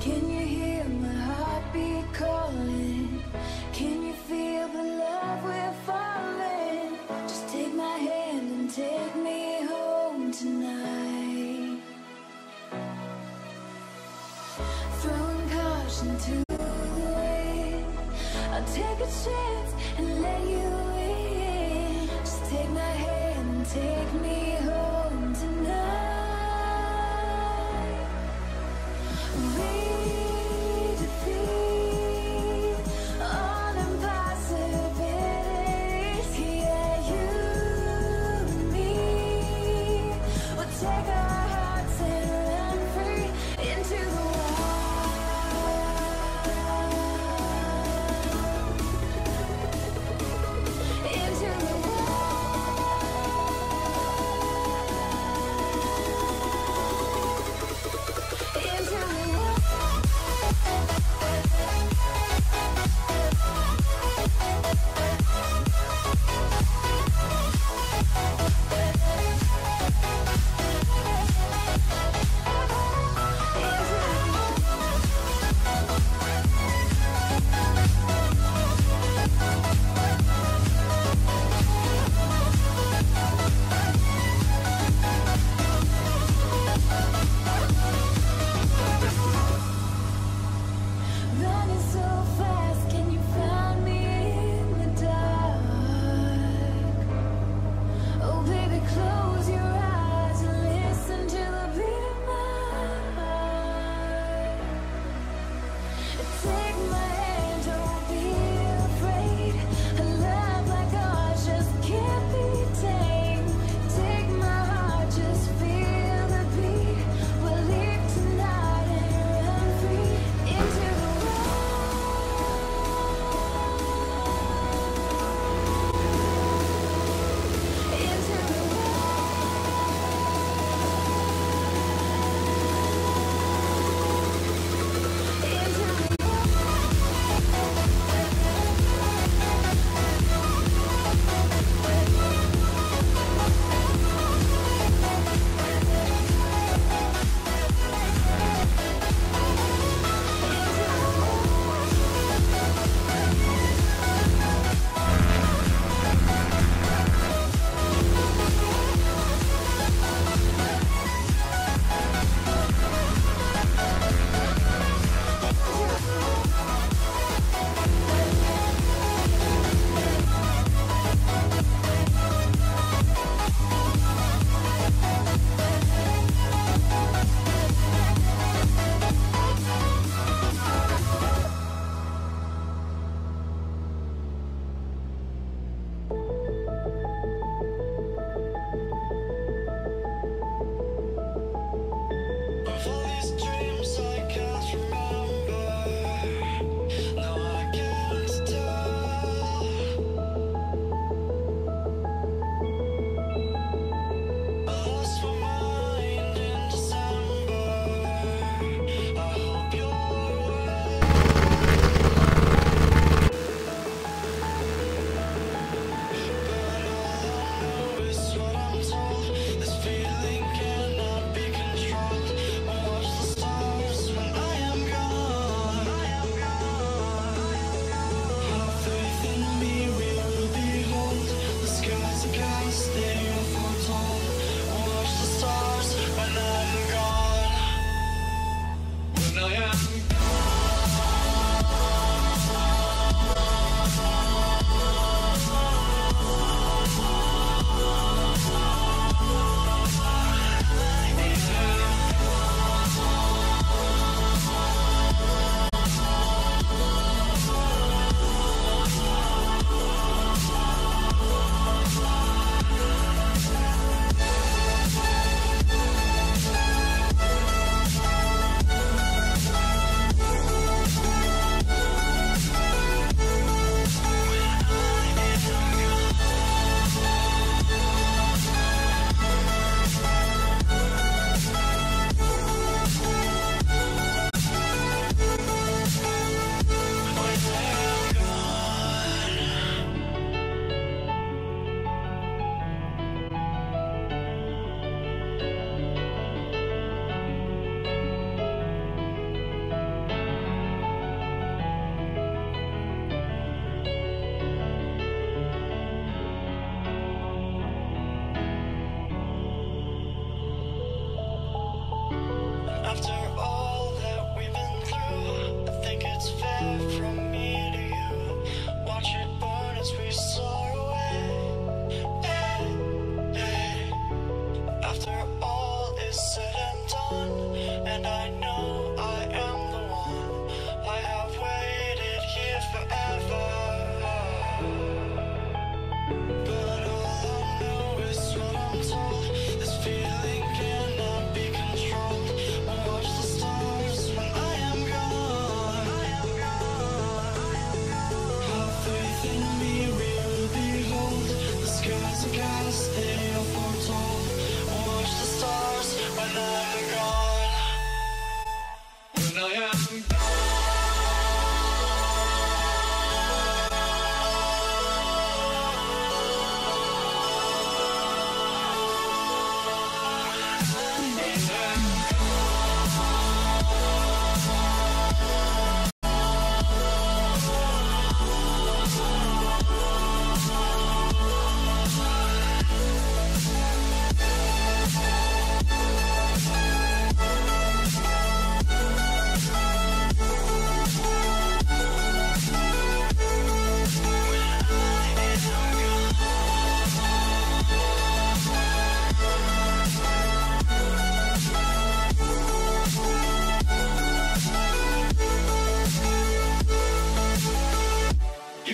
Can you hear my heartbeat calling? Can you feel the love we're falling? Just take my hand and take me home tonight. Throwing caution to the wind, I'll take a chance and let you in. Just take my hand and take me home tonight.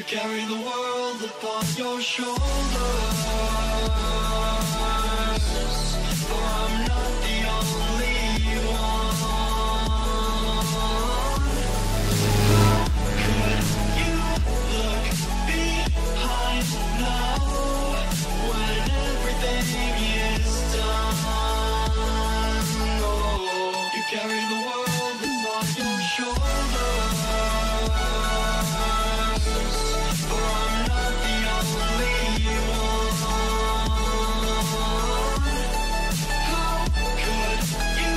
You carry the world upon your shoulders, for I'm not the only one. Could you look behind now, when everything is done? Oh, you carry the world upon your shoulders, for I'm not the only one. How could you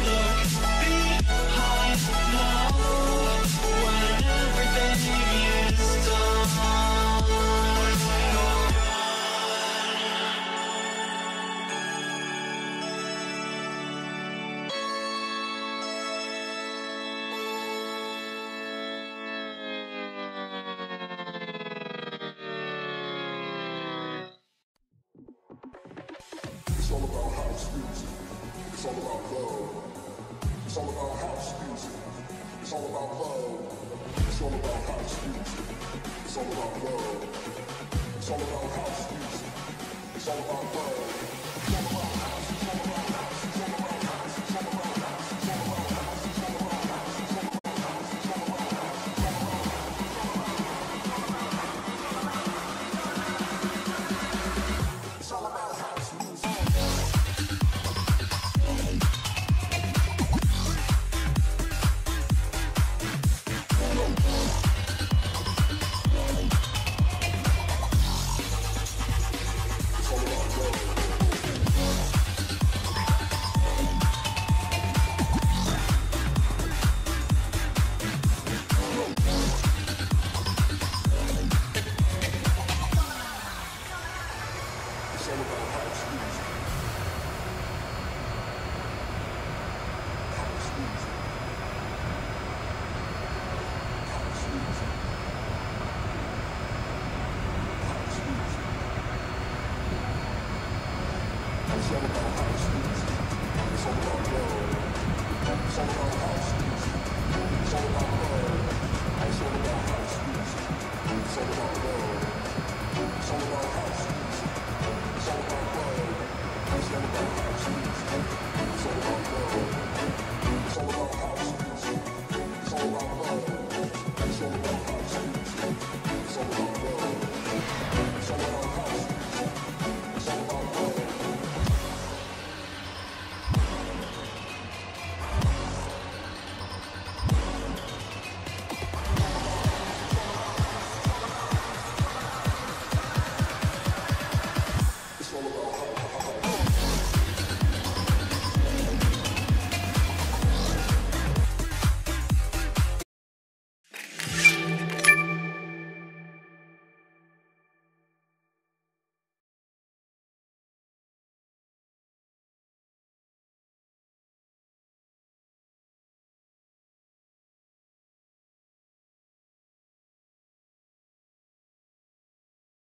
look behind now, when everything is done? It's all about house music. It's all about love. It's all about house music. It's all about love. It's all about house music. It's all about love. It's all about house music. It's all about love. It's all about house. It's all about house. It's all about house. It's all about house. It's all about house. It's all about house. It's all about house. It's all about house. It's all about house music. It's all about house music. House music. House music. House music. It's all about house music. It's all about love. It's all about house music. It's all about love. It's all about house music. It's all about love. It's all about house music. It's all about love. It's all about house music. It's all about love. It's all about house music.